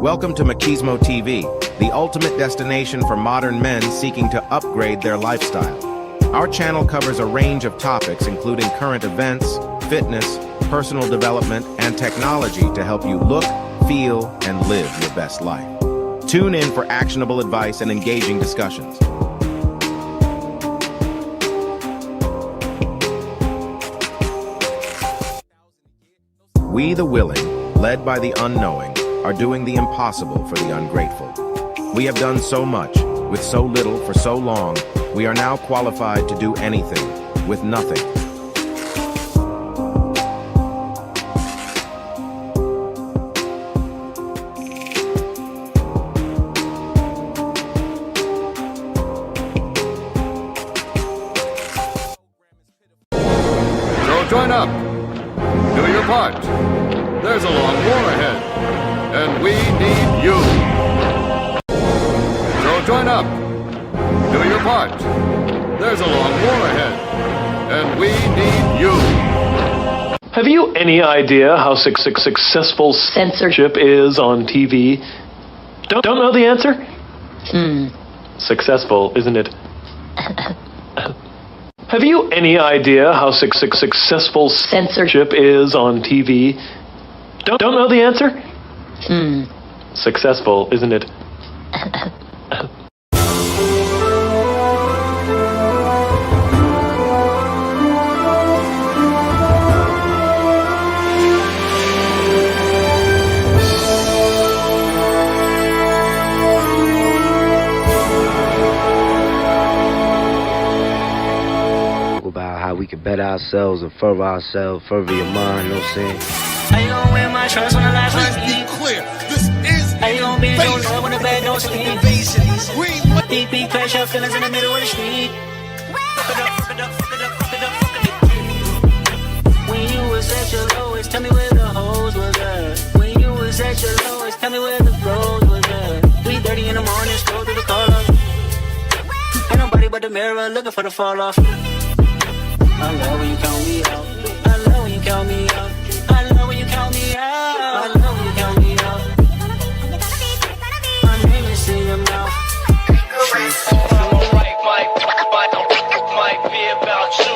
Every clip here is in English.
Welcome to Machismo TV, the ultimate destination for modern men seeking to upgrade their lifestyle. Our channel covers a range of topics including current events, fitness, personal development, and technology to help you look, feel, and live your best life. Tune in for actionable advice and engaging discussions. We the willing, led by the unknowing, are doing the impossible for the ungrateful. We have done so much, with so little for so long, we are now qualified to do anything, with nothing. So join up. Do your part. There's a long war ahead, and we need you. So join up. Do your part. There's a long war ahead, and we need you. Have you any idea how successful censorship is on TV? Don't know the answer? Successful, isn't it? Have you any idea how successful censorship is on TV? Don't know the answer? Successful, isn't it? About how we can better ourselves and further ourselves, further your mind, you know what I'm saying? How you gon' win my trust when the life Let's be clear, this is How you gon' be in your love when the bad don't sleep? invasion. Deep pressure, feelings in the middle of the street. Fuck it up, fuck it up, fuck it up, fuck it up, fuck it up. When you was at your lowest, tell me where the hoes was at. When you was at your lowest, tell me where the bros was at. 3:30 in the morning, scroll through the call up. Ain't nobody but the mirror looking for the fall off. I love when you count me out. I love when you count me out. I love when you count me out. I love when you count me out. My name is in your mouth. Alright, might be about you.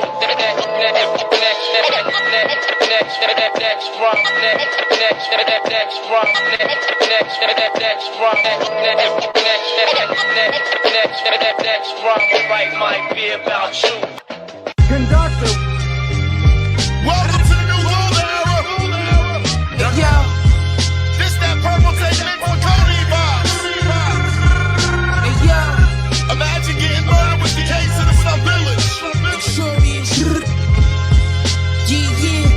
Next run, might be about you. Conductor. Welcome to the new world era. Yo. This that purple taking it for Tony vibes. Hey, yo. Imagine getting murdered with the case of the Sub Village. It sure is. Yeah.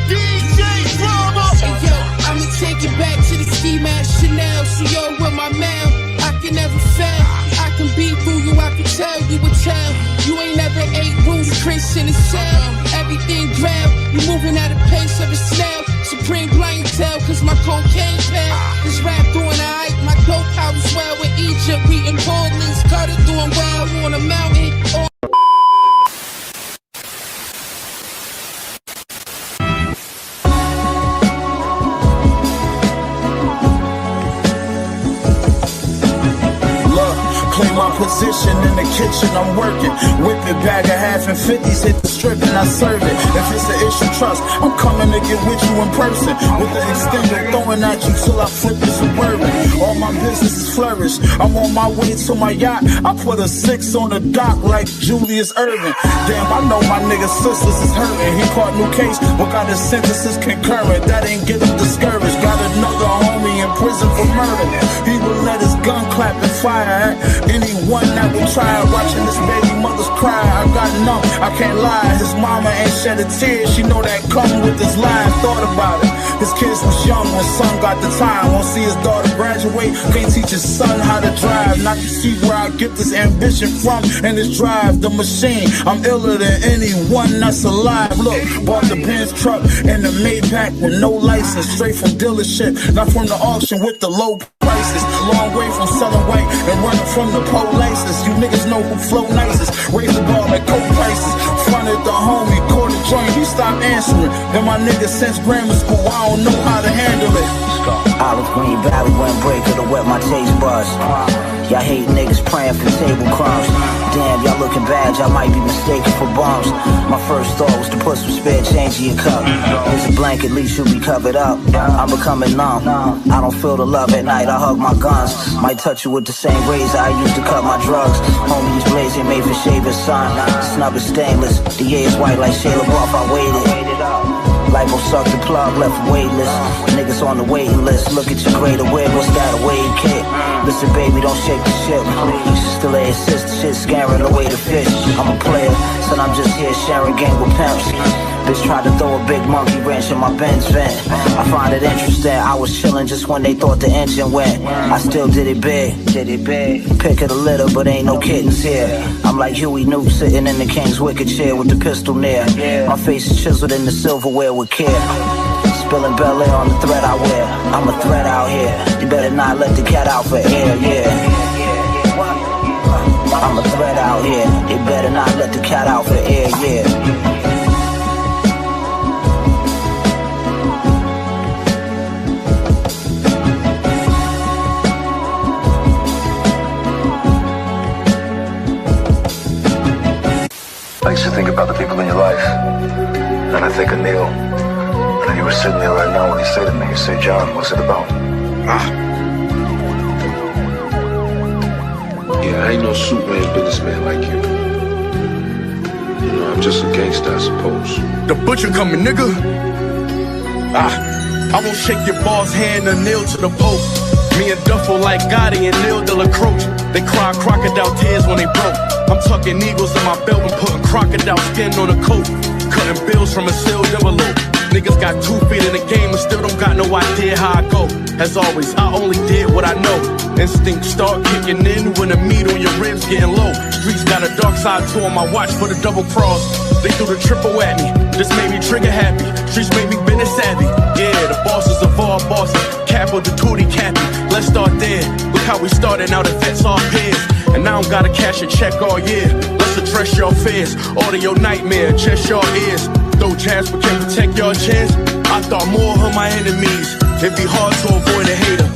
DJ Drama. Hey, yo, I'ma take it back to the ski mask Chanel. So yo, with my mouth, I can never fail. I can be through you, I can tell you a tale. You ain't never ate rooms, Chris in a cell. Everything grab, you moving at a pace of a snail. Supreme clientele, cause my cocaine pal is rap doing alright. My dope house well with Egypt, we in Portland's Carter doing well on a mountain. Claim my position in the kitchen, I'm working. Whip it, bag of half and 50s, hit the strip and I serve it. If it's an issue, trust, I'm coming to get with you in person. With the extender, throwing at you till I flip the Suburban. All my businesses flourish, I'm on my way to my yacht. I put a 6 on the dock like Julius Erving. Damn, I know my nigga's sisters is hurting. He caught new case, but got his sentences concurrent. That ain't get him discouraged. Got another homie in prison for murder. He will let his gun clap and fire at anyone that would try. Watching this baby mother's cry, I got numb, I can't lie. His mama ain't shed a tear, she know that come with this line. Thought about it, his kids was young when son got the time. Won't see his daughter graduate, can't teach his son how to drive. Not to see where I get this ambition from and this drive, the machine. I'm iller than anyone that's alive. Look, bought the Benz truck and the Maybach with no license, straight from dealership, not from the auction with the low price. racist. Long way from selling white and running from the polices. You niggas know who flow nicest. Raise the bar like coke prices. Fronted the homie, caught the joint, he stopped answering. Then my nigga since grammar school, I don't know how to handle it. Olive Green Valley went break to wet my taste buds. Y'all hate niggas praying for table crumbs. Damn, y'all looking bad, y'all might be mistaken for bums. My first thought was to put some spare change in your cup. Here's a blanket, at least you'll be covered up. I'm becoming numb, I don't feel the love at night, I hug my guns. Might touch you with the same razor I used to cut my drugs. Homies blazing, made for shaving sun. Snub is stainless, the air is white like Shayla Buff, I waited. Lipo sucked the plug, left weightless. Niggas on the waiting list, look at your greater wig, what's that, a wave kit? Listen baby, don't shake the shit, please. Still a assist, shit scaring away the fish. I'm a player, son, I'm just here sharing game with pimps. Bitch tried to throw a big monkey wrench in my Benz vent. I find it interesting, I was chilling just when they thought the engine went. I still did it big. Pick of the litter, but ain't no kittens here. I'm like Huey Newt sitting in the king's wicker chair with the pistol near. My face is chiseled in the silverware with care. Spilling Bel Air on the thread I wear. I'm a threat out here. You better not let the cat out for air, yeah. I'm a threat out here. You better not let the cat out for air, yeah. I used to think about the people in your life, and I think of Neil. And you were sitting there right now when he said to me, you say, John, what's it about? Yeah, I ain't no Superman businessman like you. You know, I'm just a gangster, I suppose. The butcher coming, nigga. I won't shake your boss hand or kneel to the Pope. Me and Duffel like Gotti and Neil de la Croce. They cry crocodile tears when they broke. I'm tucking eagles in my belt and putting crocodile skin on a coat. Cutting bills from a sealed envelope. Niggas got 2 feet in the game and still don't got no idea how I go. As always, I only did what I know. Instinct start kicking in when the meat on your ribs getting low. Streets got a dark side to 'em, I watch for the double cross. They threw the triple at me, this made me trigger happy. Streets made me business savvy. Yeah, the bosses of all bosses, capo the tootie cappy. Let's start there, look how we started, now the vets all peers. And now I don't gotta cash a check all year. Let's address your fears, order your nightmare, chest your ears. Though Jasper can protect your chance, I thought more of my enemies. It'd be hard to avoid a hater.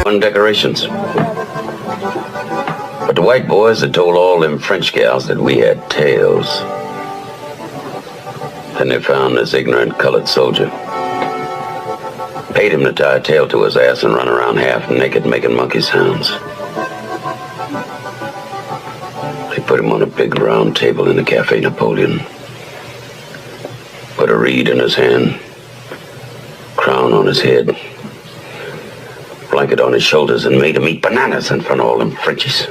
On decorations. But the white boys had told all them French gals that we had tails. Then they found this ignorant colored soldier. Paid him to tie a tail to his ass and run around half naked making monkey sounds. They put him on a big round table in the Cafe Napoleon. Put a reed in his hand, crown on his head, blanket on his shoulders, and made him eat bananas in front of all them Frenchies.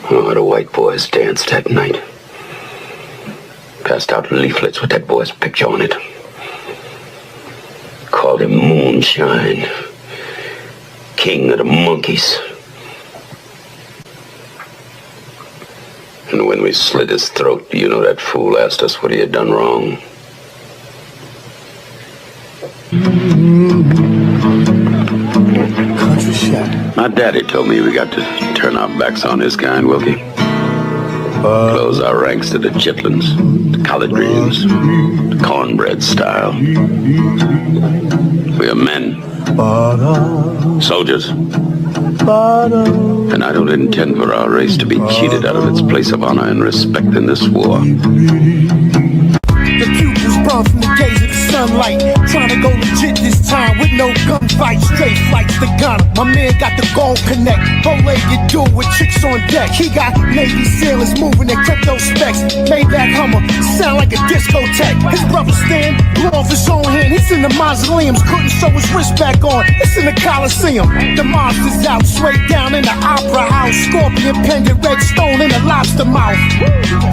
Oh, the white boys danced that night. Passed out leaflets with that boy's picture on it. Called him Moonshine, King of the Monkeys. And when we slit his throat, you know that fool asked us what he had done wrong. Country shot. My daddy told me we got to turn our backs on this kind, Wilkie. Close our ranks to the chitlins, the collard greens, the cornbread style. We are men, soldiers, and I don't intend for our race to be cheated out of its place of honor and respect in this war. The pupils burn from the gaze of the sunlight. Trying to go legit this time with no gunfight. Straight flights to Ghana. My man got the gold connect. Bow-legged dude with chicks on deck. He got Navy sailors moving their crypto specs. Maybach Hummer, sound like a discotheque. His brother Stan blew off his own hand. He's in the mausoleums, couldn't sew his wrist back on. It's in the Coliseum. The monsters out, straight down in the opera house. Scorpion pendant, red stone in the lobster mouth.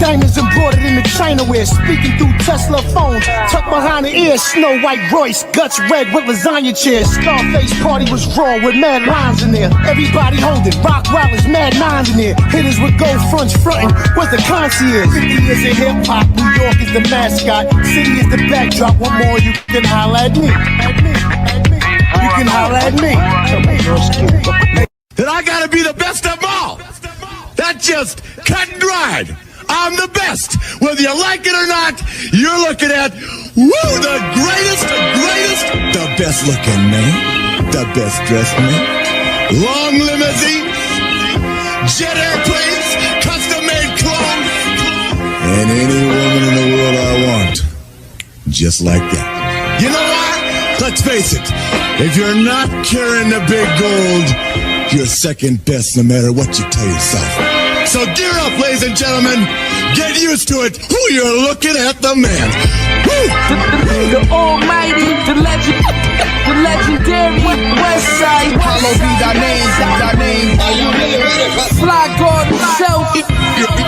Diamonds embroidered in the Chinaware. Speaking through Tesla phones, tucked behind the ear, Snow White Royce, guts red with lasagna chairs. Scarface party was raw with mad mad lines in there. Everybody hold it. Rock wallets, mad nines in there. Hitters with gold fronts frontin'. What's the concierge? 50 years of hip hop. New York is the mascot. City is the backdrop. One more, you can holler at me. You can holler at me. That I gotta be the best of all. That's just cut and dried. I'm the best. Whether you like it or not, you're looking at, the greatest, the best looking man, the best dressed man, long limousines, jet airplanes, custom made clothes, and any woman in the world I want, just like that. You know what? Let's face it, if you're not carrying the big gold, you're second best no matter what you tell yourself. So gear up, ladies and gentlemen. Get used to it. Who you're looking at, the man. The almighty, the legendary West Side. Hallowed be thy name. Are you really ready? Fly God himself.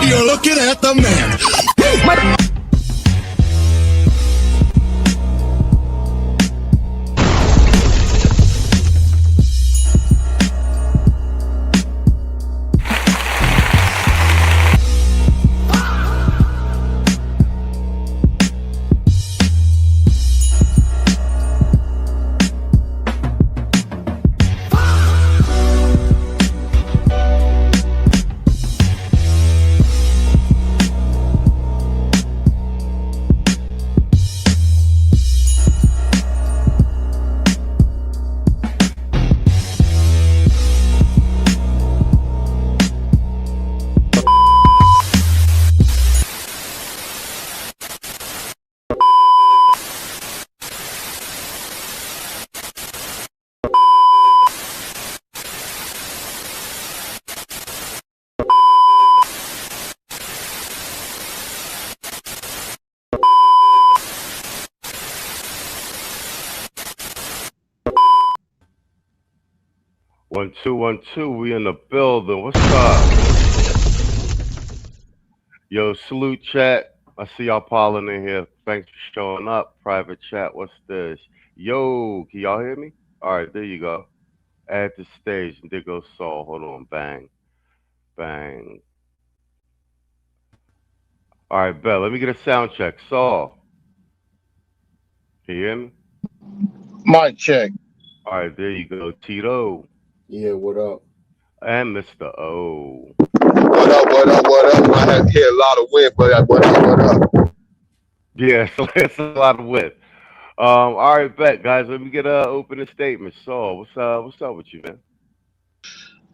You're looking at the man. One, two, we in the building. What's up? Yo, salute chat. I see y'all piling in here. Thanks for showing up. Private chat, what's this? Yo, can y'all hear me? All right, there you go. Add the stage, and there goes Saul. Hold on, bang, bang. All right, Bell, let me get a sound check. Saul, can you hear me? Mic check. All right, there you go. Tito. Yeah, what up? And Mr. O. What up? I had to hear a lot of wind, but what up? Yeah, so it's a lot of wind. All right, bet, guys. Let me get a opening statement. Saul, what's up with you, man?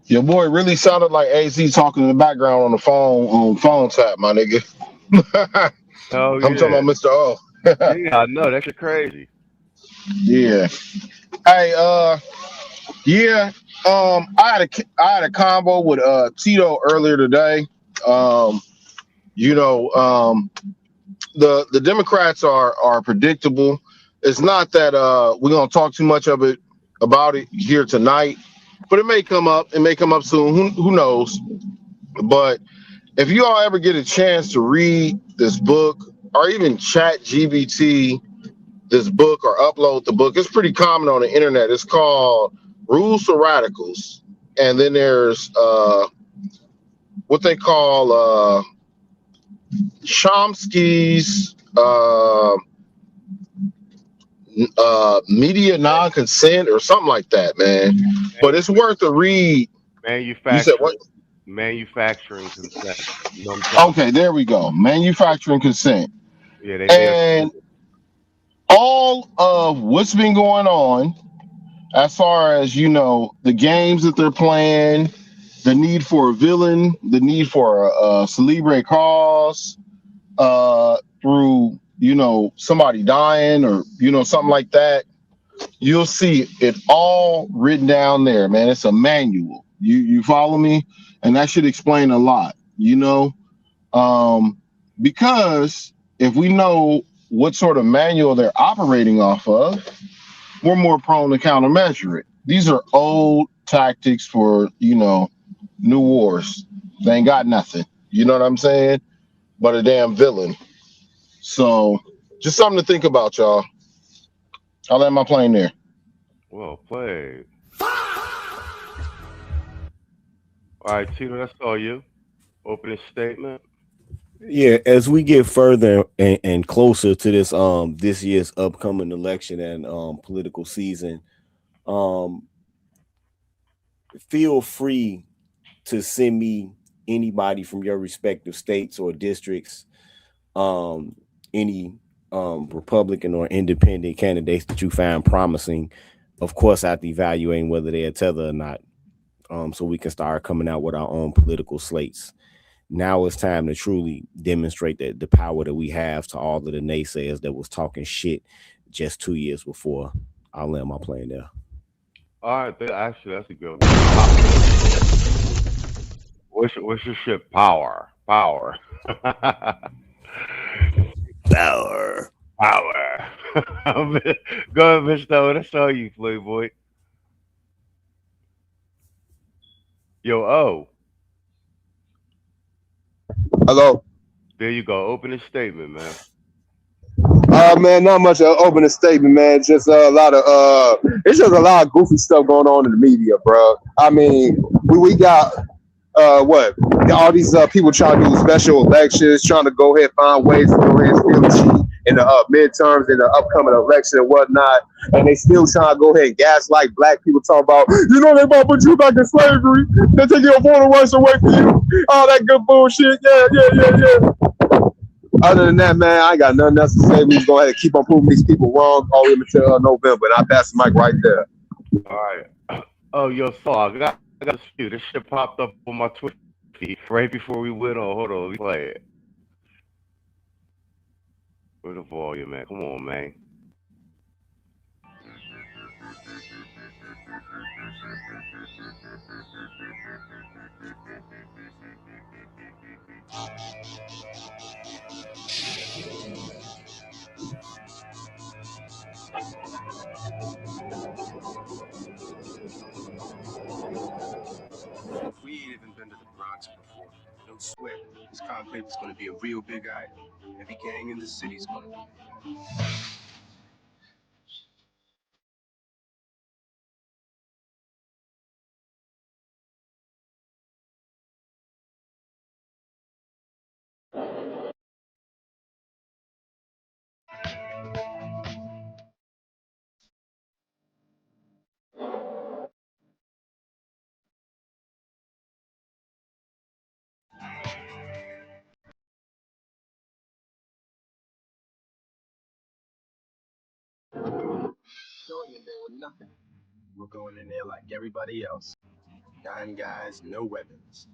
Your boy really sounded like AZ talking in the background on the phone tap, my nigga. Oh, I'm talking about Mr. O. Yeah, I know. That's crazy. Yeah. Hey, I had a combo with Tito earlier today. The Democrats are predictable. It's not that we're gonna talk too much about it here tonight, but it may come up. It may come up soon. Who knows? But if you all ever get a chance to read this book or even chat GBT this book or upload the book, it's pretty common on the internet. It's called Rules for Radicals. And then there's what they call Chomsky's media non-consent or something like that, man. But it's worth a read. Manufacturing. You said what? Manufacturing consent. You know okay, there we go. Manufacturing consent. Yeah, and all of what's been going on, as far as the games that they're playing, the need for a villain, the need for a celebre cause, through somebody dying or something like that, you'll see it all written down there, man. It's a manual. You follow me? And that should explain a lot, because if we know what sort of manual they're operating off of, we're more prone to countermeasure it. These are old tactics for, new wars. They ain't got nothing. You know what I'm saying? But a damn villain. So just something to think about, y'all. I'll land my plane there. Well played. All right, Tito, that's all you. Opening statement. Yeah, as we get further and closer to this year's upcoming election and political season, um feel free to send me anybody from your respective states or districts, any Republican or independent candidates that you find promising, of course, after evaluating whether they're tether or not, so we can start coming out with our own political slates. Now it's time to truly demonstrate that the power that we have to all of the naysayers that was talking shit just 2 years before. I'll land my plane there. All right, actually, that's a good one. What's your shit? Power. Power. Power. Power. Go ahead, Mr. That's all you, Playboy. Yo, oh. Hello. There you go. Open a statement, man. Man, not much of opening statement, man. Just a lot of it's just a lot of goofy stuff going on in the media, bro. I mean, we got what all these people trying to do special elections, trying to go ahead and find ways to go ahead and still cheat in the midterms in the upcoming election and whatnot, and they still trying to go ahead and gaslight black people, talking about they about to put you back in slavery, they take your voting rights away from you, all that good bullshit. Yeah. Other than that, man, I ain't got nothing else to say. We just go ahead and keep on proving these people wrong all the way until November. And I pass the mic right there. All right. Oh, yo, so I got a few. This shit popped up on my Twitter feed right before we went on. Hold on, let me play it. Where the volume, man? Come on, man. We ain't even been to the Bronx before. Don't sweat. This conclave is gonna be a real big item. Every gang in the city's gonna be there. Going in there with nothing. We're going in there like everybody else. 9 guys, no weapons.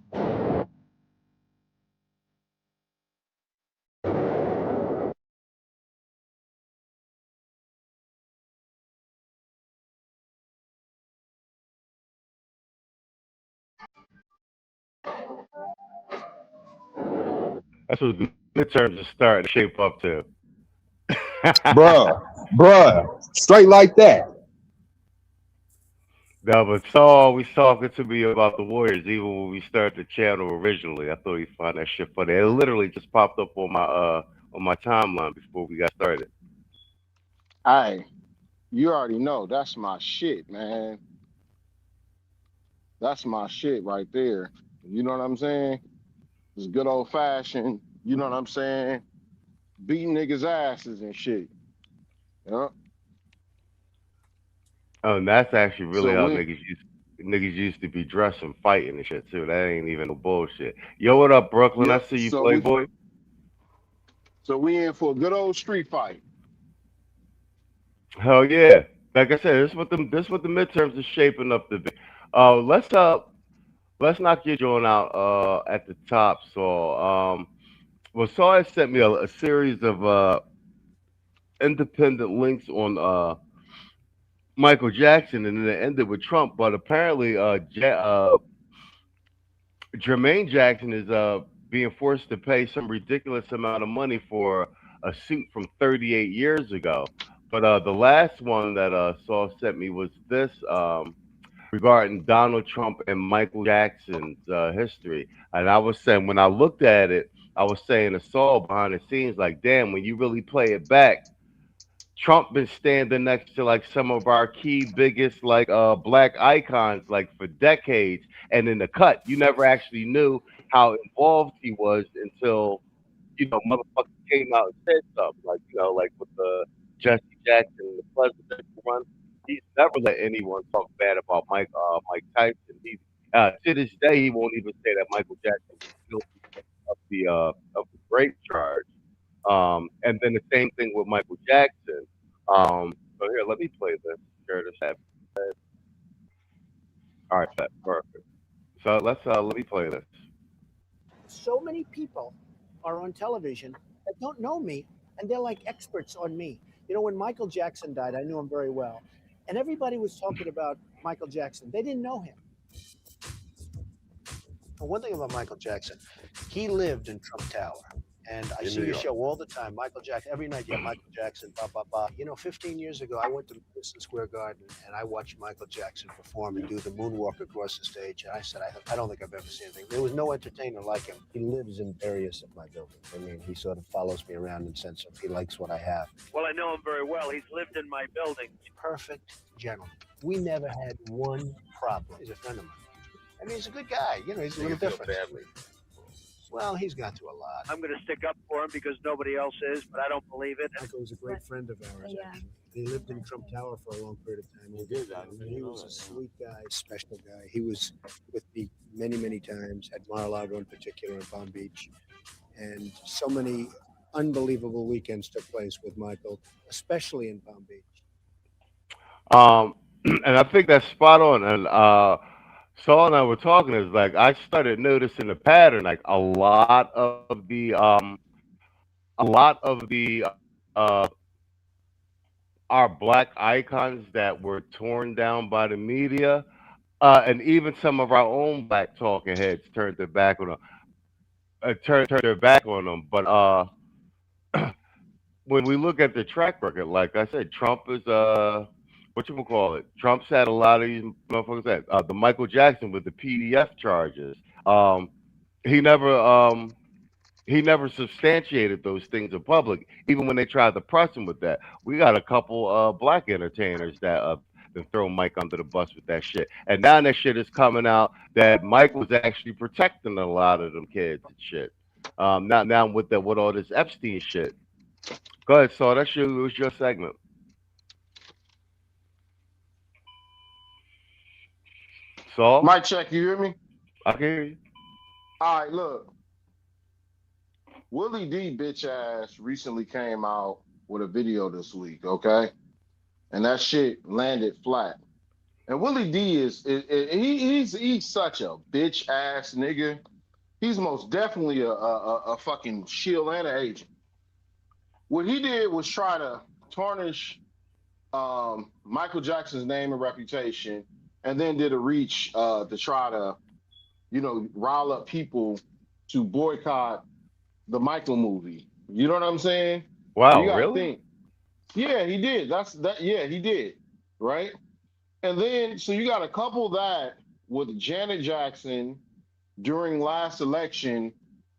That's what the midterms are starting to shape up to. Bruh, straight like that. No, but Saul always talking to me about the Warriors, even when we started the channel originally. I thought he'd find that shit funny. It literally just popped up on my timeline before we got started. Hey, you already know that's my shit, man. That's my shit right there. You know what I'm saying? It's good old fashioned, you know what I'm saying? Beating niggas' asses and shit. Yeah. Oh, and that's actually really how So niggas used to be dressing, fighting and shit too. That ain't even no bullshit. Yo, what up, Brooklyn? I see you, Playboy. So we in for a good old street fight. Hell yeah! Like I said, this what the midterms are shaping up to be. Let's knock your joint out at the top. So well, Saul has sent me a series of independent links on Michael Jackson, and then it ended with Trump. But apparently, Jermaine Jackson is being forced to pay some ridiculous amount of money for a suit from 38 years ago. But the last one that Saul sent me was this regarding Donald Trump and Michael Jackson's history. And I was saying, when I looked at it, I was saying to Saul behind the scenes, like, damn, when you really play it back, Trump been standing next to like some of our key biggest like black icons like for decades, and in the cut, you never actually knew how involved he was until motherfucker came out and said something like like with the Jesse Jackson, the presidential run. He's never let anyone talk bad about Mike Tyson. He to this day he won't even say that Michael Jackson was guilty of the rape charge. And then the same thing with Michael Jackson. So here, let me play this. Share this app. All right, perfect. So let me play this. So many people are on television that don't know me, and they're like experts on me. You know, when Michael Jackson died, I knew him very well, and everybody was talking about Michael Jackson. They didn't know him. Well, one thing about Michael Jackson, he lived in Trump Tower. And I see your show all the time. Michael Jackson, every night you have Michael Jackson, blah, blah, blah. You know, 15 years ago, I went to Madison Square Garden and I watched Michael Jackson perform and do the moonwalk across the stage. And I said, I don't think I've ever seen anything. There was no entertainer like him. He lives in various of my buildings. I mean, he sort of follows me around in the sense of he likes what I have. Well, I know him very well. He's lived in my building. Perfect gentleman. We never had one problem. He's a friend of mine. I mean, he's a good guy. You know, he's a little different. Well, he's gone through a lot. I'm going to stick up for him because nobody else is, but I don't believe it. Michael was a great friend of ours, actually. He lived in Trump Tower for a long period of time. He did. He was a sweet guy, special guy. He was with me many, many times, at Mar-a-Lago in particular, in Palm Beach. And so many unbelievable weekends took place with Michael, especially in Palm Beach. And I think that's spot on. And Saul and I were talking is like I started noticing a pattern. Like a lot of the our black icons that were torn down by the media, and even some of our own black talking heads turned their back on them. Turned their back on them. But when we look at the track record, like I said, Trump is Trump's had a lot of these motherfuckers that the Michael Jackson with the PDF charges. He never substantiated those things in public, even when they tried to press him with that. We got a couple black entertainers that throw Mike under the bus with that shit. And now that shit is coming out that Mike was actually protecting a lot of them kids and shit. Now with all this Epstein shit. Go ahead, Saul. It was your segment. Saul? Mic check, you hear me? I can hear you. All right, look. Willie D bitch ass recently came out with a video this week, okay? And that shit landed flat. And Willie D he's such a bitch ass nigga. He's most definitely a fucking shield and an agent. What he did was try to tarnish Michael Jackson's name and reputation, and then did a reach to try to, rile up people to boycott the Michael movie. You know what I'm saying? Wow, really? Yeah, he did. Yeah, he did. Right? And then, so you got to couple that with Janet Jackson during last election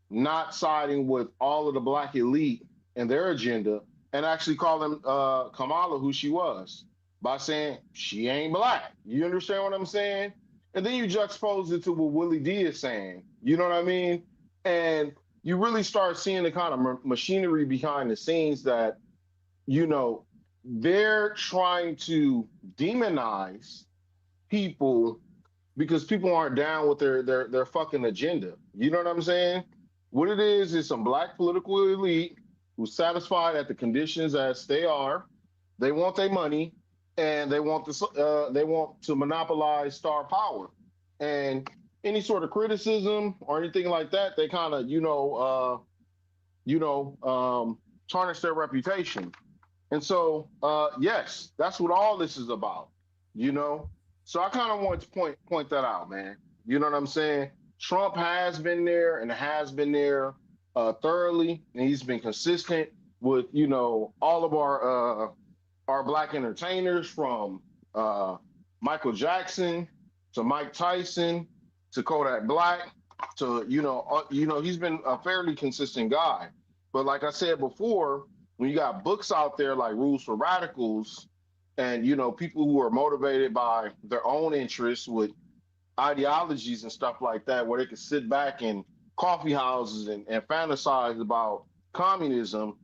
not siding with all of the black elite and their agenda, and actually calling Kamala who she was by saying she ain't black. You understand what I'm saying? And then you juxtapose it to what Willie D is saying. You know what I mean? And you really start seeing the kind of machinery behind the scenes that, they're trying to demonize people because people aren't down with their fucking agenda. You know what I'm saying? What it is some black political elite who's satisfied at the conditions as they are. They want their money, and they want to monopolize star power. And any sort of criticism or anything like that, they kind of tarnish their reputation. And so yes, that's what all this is about. So I kind of want to point that out, man. You know what I'm saying? Trump has been there and has been there thoroughly, and he's been consistent with all of our black entertainers, from Michael Jackson to Mike Tyson to Kodak Black to he's been a fairly consistent guy. But like I said before, when you got books out there like Rules for Radicals, and you know, people who are motivated by their own interests with ideologies and stuff like that, where they can sit back in coffee houses and fantasize about communism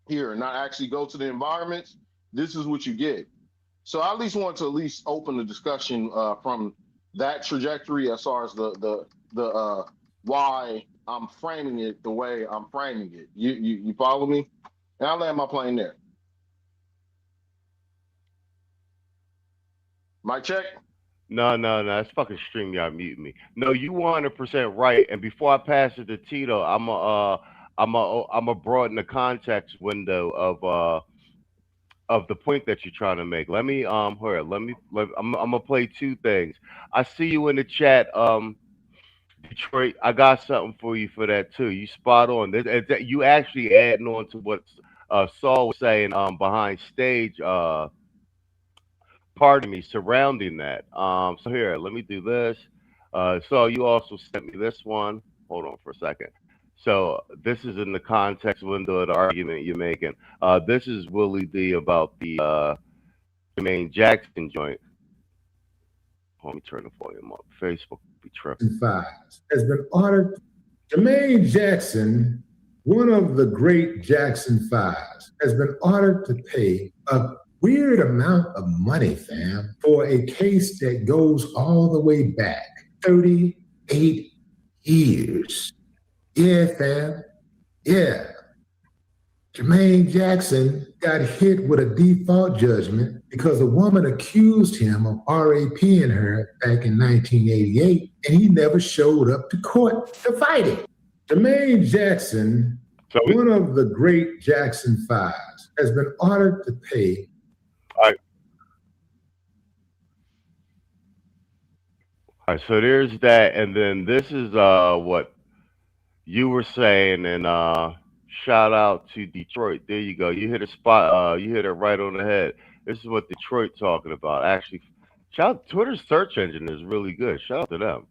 here and not actually go to the environments, this is what you get. So I at least want to open the discussion from that trajectory as far as the why I'm framing it the way I'm framing it. You follow me? And I'll land my plane there. Mic check. No, that's fucking StreamYard muting me. No, you 100% right. And before I pass it to Tito, I'm a broaden the context window of the point that you're trying to make. Let me I'm gonna play two things. I see you in the chat, Detroit. I got something for you for that too. You spot on. You actually adding on to what Saul was saying behind stage. Pardon me, surrounding that. So here, let me do this. So you also sent me this one. Hold on for a second. So this is in the context window of the argument you're making. This is Willie D about the Jermaine Jackson joint. Let me turn the volume up. Facebook be tripping. Has been ordered. Jermaine Jackson, one of the great Jackson Fives, has been ordered to pay a weird amount of money, fam, for a case that goes all the way back 38 years. Yeah, fam. Yeah. Jermaine Jackson got hit with a default judgment because a woman accused him of raping her back in 1988, and he never showed up to court to fight it. Jermaine Jackson, one of the great Jackson Fives, has been ordered to pay. All right, so there's that, and then this is what you were saying, and shout out to Detroit. There you go. You hit a spot. You hit it right on the head. This is what Detroit talking about. Actually, Twitter's search engine is really good. Shout out to them.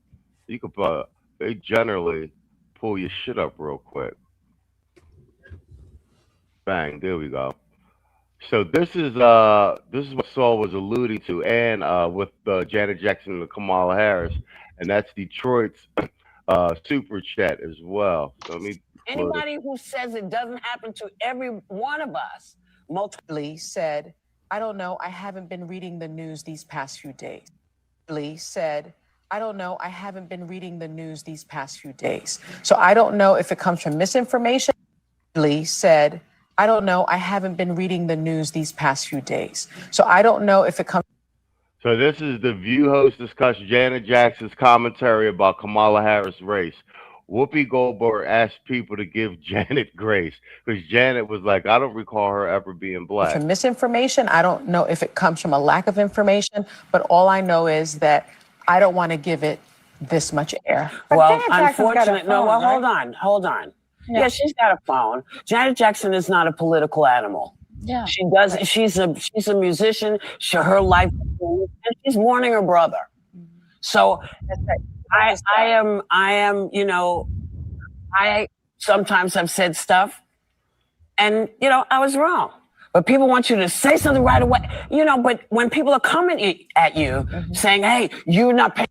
You could they generally pull your shit up real quick. Bang. There we go. So this is what Saul was alluding to, and with Janet Jackson and Kamala Harris, and that's Detroit's super chat as well. So let me. Anybody who says it doesn't happen to every one of us, multiply said, "I don't know. I haven't been reading the news these past few days." Lee said, "I don't know. I haven't been reading the news these past few days, so I don't know if it comes from misinformation." Lee said, "I don't know. I haven't been reading the news these past few days, so I don't know if it comes." So this is the View host discussed Janet Jackson's commentary about Kamala Harris' race. Whoopi Goldberg asked people to give Janet grace because Janet was like, I don't recall her ever being black. From misinformation, I don't know if it comes from a lack of information, but all I know is that I don't want to give it this much air. But well, unfortunately, no, well, right? hold on. Yeah, she's got a phone. Janet Jackson is not a political animal. Yeah, she does. Right. She's a musician. Her life, and she's mourning her brother. So I am. You know, I sometimes have said stuff, and you know I was wrong. But people want you to say something right away. You know, but when people are coming at you saying, "Hey, you're not paying,"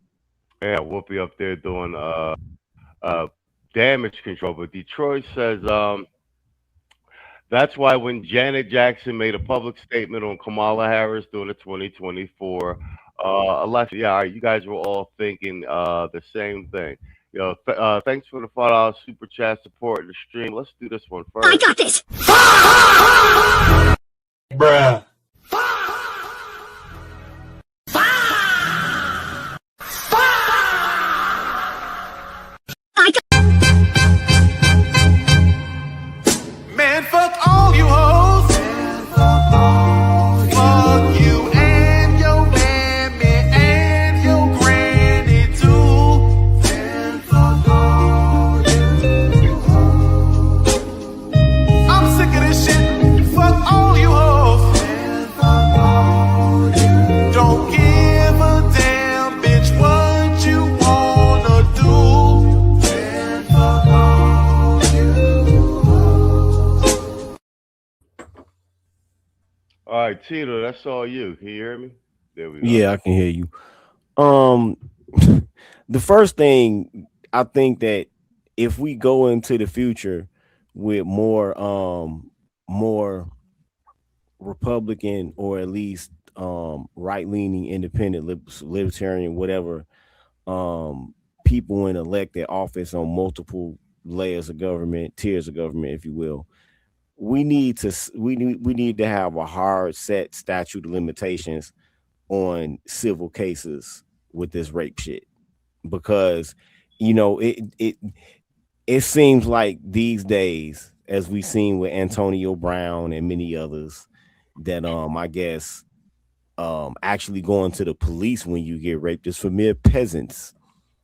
yeah, Whoopi up there doing damage control. But Detroit says that's why when Janet Jackson made a public statement on Kamala Harris during the 2024 election, yeah, all right, you guys were all thinking the same thing. You know, thanks for the $5 super chat support in the stream. Let's do this one first. I got this. Bruh. Man, fuck all you hoes. Fuck you and your mammy and your granny too. And fuck all you hoes. I'm sick of this shit. Fuck all you hoes. Tito, that's all you. Can you hear me? There we go. Yeah, I can hear you. The first thing I think that if we go into the future with more Republican or at least right leaning, independent, libertarian, whatever people in elected office on multiple layers of government, tiers of government, if you will, we need to have a hard set statute of limitations on civil cases with this rape shit, because it seems like these days, as we've seen with Antonio Brown and many others, that I guess actually going to the police when you get raped is for mere peasants.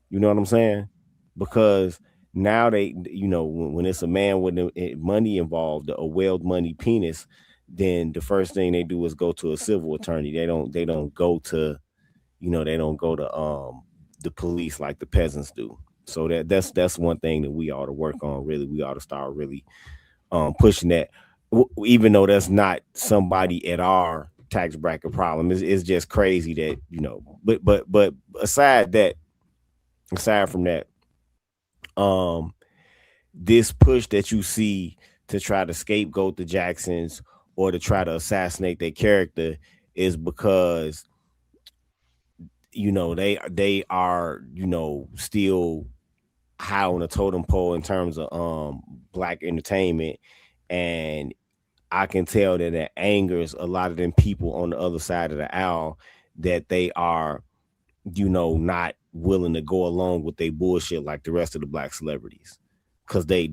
You know what I'm saying? Because now they, when it's a man with money involved, a whaled money penis, then the first thing they do is go to a civil attorney. They don't go to, the police like the peasants do. So that's one thing that we ought to work on. Really, we ought to start really pushing that, even though that's not somebody at our tax bracket problem. It's just crazy that, but aside from that, this push that you see to try to scapegoat the Jacksons or to try to assassinate their character is because they are still high on the totem pole in terms of black entertainment, and I can tell that it angers a lot of them people on the other side of the aisle that they are not willing to go along with their bullshit like the rest of the black celebrities, because they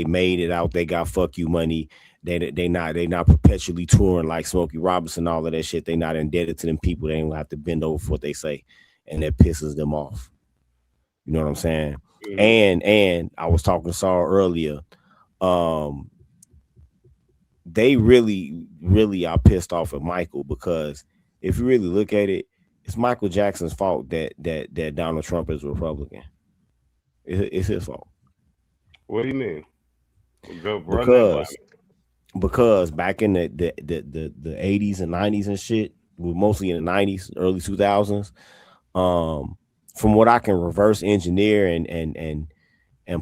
made it out, they got fuck you money, they not perpetually touring like Smokey Robinson, all of that shit. They not indebted to them people. They don't have to bend over for what they say, and that pisses them off. You know what I'm saying? Mm-hmm. And I was talking to Saul earlier. They really are pissed off at Michael, because if you really look at it, it's Michael Jackson's fault that Donald Trump is a Republican. It's his fault. What do you mean? Because back in the 80s and 90s and shit, mostly in the 90s, early 2000s, from what I can reverse engineer and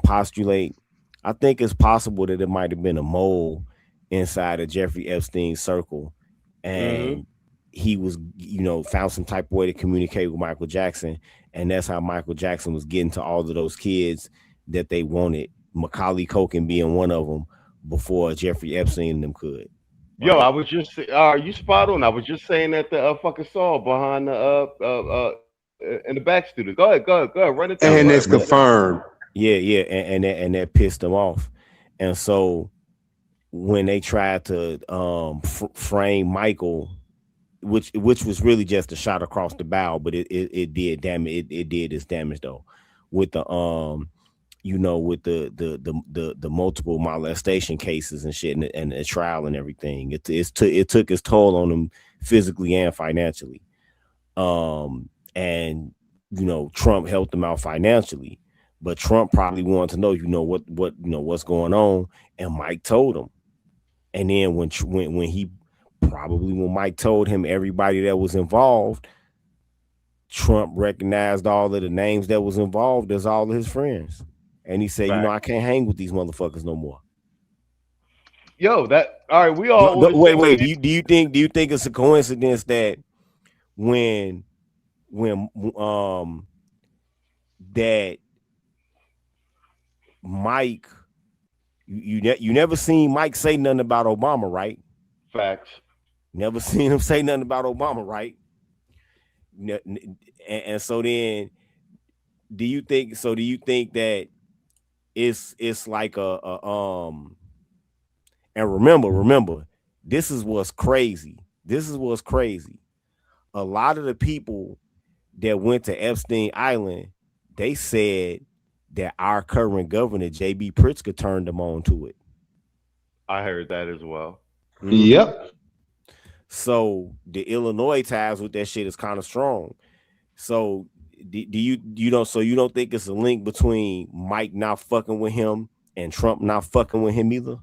postulate, I think it's possible that it might have been a mole inside of Jeffrey Epstein's circle, and he was, found some type of way to communicate with Michael Jackson, and that's how Michael Jackson was getting to all of those kids that they wanted, Macaulay Culkin being one of them, before Jeffrey Epstein and them could. Yo, I was just you spot on. I was just saying that the fucking Saul behind the in the back studio. Go ahead, run it down. And it's confirmed. Yeah, and that pissed them off, and so when they tried to frame Michael, which was really just a shot across the bow, but it did damage. It did its damage though, with the with the multiple molestation cases and shit, and the trial and everything. It took its toll on them physically and financially. And Trump helped them out financially, but Trump probably wanted to know, what's going on, and Mike told him. And then when Mike told him everybody that was involved, Trump recognized all of the names that was involved as all of his friends. And he said, I can't hang with these motherfuckers no more. Yo, all right, we all wait. Do you think it's a coincidence that when that Mike, you never seen Mike say nothing about Obama, right? Facts. Never seen him say nothing about Obama, right? And so then, do you think that it's like and remember, this is what's crazy. A lot of the people that went to Epstein Island, they said that our current governor, J.B. Pritzker, turned them on to it. I heard that as well. Mm-hmm. Yep. So the Illinois ties with that shit is kind of strong. So you don't think it's a link between Mike not fucking with him and Trump not fucking with him either?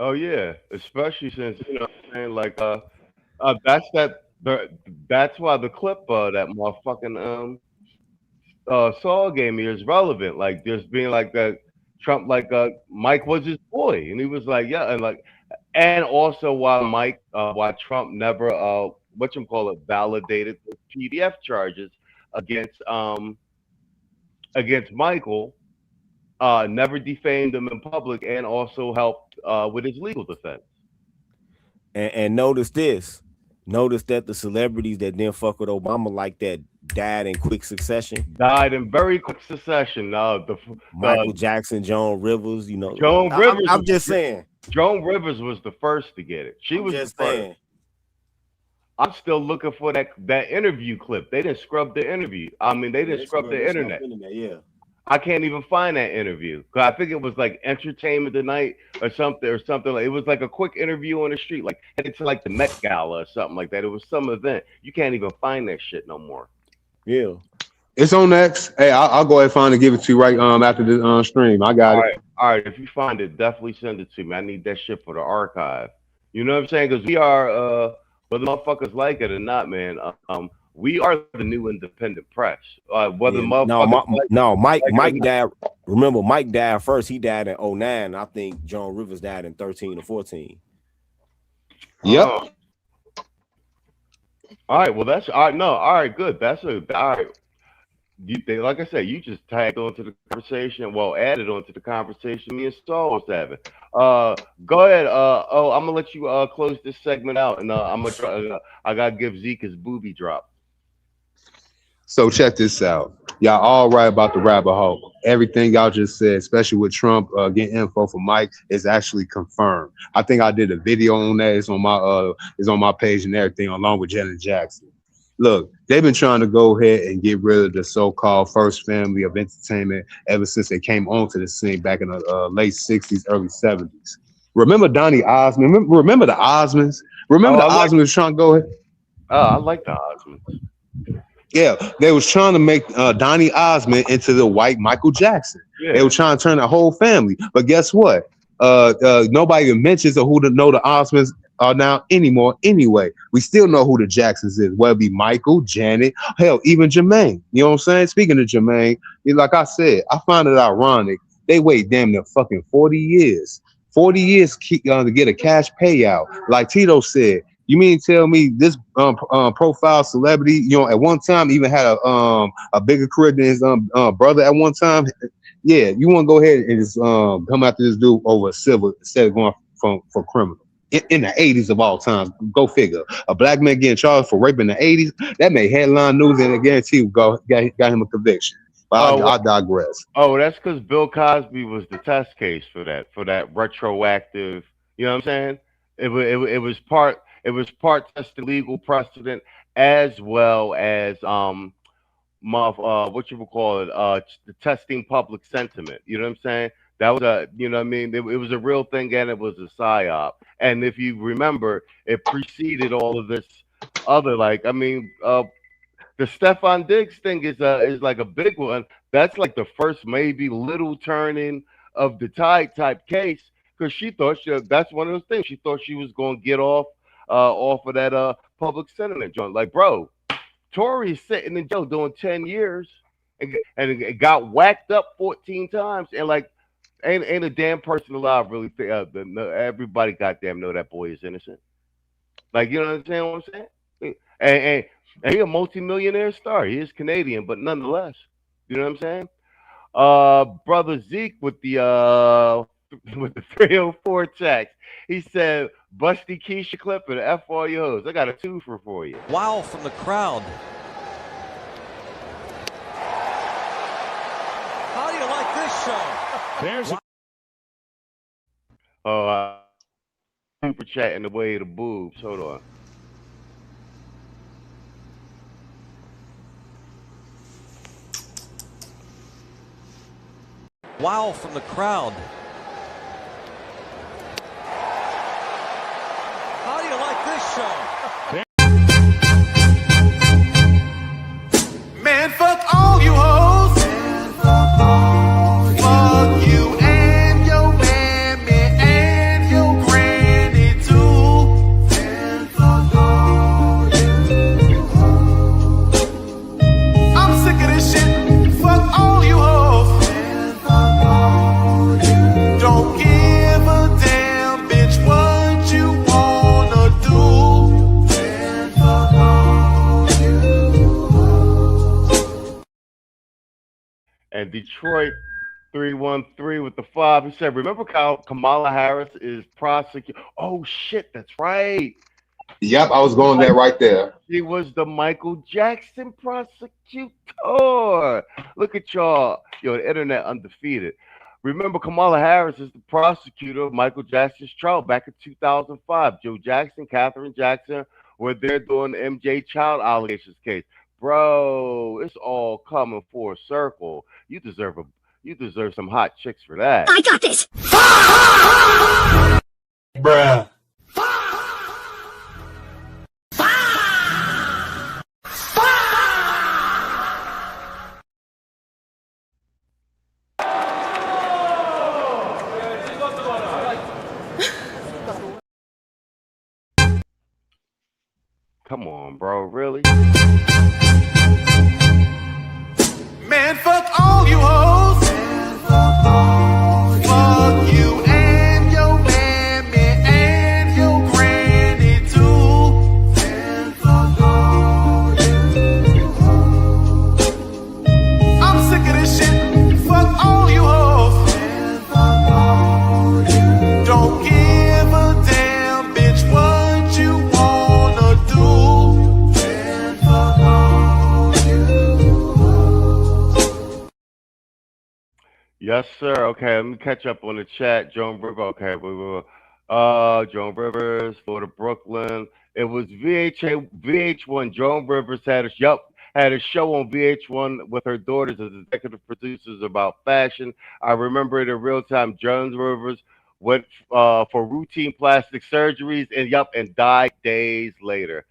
Oh yeah, especially since what I'm saying, like That's why the clip that motherfucking Saul gave me is relevant. Like just being like that Trump Mike was his boy, and he was like yeah, and also why Trump never validated the PDF charges against Michael, never defamed him in public, and also helped with his legal defense. And notice this. Notice that the celebrities that didn't fuck with Obama like that died in quick succession. Died in very quick succession. Michael Jackson, Joan Rivers, Joan Rivers. I'm just saying. Joan Rivers was the first to get it. She was just the first. I'm still looking for that interview clip. They didn't scrub the interview. I mean, they didn't scrub the internet. Yeah. I can't even find that interview. Cause I think it was like Entertainment Tonight or something. Like, it was like a quick interview on the street, like it's like the Met Gala or something like that. It was some event. You can't even find that shit no more. Yeah. It's on X. Hey, I'll go ahead and find it, give it to you right after the stream. I got it. All right. If you find it, definitely send it to me. I need that shit for the archive. You know what I'm saying? Because we are, whether motherfuckers like it or not, man. We are the new independent press. Mike died. Remember, Mike died first. He died in 2009. I think Joan Rivers died in 13 or 14. Yep. All right. Well, that's all right. No. All right. Good. All right. Like I said, you just tagged onto the conversation. Well, added onto the conversation me and Saul was having. Go ahead. I'm gonna let you close this segment out, and I'm gonna try. I gotta give Zeke his booby drop. So check this out. Y'all all right about the rabbit hole. Everything y'all just said, especially with Trump getting info from Mike, is actually confirmed. I think I did a video on that. It's on my page and everything, along with Janet Jackson. Look, they've been trying to go ahead and get rid of the so-called first family of entertainment ever since they came onto the scene back in the late 60s, early 70s. Remember Donny Osmond? Remember the Osmonds? Remember the Osmonds trying to go ahead? I like the Osmonds. Yeah, they was trying to make Donny Osmond into the white Michael Jackson. Yeah. They were trying to turn the whole family. But guess what? Nobody even mentions who the Osmonds are now anymore. Anyway, we still know who the Jacksons is, whether it be Michael, Janet, hell, even Jermaine. You know what I'm saying? Speaking of Jermaine, like I said, I find it ironic. They wait damn near fucking 40 years. 40 years to get a cash payout. Like Tito said, you mean tell me this profile celebrity, at one time even had a bigger career than his brother at one time? Yeah, you want to go ahead and just come after this dude over a civil instead of going for criminal. In the 80s of all times, go figure. A black man getting charged for rape in the 80s, that made headline news, and I guarantee got him a conviction. But I digress. Oh, that's because Bill Cosby was the test case for that retroactive. You know what I'm saying? It was part testing legal precedent as well as the testing public sentiment. You know what I'm saying? That was you know what I mean? It was a real thing, and it was a psyop. And if you remember, it preceded all of this other, the Stefan Diggs thing is like a big one. That's like the first maybe little turning of the tide type case, because she thought that's one of those things. She thought she was going to get off of that public sentiment joint. Like, bro, Tory's sitting in jail doing 10 years and got whacked up 14 times, and ain't a damn person alive really think everybody goddamn know that boy is innocent. You know what I'm saying? And he's a multi-millionaire star. He is Canadian, but nonetheless, you know what I'm saying? Brother Zeke with the 304 text, he said, "Busty Keisha clip and F all your hoes." I got a twofer for you. Wow from the crowd. How do you like this show? There's super chatting away the boobs. Hold on. Wow from the crowd. How do you like this show? Man, fuck all you hoes. Fuck you and your mammy and your granny too. And Detroit 313 with the 5. He said, remember how Kamala Harris is prosecuted? Oh, shit, that's right. Yep, I was going there right there. She was the Michael Jackson prosecutor. Look at y'all. Yo, the internet undefeated. Remember, Kamala Harris is the prosecutor of Michael Jackson's trial back in 2005. Joe Jackson, Katherine Jackson were there doing the MJ child allegations case. Bro, it's all coming full circle. You deserve some hot chicks for that. I got this. Bruh. Come on, bro, really? Man, fuck all you hoes. Fuck you and your mammy and your granny too. I'm sick of this shit. Fuck all you hoes. Don't give a damn, bitch, what you wanna do. Yes, sir. Okay, let me catch up on the chat. Joan River. Okay, Joan Rivers, Florida, Brooklyn. It was VH1. Joan Rivers had a show on VH1 with her daughters as executive producers about fashion. I remember it in real time. Joan Rivers went for routine plastic surgeries and died days later.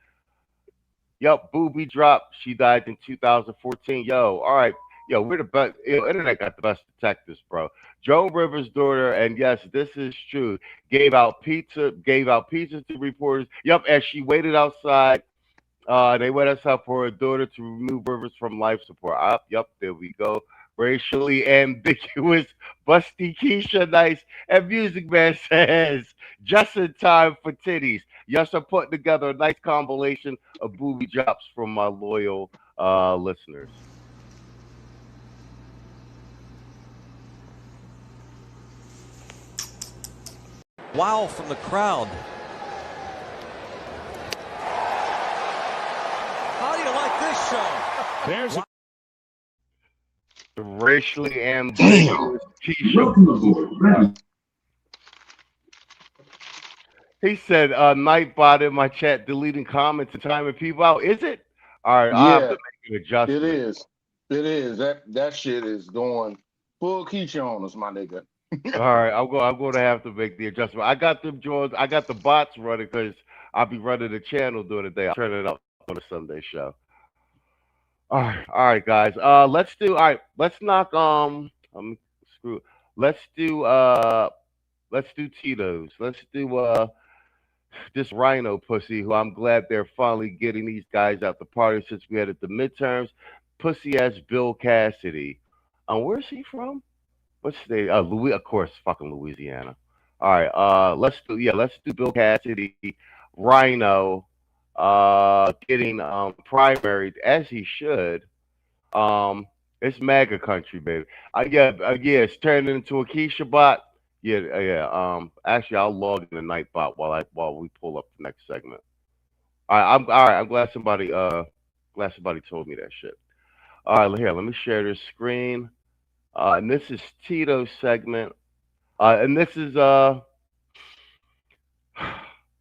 Yup, booby drop. She died in 2014. Yo, all right. Yo, we're the best. Internet got the best detectives, bro. Joan Rivers' daughter, and yes, this is true, gave out pizza to reporters. Yup, as she waited outside, they waited outside for her daughter to remove Rivers from life support. Yup, there we go. Racially ambiguous, busty Keisha Nice, and Music Man says, just in time for titties. Yes, I'm putting together a nice compilation of booby drops from my loyal listeners. Wow from the crowd. How do you like this show? There's a racially ambiguous Keisha. He said, Nightbot in my chat deleting comments and timing people out. Is it? All right, I'll have to make an adjustment. It is. That shit is going full Keisha on us, my nigga. All right, I'm going to have to make the adjustment. I got them joints. I got the bots running because I'll be running the channel during the day. I'll turn it up on a Sunday show. All right, guys. Let's do Tito's. Let's do this Rhino pussy, who I'm glad they're finally getting these guys out the party since we had at the midterms. Pussy ass Bill Cassidy. Where's he from? What state? Of course, fucking Louisiana. All right, let's do Bill Cassidy, Rhino, getting primaried as he should. It's MAGA country, baby. It's turning into a Keisha bot. Yeah. Actually, I'll log in the night bot while we pull up the next segment. I'm glad somebody told me that shit. All right, here, let me share this screen. And this is Tito's segment. And this is like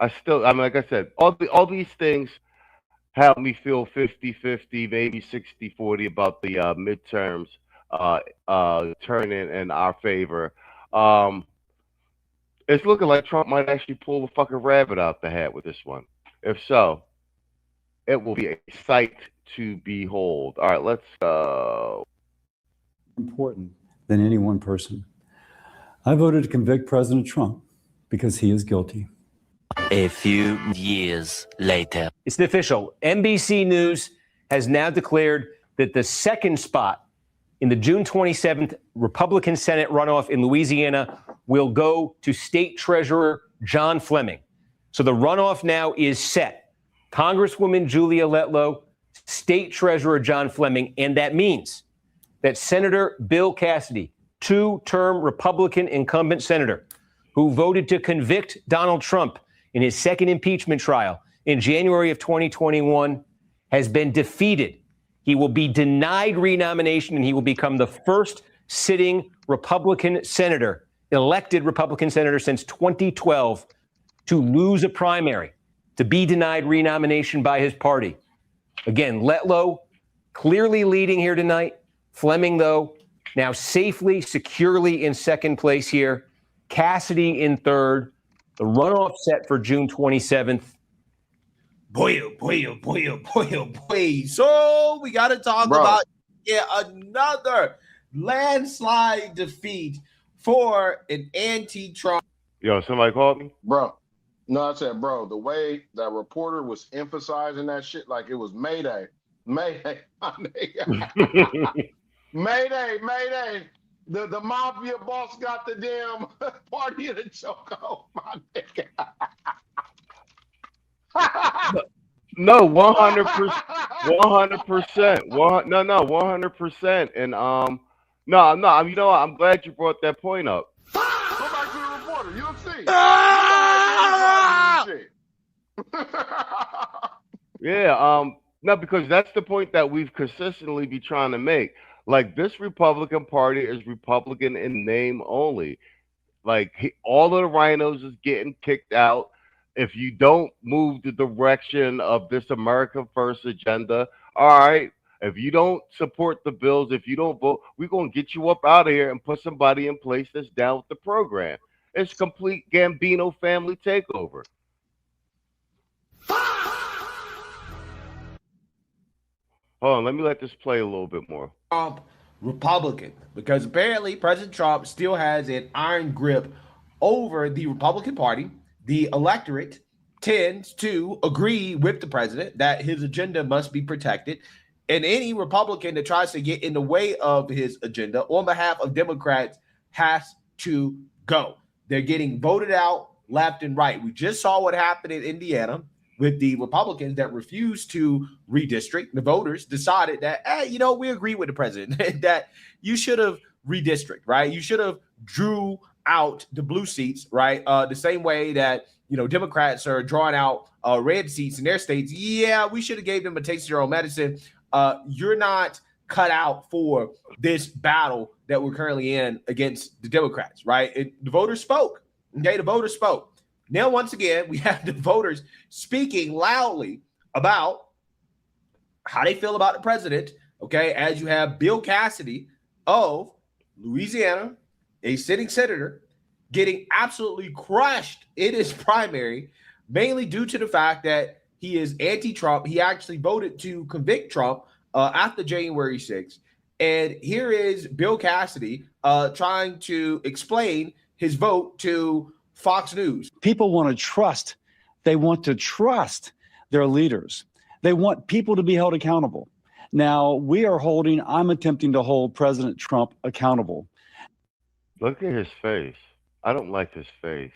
I said, all these things help me feel 50-50, maybe 60-40 about the midterms turning in our favor. It's looking like Trump might actually pull the fucking rabbit out the hat with this one. If so, it will be a sight to behold. All right, let's go. Important than any one person. I voted to convict President Trump because he is guilty. A few years later. It's official. NBC News has now declared that the second spot in the June 27th Republican Senate runoff in Louisiana will go to State Treasurer John Fleming. So the runoff now is set. Congresswoman Julia Letlow, State Treasurer John Fleming, and that means that Senator Bill Cassidy, two-term Republican incumbent senator who voted to convict Donald Trump in his second impeachment trial in January of 2021, has been defeated. He will be denied renomination, and he will become the first sitting Republican senator, elected Republican senator since 2012, to lose a primary, to be denied renomination by his party. Again, Letlow clearly leading here tonight. Fleming, though, now safely, securely in second place here. Cassidy in third. The runoff set for June 27th. Boy, oh boy, oh boy, oh boy, oh boy. So we got to talk about another landslide defeat for an anti-Trump. Yo, somebody called me? Bro. No, I said, bro, the way that reporter was emphasizing that shit like it was Mayday. Mayday. My nigga. Mayday, Mayday. The mafia boss got the damn party of the choco, my nigga. No, 100%. 100%. 100%. And no, you know what? I'm glad you brought that point up. Go back to the reporter. You'll see. Yeah, no, because that's the point that we've consistently be trying to make. Like, this Republican Party is Republican in name only. Like, all of the rhinos is getting kicked out. If you don't move the direction of this America First agenda, all right, if you don't support the bills, if you don't vote, we're going to get you up out of here and put somebody in place that's down with the program. It's complete Gambino family takeover. Hold on, let me let this play a little bit more. Trump Republican, because apparently President Trump still has an iron grip over the Republican Party. The electorate tends to agree with the president that his agenda must be protected. And any Republican that tries to get in the way of his agenda on behalf of Democrats has to go. They're getting voted out left and right. We just saw what happened in Indiana with the Republicans that refused to redistrict. The voters decided that, we agree with the president that you should have redistrict, right? You should have drew out the blue seats, right? The same way that, Democrats are drawing out red seats in their states. Yeah, we should have gave them a taste of their own medicine. You're not cut out for this battle that we're currently in against the Democrats, right? The voters spoke. Okay, the voters spoke. Now, once again, we have the voters speaking loudly about how they feel about the president, okay, as you have Bill Cassidy of Louisiana, a sitting senator, getting absolutely crushed in his primary, mainly due to the fact that he is anti-Trump. He actually voted to convict Trump after January 6th. And here is Bill Cassidy trying to explain his vote to Fox News. People want to trust. They want to trust their leaders. They want people to be held accountable. Now, I'm attempting to hold President Trump accountable. Look at his face. I don't like his face.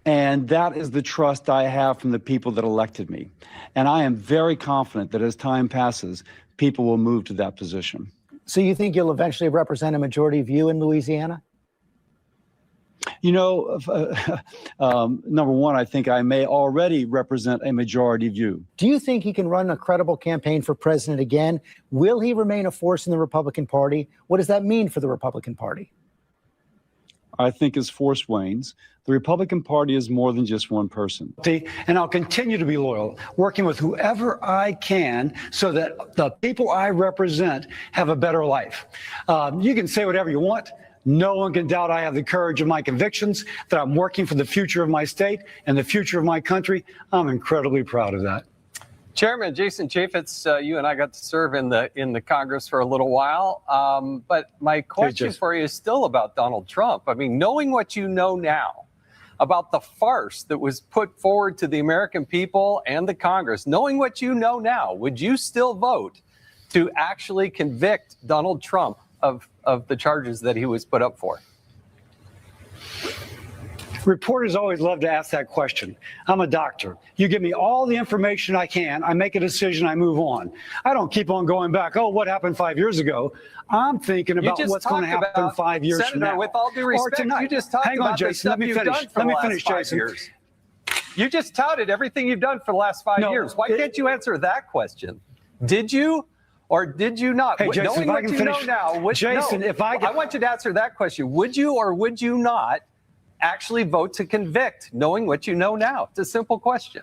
And that is the trust I have from the people that elected me. And I am very confident that as time passes, people will move to that position. So you think you'll eventually represent a majority view in Louisiana? Number one, I think I may already represent a majority view. Do you think he can run a credible campaign for president again? Will he remain a force in the Republican Party? What does that mean for the Republican Party? I think as force wanes, the Republican Party is more than just one person. And I'll continue to be loyal, working with whoever I can so that the people I represent have a better life. You can say whatever you want. No one can doubt I have the courage of my convictions, that I'm working for the future of my state and the future of my country. I'm incredibly proud of that. Chairman Jason Chaffetz, you and I got to serve in the Congress for a little while, but my question for you is still about Donald Trump. I mean, knowing what you know now about the farce that was put forward to the American people and the Congress, knowing what you know now, would you still vote to actually convict Donald Trump of the charges that he was put up for? Reporters always love to ask that question. I'm a doctor. You give me all the information I can, I make a decision, I move on. I don't keep on going back, oh, what happened 5 years ago? I'm thinking about what's going to happen 5 years Senator, from now. with all due respect, or tonight. you just talked Hang about on, Jason, let me finish. Let me finish, Jason. Years. You just touted everything you've done for the last 5 years. Why can't you answer that question? Did you or did you not? Hey, Jason, knowing if I what can you finish, know now, Jason, if I want you to answer that question. Would you or would you not actually vote to convict, knowing what you know now? It's a simple question.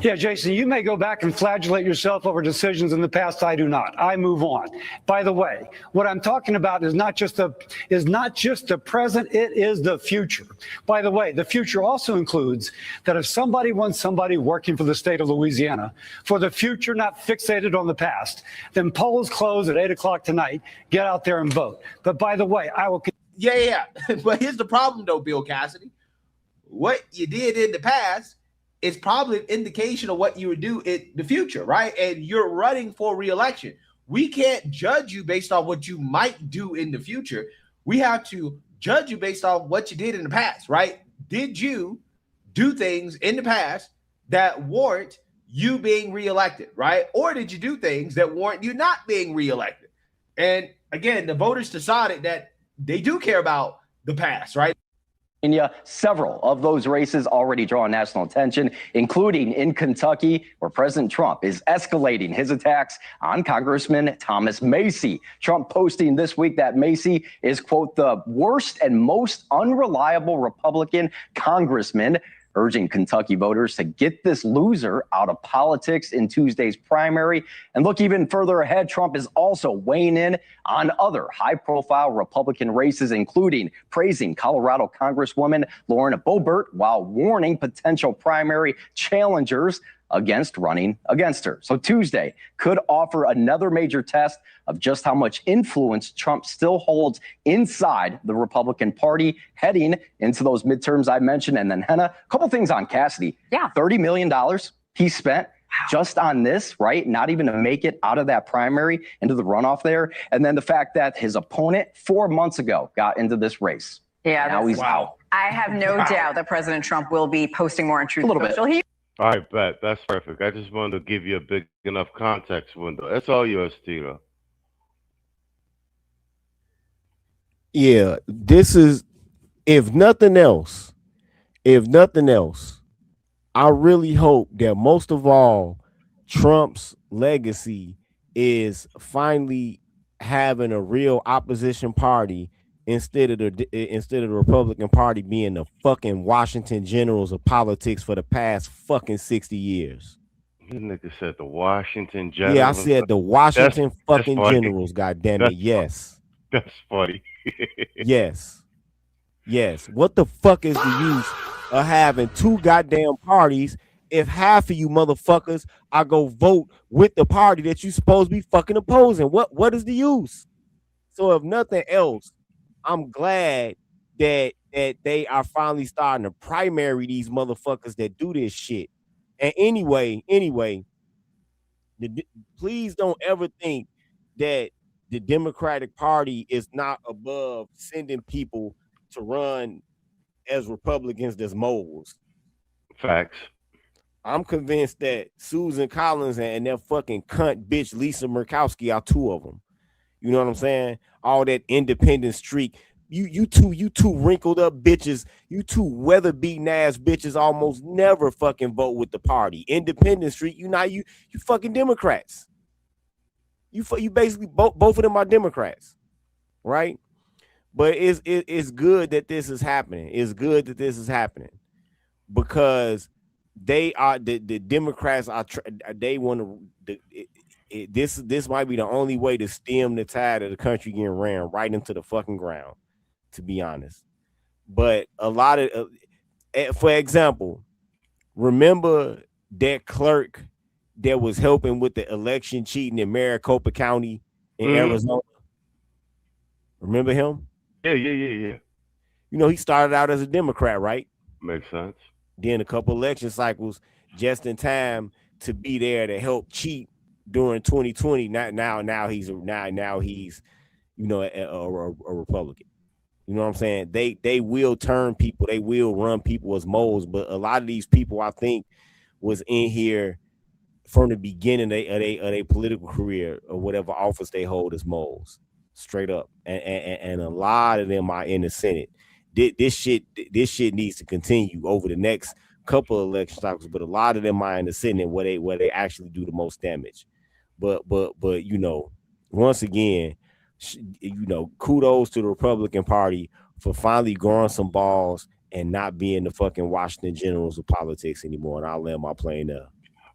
Yeah, Jason, you may go back and flagellate yourself over decisions in the past. I do not. I move on. By the way, what I'm talking about is not just the present, it is the future. By the way, the future also includes that if somebody wants somebody working for the state of Louisiana for the future, not fixated on the past, then polls close at 8 o'clock tonight. Get out there and vote. But by the way, I will. Yeah. But here's the problem, though, Bill Cassidy. What you did in the past is probably an indication of what you would do in the future, right? And you're running for re-election. We can't judge you based on what you might do in the future. We have to judge you based on what you did in the past, right? Did you do things in the past that warrant you being re-elected, right? Or did you do things that warrant you not being re-elected? And again, the voters decided that they do care about the past, right? Several of those races already draw national attention, including in Kentucky, where President Trump is escalating his attacks on Congressman Thomas Macy. Trump posting this week that Macy is, quote, the worst and most unreliable Republican congressman, urging Kentucky voters to get this loser out of politics in Tuesday's primary. And look even further ahead, Trump is also weighing in on other high-profile Republican races, including praising Colorado Congresswoman Lauren Boebert while warning potential primary challengers against running against her. So Tuesday could offer another major test of just how much influence Trump still holds inside the Republican Party heading into those midterms I mentioned. And then, Henna, a couple things on Cassidy. Yeah. $30 million he spent just on this, right? Not even to make it out of that primary into the runoff there. And then the fact that his opponent 4 months ago got into this race. Yeah. Now he's out. I have no doubt that President Trump will be posting more on Truth Social. All right, bet. That's perfect. I just wanted to give you a big enough context window. That's all yours, Tito. Yeah, this is, if nothing else, I really hope that most of all, Trump's legacy is finally having a real opposition party instead of the Republican Party being the fucking Washington Generals of politics for the past fucking 60 years. This nigga said the Washington Generals. Yeah, I said the Washington fucking Generals, goddammit. Yes. That's funny. Yes. What the fuck is the use of having two goddamn parties if half of you motherfuckers are go vote with the party that you supposed to be fucking opposing? What is the use? So if nothing else, I'm glad that they are finally starting to primary these motherfuckers that do this shit. And anyway, please don't ever think that the Democratic Party is not above sending people to run as Republicans as moles. Facts. I'm convinced that Susan Collins and that fucking cunt bitch Lisa Murkowski are two of them. You know what I'm saying? All that independent streak. You two wrinkled up bitches, you two weather beaten ass bitches almost never fucking vote with the party. Independent streak, you fucking Democrats. You basically both of them are Democrats, right? But it's good that this is happening. It's good that this is happening because they are the Democrats are they want to. This might be the only way to stem the tide of the country getting ran right into the fucking ground, to be honest. But a lot of, for example, remember that clerk that was helping with the election cheating in Maricopa County in Arizona? Remember him? Yeah. You know, he started out as a Democrat, right? Makes sense. Then a couple election cycles just in time to be there to help cheat during 2020. Now he's you know a Republican. You know what I'm saying? They will turn people, they will run people as moles, but a lot of these people I think was in here from the beginning of their political career or whatever office they hold as moles, straight up. And a lot of them are in the Senate. This shit needs to continue over the next couple of election cycles, but a lot of them are in the Senate where they actually do the most damage. But you know, once again, you know, kudos to the Republican Party for finally growing some balls and not being the fucking Washington Generals of politics anymore. And I'll land my plane there.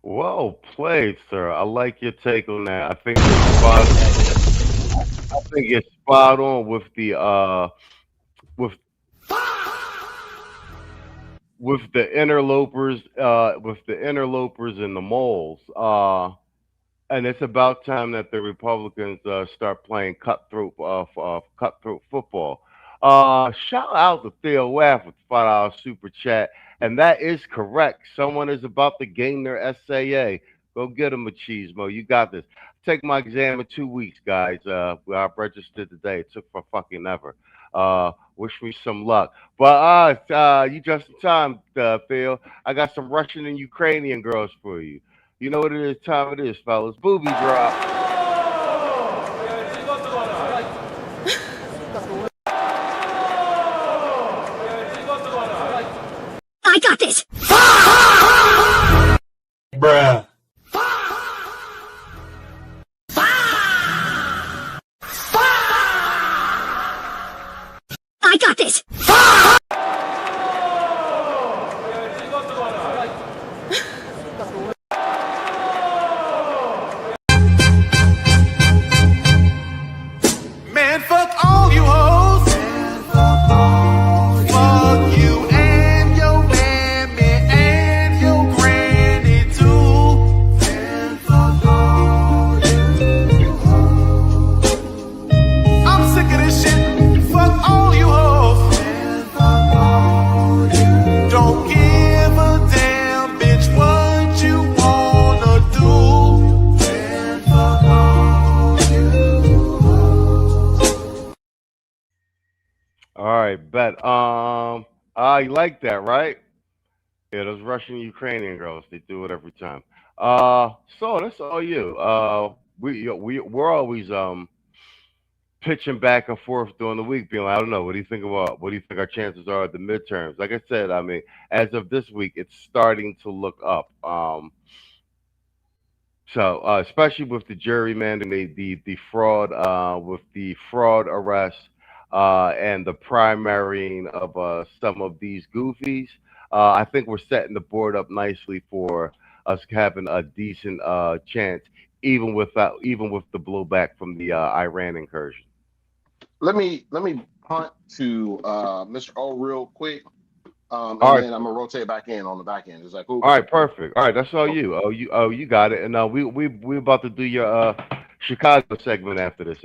Well played, sir. I like your take on that. I think you're spot on with the with the interlopers and the moles. And it's about time that the Republicans start playing cutthroat football. Shout out to Theo Waff with $5 super chat, and that is correct. Someone is about to gain their SAA. Go get them, Machismo. You got this. Take my exam in 2 weeks, guys. I registered today. It took for fucking ever. Wish me some luck. But you just in time, Theo. I got some Russian and Ukrainian girls for you. You know what it is, time it is, fellas. Booby drop. I got this. Bruh. I got this. Man, fuck all you hoes. Fuck you and your mammy and your granny too. I'm sick of this shit. Fuck all you hoes. Don't give a damn, bitch, what you wanna do. All right, bet. You like that, right? Yeah, those Russian Ukrainian girls, they do it every time. So that's all you. We're always pitching back and forth during the week, being like, I don't know, what do you think our chances are at the midterms? Like I said, I mean, as of this week, it's starting to look up. So especially with the gerrymandering, the fraud, with the fraud arrests, and the primarying of some of these goofies, I think we're setting the board up nicely for us having a decent chance, even with the blowback from the Iran incursion. Let me punt to Mr. O real quick, and All right. then I'm gonna rotate back in on the back end. Is that cool? All right, perfect. All right, that's all you. You got it. And we about to do your Chicago segment after this.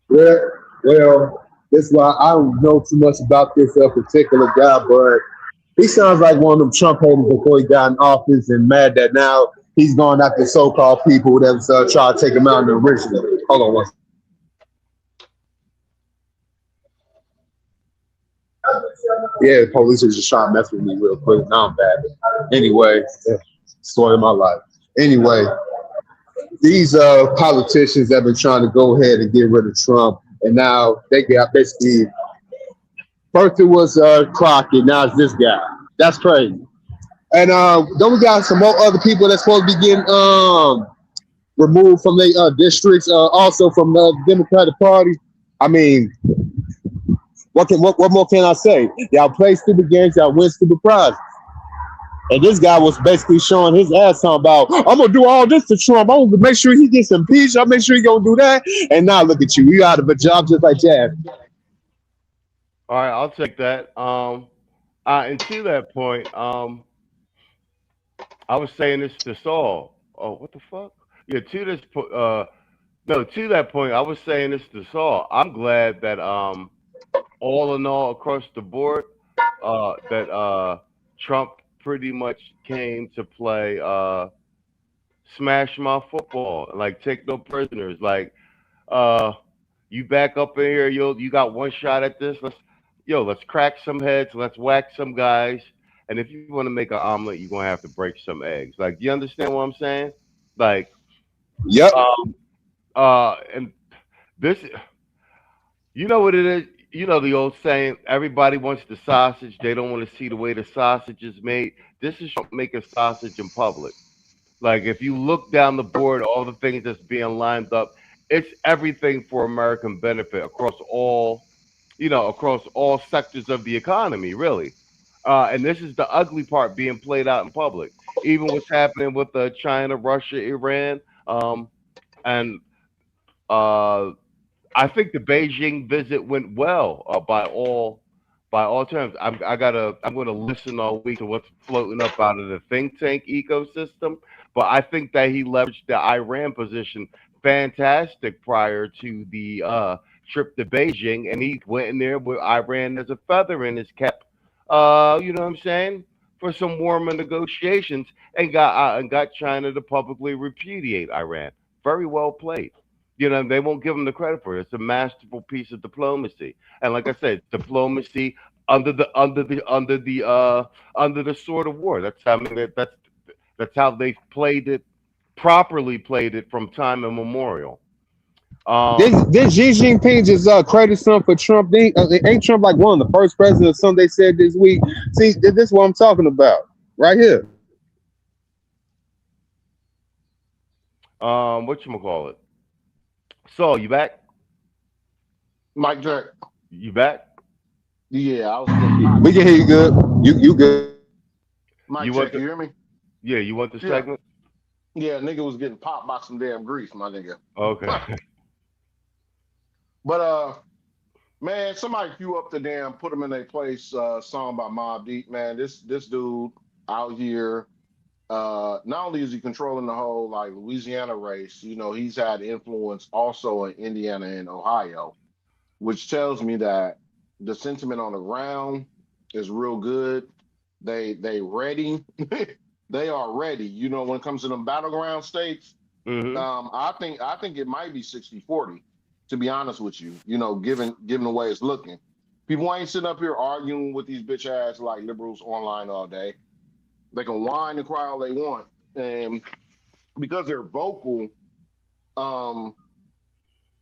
Well, that's why I don't know too much about this particular guy, but he sounds like one of them Trump haters before he got in office and mad that now he's going after so-called people that try to take him out in the original. Hold on one second. Yeah, the police are just trying to mess with me real quick. Now I'm bad. Anyway, story of my life. Anyway, these politicians have been trying to go ahead and get rid of Trump, and now they got basically first it was Crockett, now it's this guy. That's crazy. And then we got some more other people that's supposed to be getting removed from their districts, also from the Democratic Party. I mean, what more can I say? Y'all play stupid games, y'all win stupid prizes. And this guy was basically showing his ass talking about, I'm gonna do all this to Trump. I'm gonna make sure he gets impeached. I'll make sure he gonna do that. And now look at you, you out of a job just like Jazz. All right, I'll take that. And to that point, I was saying this to Saul. Oh, what the fuck? Yeah, to that point, I was saying this to Saul. I'm glad that all in all, across the board, that Trump pretty much came to play smash mouth football, like take no prisoners, like You back up in here, you got one shot at this. Let's crack some heads, let's whack some guys. And if you want to make an omelet, you're gonna have to break some eggs. Like, you understand what I'm saying? Like, yep. And this, you know what it is? You know the old saying, everybody wants the sausage, they don't want to see the way the sausage is made. This is making sausage in public. Like, if you look down the board, all the things that's being lined up, it's everything for American benefit across all sectors of the economy, really. And this is the ugly part being played out in public. Even what's happening with China, Russia, Iran, and I think the Beijing visit went well by all terms. I'm going to listen all week to what's floating up out of the think tank ecosystem. But I think that he leveraged the Iran position fantastic prior to the trip to Beijing, and he went in there with Iran as a feather in his cap. You know what I'm saying? For some warmer negotiations, and got China to publicly repudiate Iran. Very well played. You know, they won't give him the credit for it. It's a masterful piece of diplomacy, and like I said, diplomacy under the sword of war. That's how they properly played it from time immemorial. Did Xi Jinping just credit some for Trump? Ain't Trump like one of the first presidents? Some they said this week. See, this is what I'm talking about right here. Whatchamacallit? So, you back? Mike Jack. You back? Yeah, I was. We can hear you good. You good? Mike Jack, you hear me? Yeah, you want the segment? Yeah, nigga was getting popped by some damn grease, my nigga. Okay. But man, somebody cue up the damn "Put Them in Their Place" song by Mobb Deep. Man, this dude out here. Not only is he controlling the whole like Louisiana race, you know, he's had influence also in Indiana and Ohio, which tells me that the sentiment on the ground is real good. They ready. They are ready. You know, when it comes to them battleground states, I think it might be 60-40, to be honest with you. You know, given the way it's looking. People ain't sitting up here arguing with these bitch ass like liberals online all day. They can whine and cry all they want, and because they're vocal,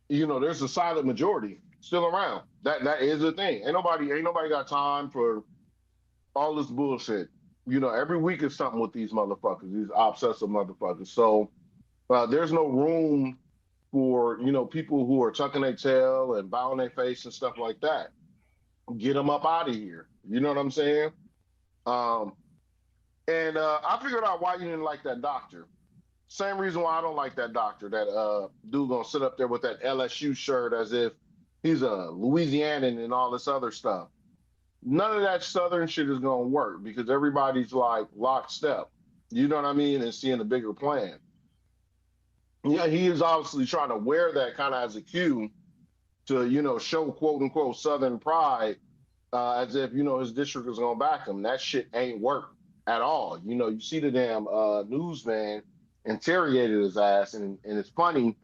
you know, there's a silent majority still around. That is a thing. Ain't nobody got time for all this bullshit. You know, every week is something with these motherfuckers, these obsessive motherfuckers. So there's no room for, you know, people who are tucking their tail and bowing their face and stuff like that. Get them up out of here. You know what I'm saying? And I figured out why you didn't like that doctor. Same reason why I don't like that doctor. That dude gonna sit up there with that LSU shirt as if he's a Louisianan and all this other stuff. None of that Southern shit is gonna work because everybody's like lockstep. You know what I mean? And seeing the bigger plan. Yeah, he is obviously trying to wear that kind of as a cue to, you know, show quote unquote Southern pride, as if, you know, his district is gonna back him. That shit ain't work at all. You know, you see the damn newsman interrogated his ass, and it's funny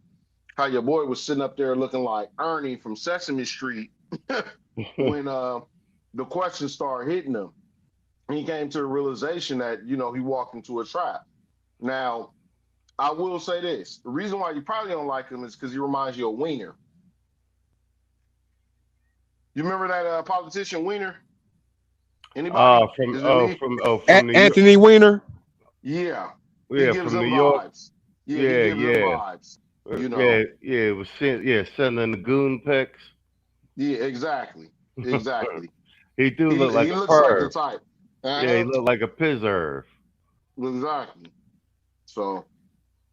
how your boy was sitting up there looking like Ernie from Sesame Street when the questions started hitting him. He came to the realization that, you know, he walked into a trap. Now, I will say this. The reason why you probably don't like him is because he reminds you of Wiener. You remember that politician Wiener? Anybody? From Anthony Weiner? Yeah. Yeah, from New York. Vibes. Yeah. Vibes, you know. Yeah, it was sending the goon pics. Yeah, exactly. He look like he a looks perv. like the type. Yeah, he looked like a preserve. Exactly. So,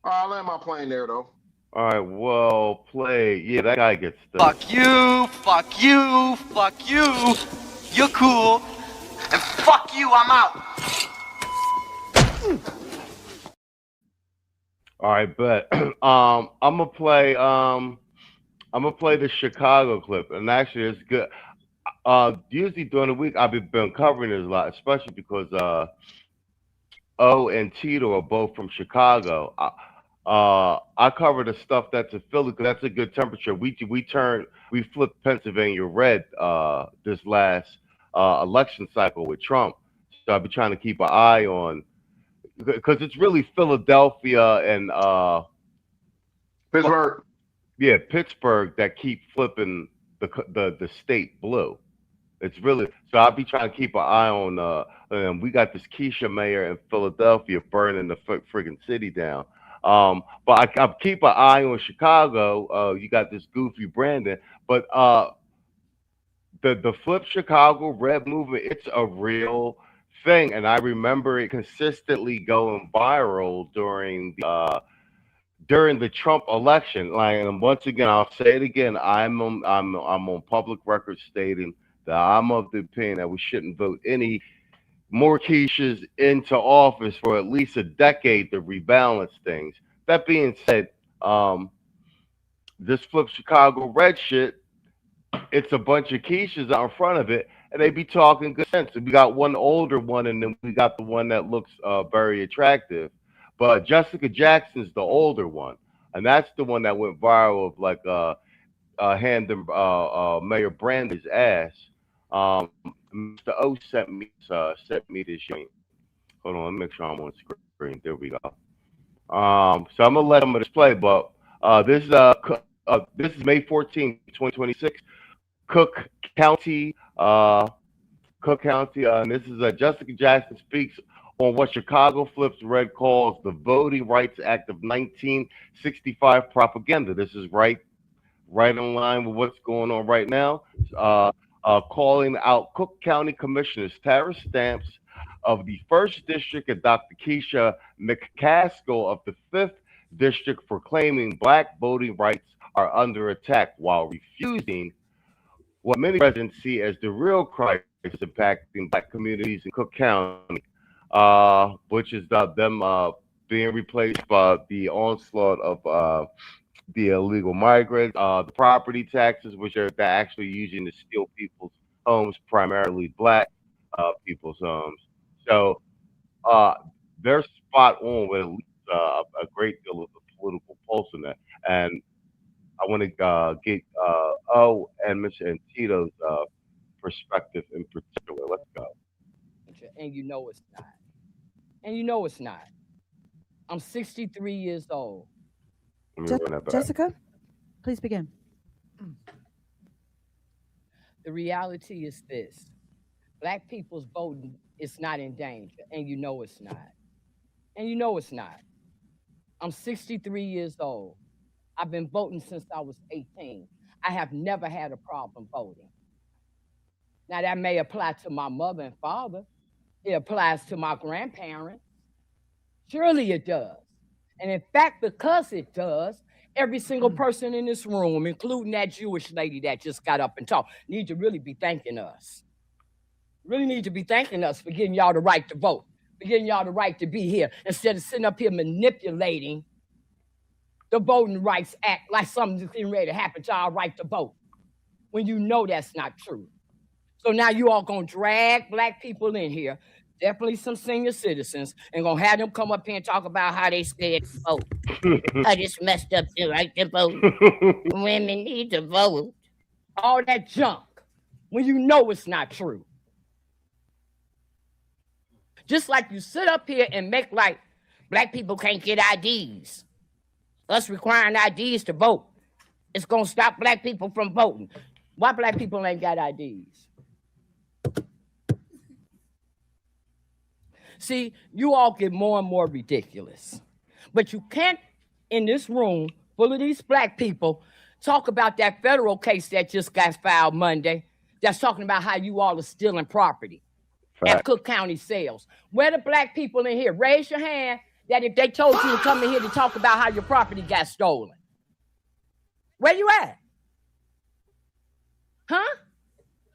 I'll land my plane there, though. All right, well played. Yeah, that guy gets stuck. Fuck you, fuck you, fuck you. You're cool. And fuck you, I'm out. All right, but I'm gonna play the Chicago clip, and actually it's good. Usually during the week I've been covering this a lot, especially because O and Tito are both from Chicago. I cover the stuff that's in Philly because that's a good temperature. We flipped Pennsylvania red this last election cycle with Trump. So I've been trying to keep an eye on because it's really Philadelphia and Pittsburgh. Yeah, Pittsburgh that keep flipping the state blue. It's really so. I'll be trying to keep an eye on. We got this Keisha mayor in Philadelphia burning the friggin' city down. But I keep an eye on Chicago. You got this goofy Brandon, but the Flip Chicago Red movement, it's a real thing, and I remember it consistently going viral during the Trump election. Like, and once again, I'll say it again. I'm on public record stating that I'm of the opinion that we shouldn't vote any more Keishas into office for at least a decade to rebalance things. That being said, this Flip Chicago Red shit, it's a bunch of Keishas out in front of it, and they be talking good sense. We got one older one, and then we got the one that looks very attractive. But Jessica Jackson's the older one, and that's the one that went viral of like handing Mayor Brandon's ass. Mr. O sent me this joint. Hold on, let me make sure I'm on screen. There we go. So I'm gonna let them display, but this is May 14th, 2026, Cook County, and this is Jessica Jackson speaks on what Chicago Flips Red calls the Voting Rights Act of 1965 propaganda. This is right in line with what's going on right now. Calling out Cook County Commissioners Tara Stamps of the 1st District and Dr. Keisha McCaskill of the 5th District for claiming Black voting rights are under attack while refusing what many residents see as the real crisis impacting Black communities in Cook County, which is them being replaced by the onslaught of the illegal migrants, the property taxes, which are actually using to steal people's homes, primarily Black people's homes. So they're spot on with at least a great deal of the political pulse in that. And I want to get O and Mr. Antito's perspective in particular. Let's go. And you know it's not. And you know it's not. I'm 63 years old. Jessica, please begin. The reality is this. Black people's voting is not in danger, and you know it's not. And you know it's not. I'm 63 years old. I've been voting since I was 18. I have never had a problem voting. Now, that may apply to my mother and father. It applies to my grandparents. Surely it does. And in fact, because it does, every single person in this room, including that Jewish lady that just got up and talked, need to really be thanking us. Really need to be thanking us for getting y'all the right to vote, for getting y'all the right to be here, instead of sitting up here manipulating the Voting Rights Act like something's getting ready to happen to our right to vote, when you know that's not true. So now you all gonna drag Black people in here, definitely some senior citizens, and gonna have them come up here and talk about how they scared to vote. I just messed up the right to vote. Women need to vote. All that junk, when you know it's not true. Just like you sit up here and make like Black people can't get IDs. Us requiring IDs to vote, it's gonna stop Black people from voting. Why Black people ain't got IDs? See, you all get more and more ridiculous. But you can't, in this room full of these Black people, talk about that federal case that just got filed Monday that's talking about how you all are stealing property at Cook County sales. Where the Black people in here? Raise your hand that if they told you to come in here to talk about how your property got stolen. Where you at? Huh?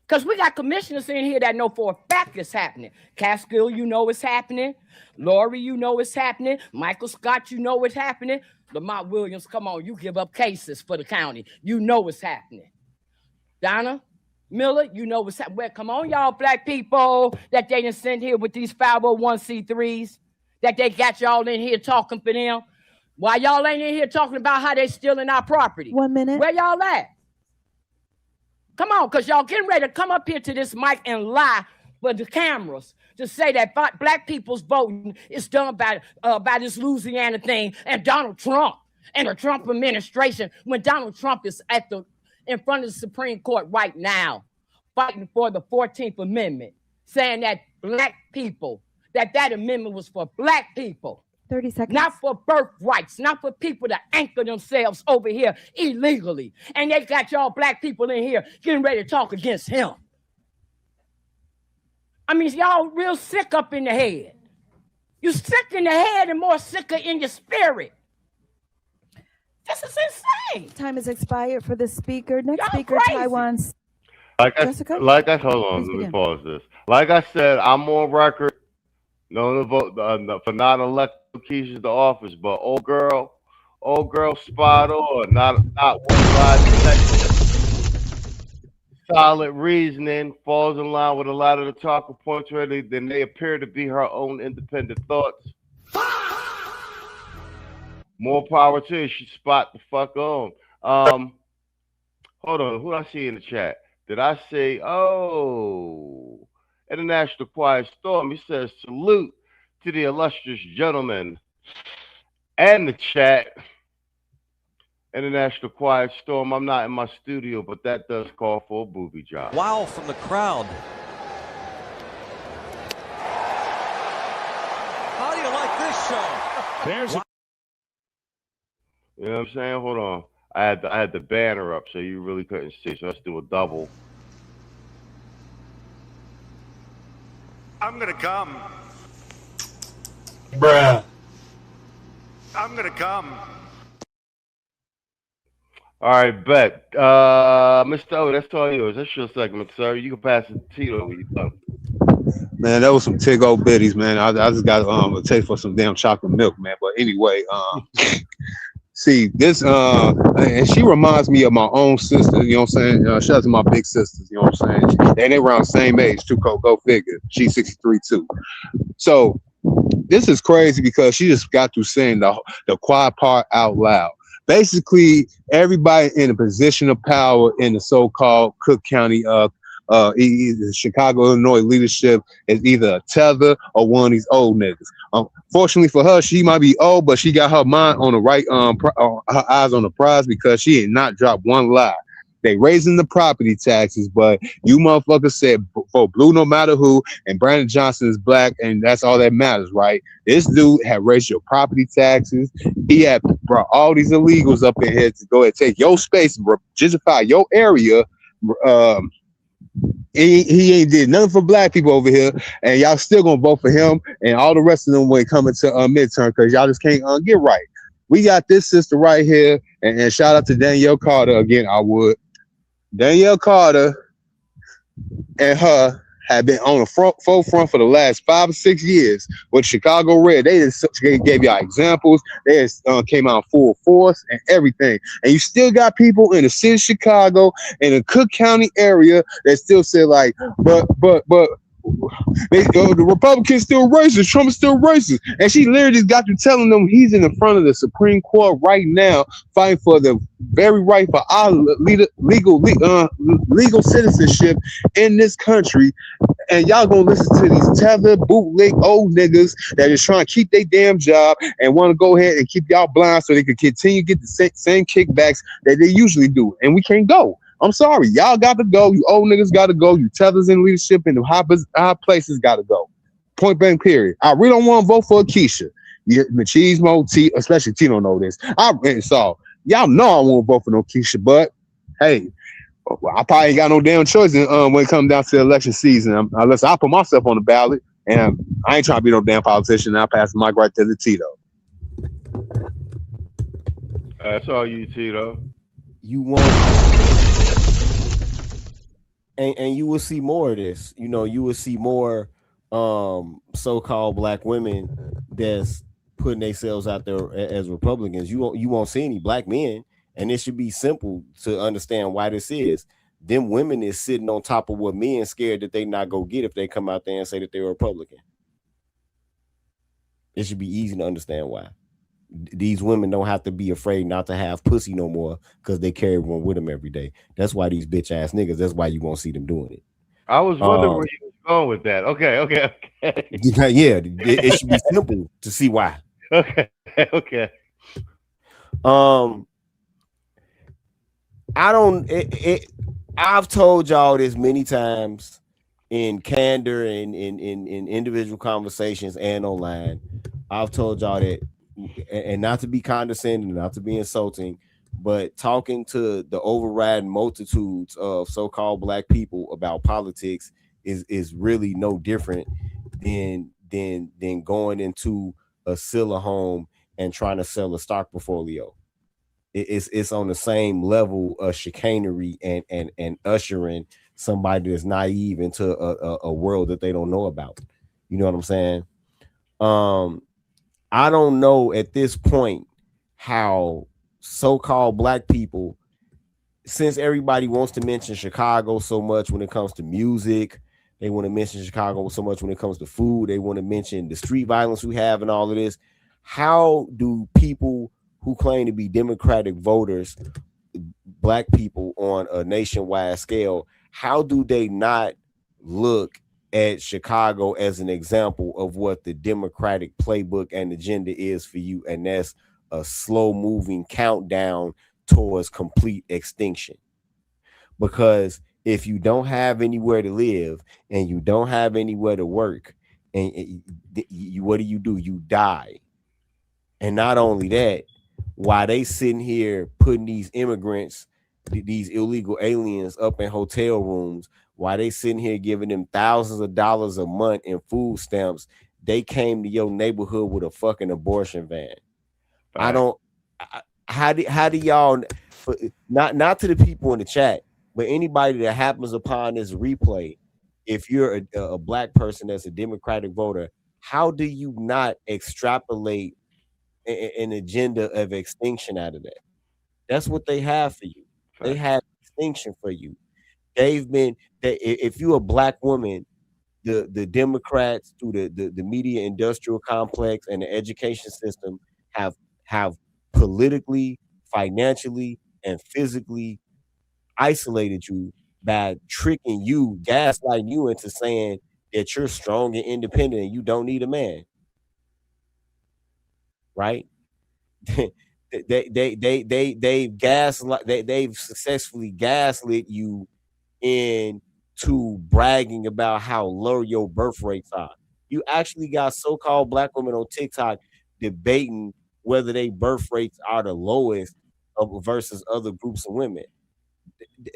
Because we got commissioners in here that know for a fact it's happening. Caskill, you know it's happening. Lori, you know it's happening. Michael Scott, you know it's happening. Lamont Williams, come on, you give up cases for the county. You know it's happening. Donna Miller, you know what's happening. Well, come on, y'all Black people that they done sent here with these 501c3s, that they got y'all in here talking for them. Why y'all ain't in here talking about how they stealing our property? 1 minute. Where y'all at? Come on, because y'all getting ready to come up here to this mic and lie for the cameras to say that black people's voting is done by this Louisiana thing and Donald Trump and the Trump administration, when Donald Trump is in front of the Supreme Court right now, fighting for the 14th Amendment, saying that black people, that amendment was for black people. 30 seconds. Not for birthrights, not for people to anchor themselves over here illegally. And they got y'all black people in here getting ready to talk against him. I mean, y'all real sick up in the head. You sick in the head and more sicker in your spirit. This is insane. Time has expired for the speaker. Next Y'all speaker, crazy. Taiwan's Jessica. Hold on, let me pause this. Like I said, I'm on record known to vote for not electing Keisha to office, but old girl, spot on. Not one lie detected. Solid reasoning, falls in line with a lot of the talking points already. Then they appear to be her own independent thoughts. More power to her. She spot the fuck on. Hold on, who did I see in the chat? Did I say, International Quiet Storm? He says, salute to the illustrious gentleman and the chat. International Quiet Storm. I'm not in my studio, but that does call for a booby job. Wow from the crowd. How do you like this show? There's you know what I'm saying? Hold on. I had the banner up so you really couldn't see, so let's do a double. I'm gonna come. Bruh. I'm gonna come. All right, bet. Mr. O, that's all yours. That's your segment, sir. You can pass it to Tito when you're done. Man, that was some tig old biddies, man. I just got a taste for some damn chocolate milk, man. But anyway, see this, and she reminds me of my own sister. You know what I'm saying? Shout out to my big sisters. You know what I'm saying? And they around the same age too. Go figure. She's 63 too. So this is crazy because she just got through saying the quiet part out loud. Basically, everybody in a position of power in the so-called Cook County, Chicago, Illinois leadership is either a tether or one of these old niggas. Fortunately for her, she might be old, but she got her mind on the right, her eyes on the prize because she ain't not dropped one lie. They raising the property taxes, but you motherfuckers said for blue no matter who, and Brandon Johnson is black, and that's all that matters, right? This dude had raised your property taxes. He had brought all these illegals up in here to go and take your space, gentrify your area. He ain't did nothing for black people over here, and y'all still gonna vote for him and all the rest of them when it coming to midterm because y'all just can't get right. We got this sister right here, and shout out to Danielle Carter again. I would. Danielle Carter and her have been on the forefront for the last 5 or 6 years with Chicago Red. They just gave y'all examples. They just, came out full force and everything. And you still got people in the city of Chicago and the Cook County area that still say like, but the Republicans still racist. Trump is still racist. And she literally got to telling them he's in the front of the Supreme Court right now fighting for the very right for our legal citizenship in this country. And y'all gonna listen to these tethered, bootleg old niggas that is trying to keep their damn job and want to go ahead and keep y'all blind so they can continue to get the same kickbacks that they usually do. And we can't go. I'm sorry. Y'all got to go. You old niggas got to go. You tethers in leadership in the high places got to go. Point blank, period. I really don't want to vote for Keisha. Machismo, especially Tino know this. So y'all know I won't vote for no Keisha, but hey, I probably ain't got no damn choice when it comes down to the election season unless I put myself on the ballot, and I ain't trying to be no damn politician. I'll pass the mic right to the Tito. That's all you, Tito. You won't, and you will see more of this. You know, you will see more so-called black women that's putting themselves out there as Republicans. You won't see any black men, and it should be simple to understand why this is. Them women is sitting on top of what men scared that they not go get if they come out there and say that they're Republican. It should be easy to understand why. These women don't have to be afraid not to have pussy no more because they carry one with them every day. That's why these bitch ass niggas, that's why you won't see them doing it. I was wondering where you was going with that. Okay. Yeah, it should be simple to see why. Okay. I've told y'all this many times in candor and in individual conversations and online. I've told y'all that, and not to be condescending, not to be insulting, but talking to the overriding multitudes of so-called black people about politics is really no different than going into a Scylla home and trying to sell a stock portfolio. It's on the same level of chicanery and ushering somebody that's naive into a world that they don't know about. You know what I'm saying? I don't know at this point how so-called black people, since everybody wants to mention Chicago so much when it comes to music, they want to mention Chicago so much when it comes to food, they want to mention the street violence we have and all of this. How do people who claim to be Democratic voters, black people on a nationwide scale, how do they not look at Chicago as an example of what the Democratic playbook and agenda is for you? And that's a slow moving countdown towards complete extinction. Because if you don't have anywhere to live and you don't have anywhere to work, and what do? You die. And not only that, while they sitting here putting these immigrants, these illegal aliens up in hotel rooms, while they sitting here giving them thousands of dollars a month in food stamps, they came to your neighborhood with a fucking abortion van. Right. How do y'all, not to the people in the chat, but anybody that happens upon this replay, if you're a black person that's a Democratic voter, how do you not extrapolate an agenda of extinction out of that? That's what they have for you. They have extinction for you. If you're a black woman, the Democrats through the media industrial complex and the education system have politically, financially, and physically isolated you by tricking you, gaslighting you into saying that you're strong and independent and you don't need a man. Right? they've successfully gaslit you into bragging about how low your birth rates are. You actually got so-called black women on TikTok debating whether they birth rates are the lowest versus other groups of women.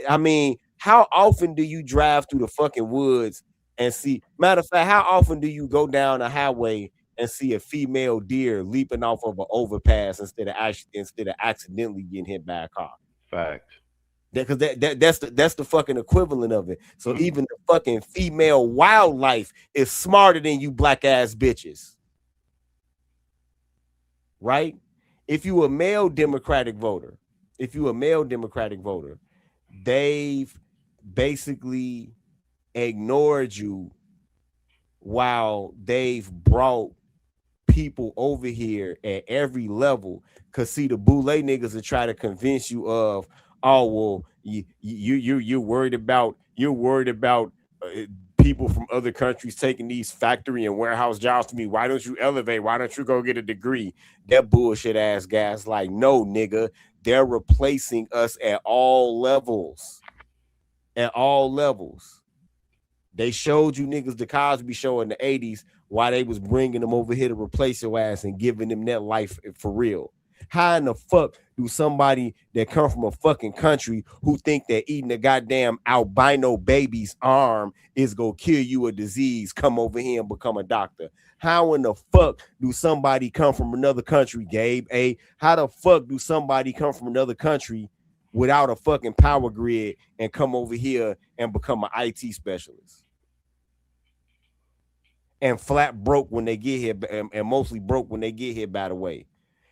I mean, how often do you drive through the fucking woods and see? Matter of fact, how often do you go down a highway and see a female deer leaping off of an overpass instead of accidentally getting hit by a car? Fact. Because that's the fucking equivalent of it. So even the fucking female wildlife is smarter than you black ass bitches, right? If you a male Democratic voter, they've basically ignored you while they've brought people over here at every level. Cause see, the boule niggas will try to convince you of, oh well, you're worried about people from other countries taking these factory and warehouse jobs to me. Why don't you elevate? Why don't you go get a degree? That bullshit ass guys like, no nigga, they're replacing us at all levels. At all levels. They showed you niggas the Cosby Show in the 80s while they was bringing them over here to replace your ass and giving them that life for real. How in the fuck do somebody that come from a fucking country who think that eating a goddamn albino baby's arm is gonna kill you a disease come over here and become a doctor? How in the fuck do somebody come from another country, Gabe? How the fuck do somebody come from another country without a fucking power grid and come over here and become an IT specialist? And flat broke when they get here, and mostly broke when they get here, by the way.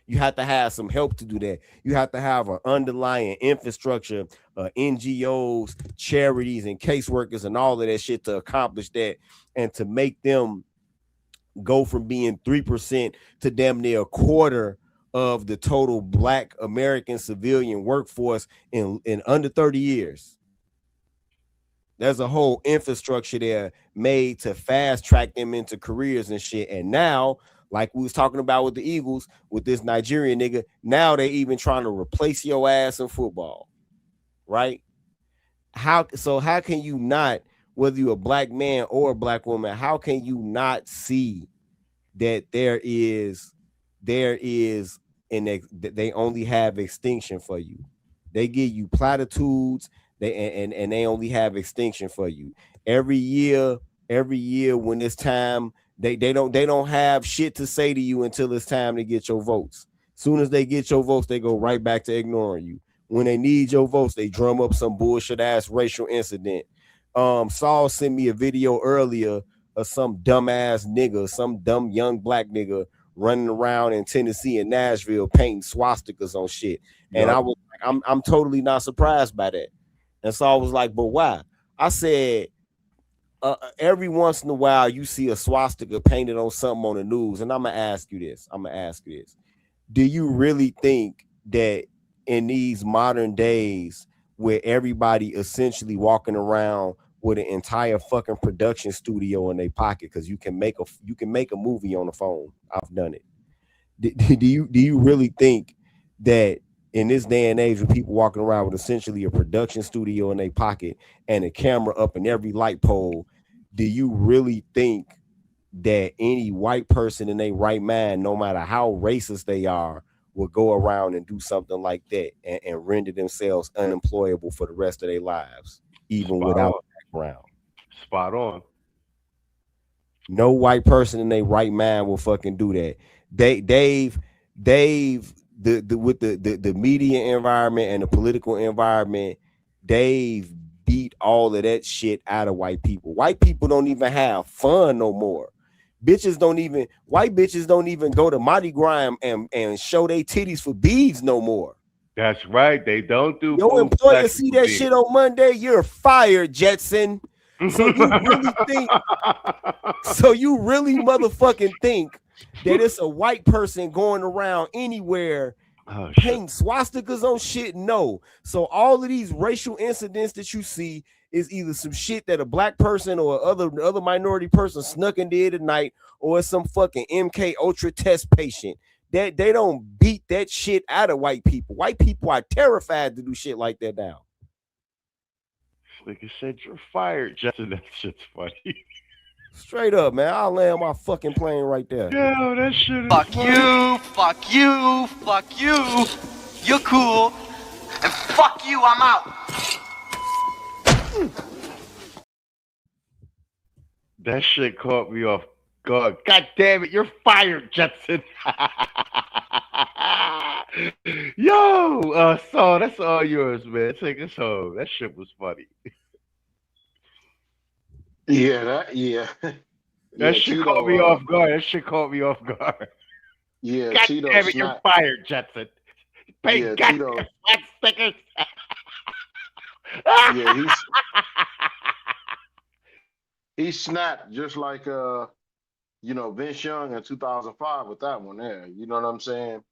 You have to have some help to do that. You have to have an underlying infrastructure, NGOs, charities, and caseworkers, and all of that shit to accomplish that, and to make them go from being 3% to damn near a quarter of the total Black American civilian workforce in under 30 years. There's a whole infrastructure there made to fast track them into careers and shit. And now, like we was talking about with the Eagles, with this Nigerian nigga, now they even trying to replace your ass in football, right? How can you not, whether you're a Black man or a Black woman, how can you not see that there is they only have extinction for you? They give you platitudes, and they only have extinction for you. Every year when it's time, they don't have shit to say to you until it's time to get your votes. Soon as they get your votes, they go right back to ignoring you. When they need your votes, they drum up some bullshit ass racial incident. Saul sent me a video earlier of some dumbass nigga, some dumb young Black nigga running around in Tennessee and Nashville painting swastikas on shit. And I was like, I'm totally not surprised by that. And so I was like, but why? I said, every once in a while you see a swastika painted on something on the news, and I'm gonna ask you this. Do you really think that in these modern days where everybody essentially walking around with an entire fucking production studio in their pocket, because you can make a movie on the phone? I've done it. Do you really think that in this day and age, with people walking around with essentially a production studio in their pocket and a camera up in every light pole, do you really think that any white person in their right mind, no matter how racist they are, will go around and do something like that and render themselves unemployable for the rest of their lives, even without a background? Spot on. No white person in their right mind will fucking do that. Dave, with the media environment and the political environment, Dave beat all of that shit out of white people. White people don't even have fun no more. White bitches don't even go to Mardi Gras and show their titties for beads no more. That's right. They don't do. Your employer see that shit on Monday, you're fired, Jetson. So you really motherfucking think that it's a white person going around anywhere painting swastikas on shit? No. So all of these racial incidents that you see is either some shit that a Black person or other minority person snuck and did at night, or it's some fucking MK Ultra test patient. That they don't beat that shit out of white people. White people are terrified to do shit like that now. Like I said, you're fired, Justin. That shit's funny. Straight up, man. I'll land my fucking plane right there. Yo, that shit is Fuck funny. you, fuck you, fuck you. You're cool. And fuck you, I'm out. That shit caught me off guard. God damn it, you're fired, Jetson. Yo, Saul, that's all yours, man. Take us home. That shit was funny. That shit caught me off guard. Yeah, God Tito damn it, you're fired, Jetson. Pay goddamn flat stickers. Yeah, he snapped just like Vince Young in 2005 with that one there. You know what I'm saying?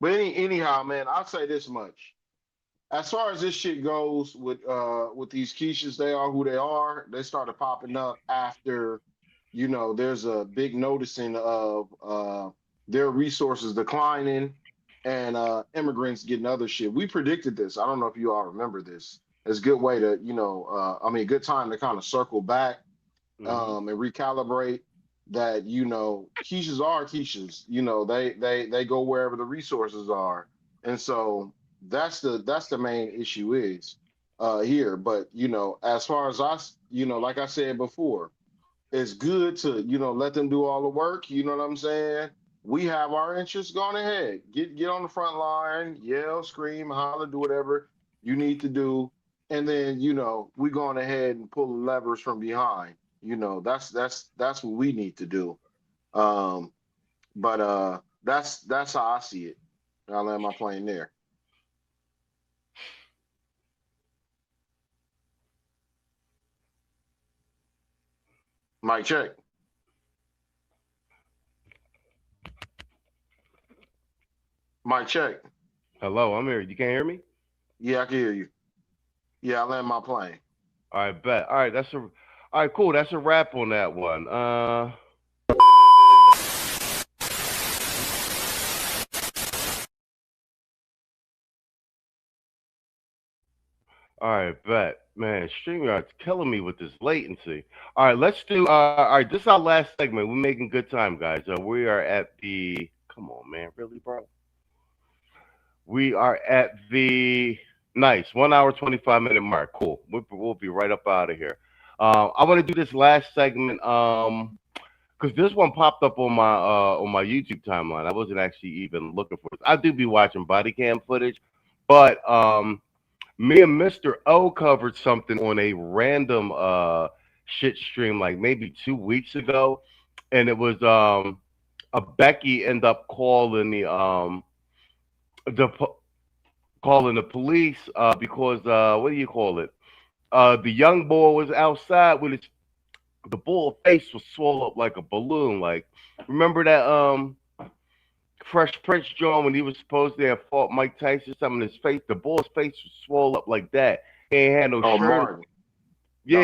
But anyhow, man, I'll say this much. As far as this shit goes with these quiches, they are who they are. They started popping up after, there's a big noticing of their resources declining and immigrants getting other shit. We predicted this. I don't know if you all remember this. It's a good way to, good time to kind of circle back and recalibrate that, quiches are quiches. They go wherever the resources are. And so that's the main issue is here. But, as far as us, like I said before, it's good to, let them do all the work. You know what I'm saying? We have our interests. Gone ahead. Get on the front line, yell, scream, holler, do whatever you need to do. And then, we going ahead and pull the levers from behind. That's what we need to do. But that's how I see it. I'll land my plane there. Mic check. Mic check. Hello, I'm here. You can't hear me? Yeah, I can hear you. Yeah, I land my plane. All right, bet. All right, cool. That's a wrap on that one. All right, bet. Man, StreamYard's killing me with this latency. All right, let's do. All right, this is our last segment. We're making good time, guys. We are at the. Come on, man. Really, bro? We are at the nice 1 hour 25-minute mark. Cool. We'll be right up out of here. I want to do this last segment because this one popped up on my YouTube timeline. I wasn't actually even looking for it. I do be watching body cam footage, but me and Mr. O covered something on a random shit stream like maybe 2 weeks ago, and it was a Becky ended up calling the police because what do you call it? The young boy was outside with the bull's face was swollen up like a balloon. Like, remember that Fresh Prince John when he was supposed to have fought Mike Tyson? Something in his face, the bull's face was swollen up like that. He ain't had no shirt. Martin. Yeah.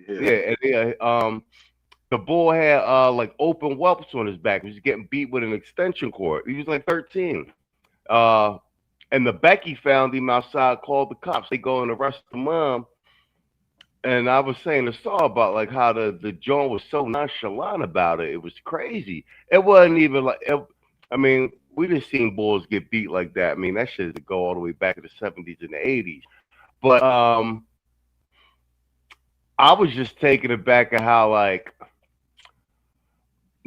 And the bull had like open whelps on his back. He was getting beat with an extension cord. He was like 13. And the Becky found him outside, called the cops. They go and arrest the mom. And I was saying to Saul about like how the John was so nonchalant about it. It was crazy. It wasn't even like, I mean, we just seen bulls get beat like that. I mean, that shit to go all the way back to the 70s and the 80s. But I was just taken aback at how like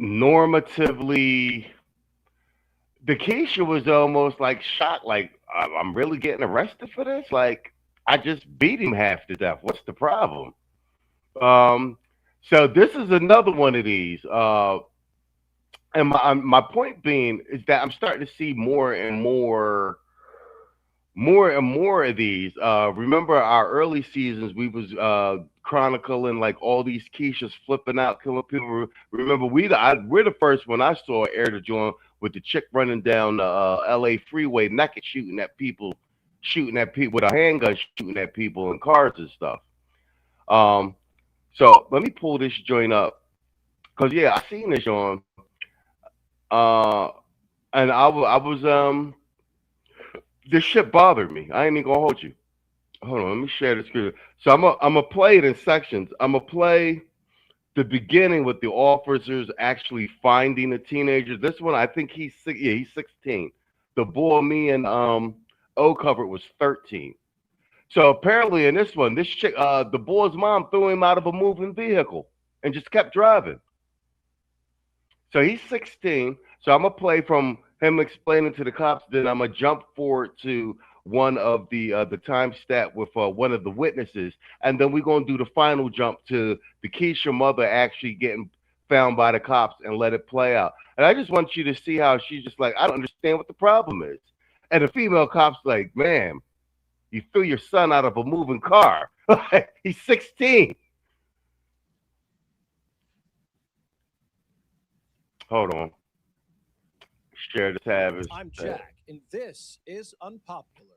normatively the Keisha was almost like shocked, like, I'm really getting arrested for this? Like, I just beat him half to death. What's the problem? So this is another one of these. And my point being is that I'm starting to see more and more of these. Remember our early seasons, we was chronicling like all these Keishas flipping out, killing people. Remember, we're the first one I saw air to join with the chick running down the LA freeway naked, shooting at people with a handgun, shooting at people in cars and stuff. So let me pull this joint up, because yeah, I seen this on and I was this shit bothered me. I ain't even gonna hold you. Hold on, let me share the screen. So I'm gonna play it in sections. I'm gonna play the beginning with the officers actually finding the teenager. This one, I think he's 16. The boy me and O covered was 13. So apparently in this one, this chick, the boy's mom threw him out of a moving vehicle and just kept driving. So he's 16. So I'm gonna play from him explaining to the cops. Then I'm gonna jump forward to one of the time stat with one of the witnesses, and then we're gonna do the final jump to the Keisha mother actually getting found by the cops and let it play out. And I just want you to see how she's just like, I don't understand what the problem is. And the female cop's like, ma'am, you threw your son out of a moving car. He's 16. Hold on. Share the tab. I'm Jack, and this is Unpopular.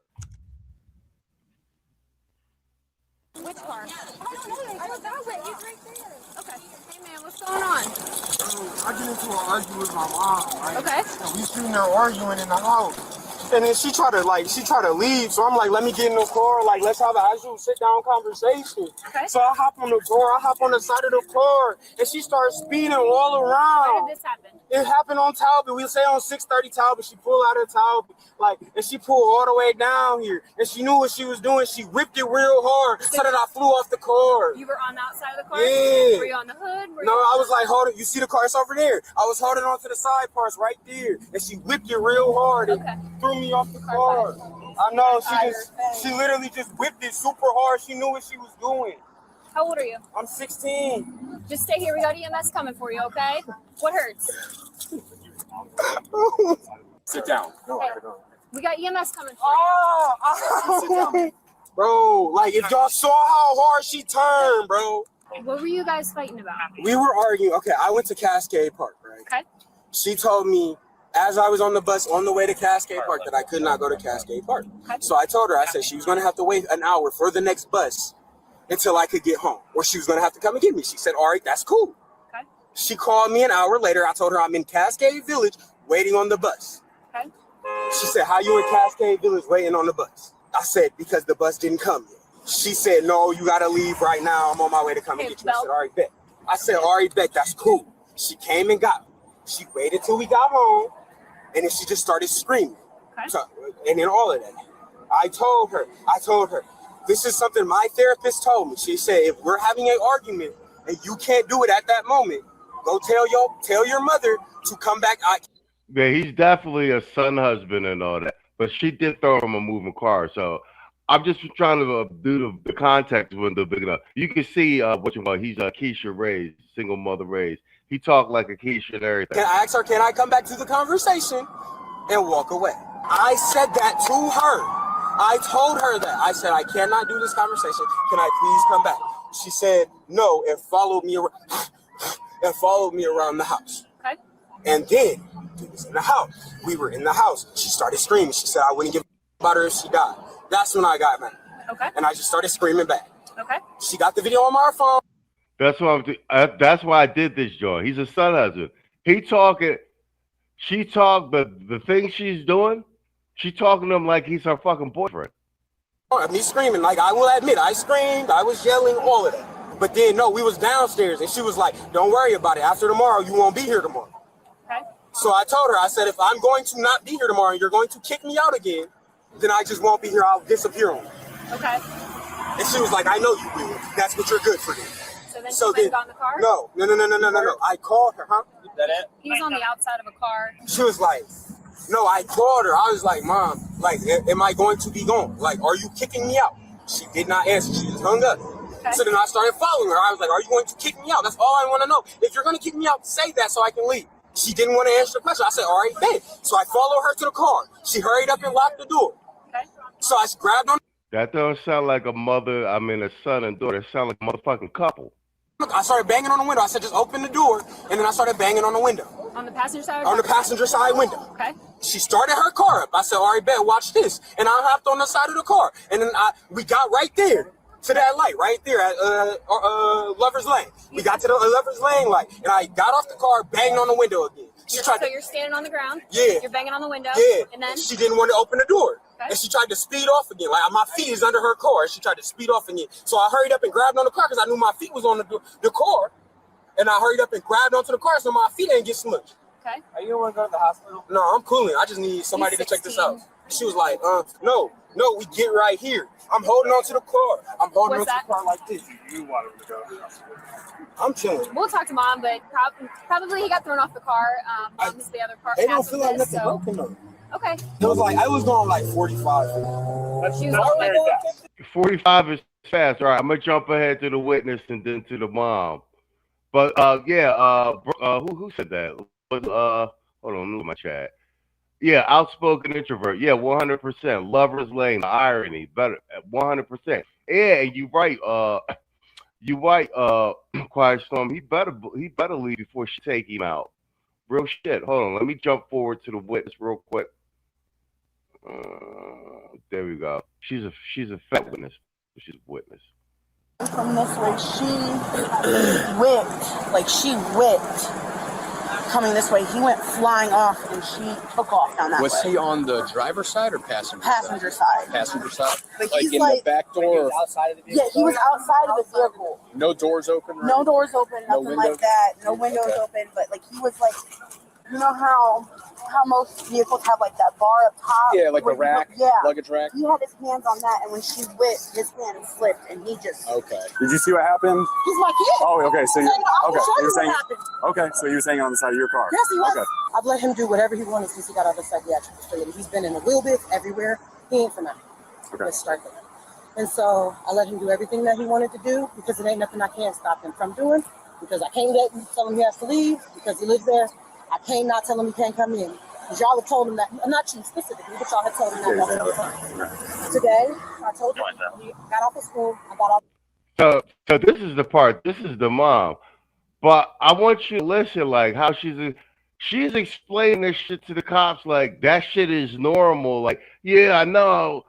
Which car? I don't know it. He's right there. Okay. Hey, man, what's going on? I get into an argument with my mom, right? Okay. And we sitting there arguing in the house. And then she tried to leave. So I'm like, let me get in the car. Like, let's have an actual sit-down conversation. Okay. So I hop on the door. I hop on the side of the car. And she starts speeding all around. Where did this happen? It happened on Talbot. We say on 630 Talbot. She pulled out of Talbot. And she pulled all the way down here. And she knew what she was doing. She whipped it real hard so that I flew off the car. You were on the outside of the car? Yeah. Were you on the hood? No, I was like, hold it. You see the car? It's over there. I was holding on to the side parts right there. And she whipped it real hard and threw me off the car. I know. She literally just whipped it super hard. She knew what she was doing. How old are you? I'm 16. Just stay here. We got EMS coming for you, okay? What hurts? Sit down. No, hey, we got EMS coming for you. Bro, like if y'all saw how hard she turned, bro. What were you guys fighting about? We were arguing. Okay, I went to Cascade Park, right? Okay. She told me as I was on the bus on the way to Cascade Park that I could not go to Cascade Park. So I told her, I said she was going to have to wait an hour for the next bus until I could get home, or she was going to have to come and get me. She said, all right, that's cool. Okay. She called me an hour later. I told her I'm in Cascade Village waiting on the bus. Okay. She said, how you in Cascade Village waiting on the bus? I said, because the bus didn't come yet. She said, no, you got to leave right now. I'm on my way to come and get you. I said, all right, bet. I said, all right, bet, that's cool. She came and got me. She waited till we got home, and then she just started screaming. Okay. So, and then all of that. I told her, this is something my therapist told me. She said, if we're having an argument and you can't do it at that moment, go tell your mother to come back. Yeah, he's definitely a son husband and all that. But she did throw him a moving car, so I'm just trying to do the context window big enough. You can see he's a Keisha raised, single mother raised. He talked like a Keisha and everything. Can I ask her, can I come back to the conversation and walk away? I said that to her. I told her that. I said, I cannot do this conversation. Can I please come back? She said no and followed me around the house. Okay. And then we was in the house. We were in the house. She started screaming. She said I wouldn't give about her if she died. That's when I got mad. Okay. And I just started screaming back. Okay. She got the video on my phone. That's why I did this, Joy. He's a son husband. He talking. She talked, but the thing she's doing, she talking to him like he's her fucking boyfriend. Me screaming, like I will admit, I screamed, I was yelling, all of that. But then no, we was downstairs, and she was like, "Don't worry about it. After tomorrow, you won't be here tomorrow." Okay. So I told her, I said, if I'm going to not be here tomorrow, and you're going to kick me out again, then I just won't be here. I'll disappear on you. Okay. And she was like, "I know you will. That's what you're good for." Then. So then she got in the car? No. I called her, huh? Is that it? He was on the outside of a car. She was like, no, I called her. I was like, Mom, like, am I going to be gone? Like, are you kicking me out? She did not answer. She just hung up. Okay. So then I started following her. I was like, are you going to kick me out? That's all I want to know. If you're going to kick me out, say that so I can leave. She didn't want to answer the question. I said, all right, then. So I followed her to the car. She hurried up and locked the door. Okay. So I grabbed on. That don't sound like a son and daughter. It sounds like a motherfucking couple. I started banging on the window. I said, just open the door. And then I started banging on the window. On the passenger side? On the passenger side window. Okay. She started her car up. I said, all right, bet, watch this. And I hopped on the side of the car. And then we got right there to that light, right there at Lover's Lane. We got to the Lover's Lane light. And I got off the car, banged on the window again. So you're standing on the ground. Yeah. You're banging on the window. Yeah. And then? She didn't want to open the door. Okay. And she tried to speed off again. Like, my feet is under her car. She tried to speed off again. So I hurried up and grabbed on the car because I knew my feet was on the car. And I hurried up and grabbed onto the car so my feet didn't get smushed. Okay. Are you want to go to the hospital? No, I'm cooling. I just need somebody to check this out. She was like, no, we get right here. I'm holding on to the car. I'm holding on to the car like this. You want him to go to the hospital? I'm chilling. We'll talk to Mom, but probably he got thrown off the car. Mom's the other part. It don't feel like nothing broken though. Okay. It was like, I was going like 45. She was very fast. 45 is fast. All right, I'm going to jump ahead to the witness and then to the mom. But, who said that? Hold on, look at my chat. Yeah, outspoken introvert. Yeah, 100%. Lover's Lane, the irony, better 100%. Yeah, and you right, Quiet Storm. He better leave before she take him out. Real shit. Hold on, let me jump forward to the witness real quick. There we go. She's a fat witness. She's a witness. From this way, she whipped. Coming this way, he went flying off, and she took off down that way. Was he on the driver's side or passenger side? Passenger side. Passenger side? But Like he's in like, the back door? outside of the vehicle? Yeah, he was outside of the vehicle. No doors open? No doors open, No nothing windows? like that. No windows Okay. open, but like he was like, you know how most vehicles have like that bar up top? Yeah, like a where you rack, put- yeah. luggage rack? He had his hands on that, and when she whipped, his hand slipped, and he just. Okay. Did you see what happened? He's my kid. Oh, okay. So you, I will okay, show you were you saying what happened. okay. So you were saying on the side of your car. Yes, he was. Okay. I've let him do whatever he wanted since he got out of the psychiatric facility. He's been in the wheelbase everywhere. He ain't for nothing. Okay. Let's start there. And so I let him do everything that he wanted to do because it ain't nothing I can't stop him from doing. Because I can't tell him he has to leave because he lives there. I can't not tell him he can't come in. Because y'all have told him that, not you specifically, but y'all have told him that multiple times. Today, I told him he got off of school. I got off. So this is the part. This is the mom. But I want you to listen, like how she's she's explaining this shit to the cops like that shit is normal. Like, yeah, I know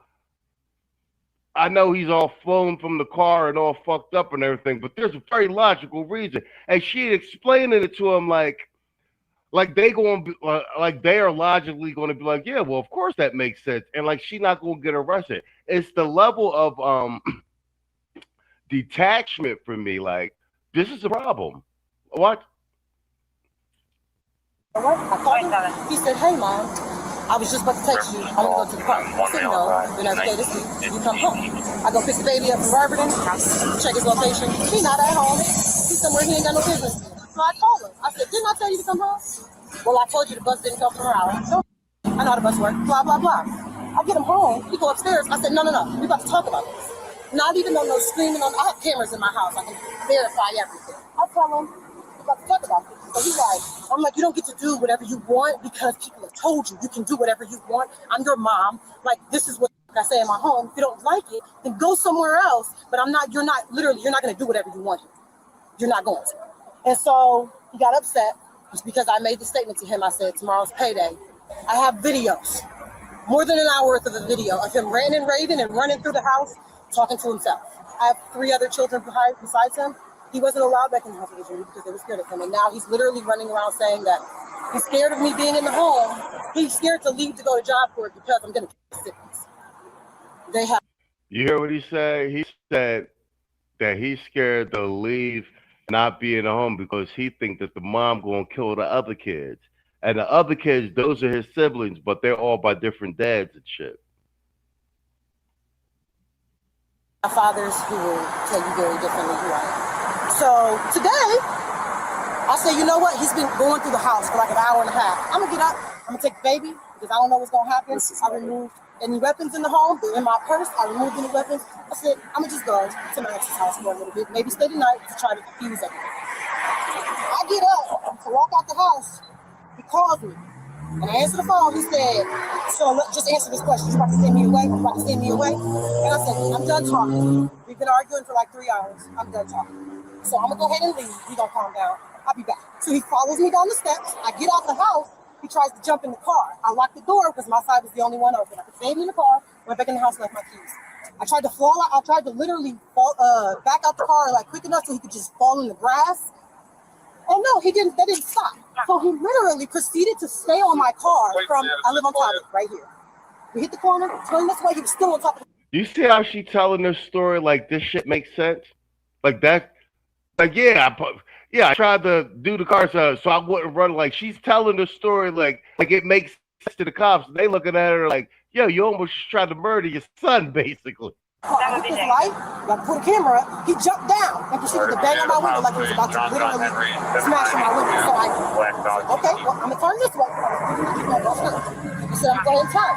he's all flown from the car and all fucked up and everything, but there's a very logical reason. And she explaining it to him like they going to be like they are logically going to be like, yeah, well, of course that makes sense, and like she not going to get arrested. It's the level of detachment for me. Like, this is a problem. What? I called him. He said, "Hey, Mom, I was just about to text you. I want to go to the park." I said, "No, you're not stay this week. You come home." I go pick the baby up from Barberton, check his location. He's not at home. He's somewhere he ain't got no business. So I called him. I said, "Didn't I tell you to come home?" "Well, I told you the bus didn't come for an hour." "No, I know how the bus works." Blah, blah, blah. I get him home. He go upstairs. I said, no. We about to talk about this. Not even on no screaming. I have cameras in my house. I can verify everything. I tell him, we about to talk about this. So he's like, I'm like, you don't get to do whatever you want because people have told you can do whatever you want. I'm your mom. Like, this is what I say in my home. If you don't like it, then go somewhere else. But you're not going to do whatever you want here. You're not going to. And so he got upset. It's because I made the statement to him. I said, tomorrow's payday. I have videos, more than an hour worth of a video of him ranting and raving and running through the house, talking to himself. I have 3 other children besides him. He wasn't allowed back in the house with me because they were scared of him. And now he's literally running around saying that he's scared of me being in the home. He's scared to leave to go to job corps because I'm going to get sickness. They have. You hear what he said? He said that he's scared to leave, not be in the home because he thinks that the mom going to kill the other kids. And the other kids, those are his siblings, but they're all by different dads and shit. My fathers who will tell you very differently who I am. So today, I say, you know what? He's been going through the house for like an hour and a half. I'm going to get up. I'm going to take the baby because I don't know what's going to happen. I removed any weapons in the home. They're in my purse. I removed any weapons. I said, I'm going to just go to my ex's house for a little bit. Maybe stay the night to try to confuse everything. I get up to walk out the house. He calls me. And I answer the phone. He said, so just answer this question. You about to send me away? You about to send me away? And I said, I'm done talking. We've been arguing for like 3 hours. I'm done talking. So I'm going to go ahead and leave. We're going to calm down. I'll be back. So he follows me down the steps. I get out the house. He tries to jump in the car. I locked the door because my side was the only one open. I put the baby in the car, went back in the house, left my keys. I tried to literally fall, back out the car like quick enough so he could just fall in the grass. And no, he didn't. That didn't stop. So he literally proceeded to stay on my car I live on top of it, right here. We hit the corner, turned this way, he was still on top of it. You see how she telling this story like this shit makes sense? Like that? Like, yeah, I tried to do the car so I wouldn't run. Like, she's telling the story like it makes sense to the cops. They looking at her like, yo, you almost tried to murder your son, basically. I hit this light, I put a camera up, he jumped down and proceeded to bang on my window like he was about to literally smash on my window. So I said, okay, well, I'm going to turn this way. He said, I'm going to turn.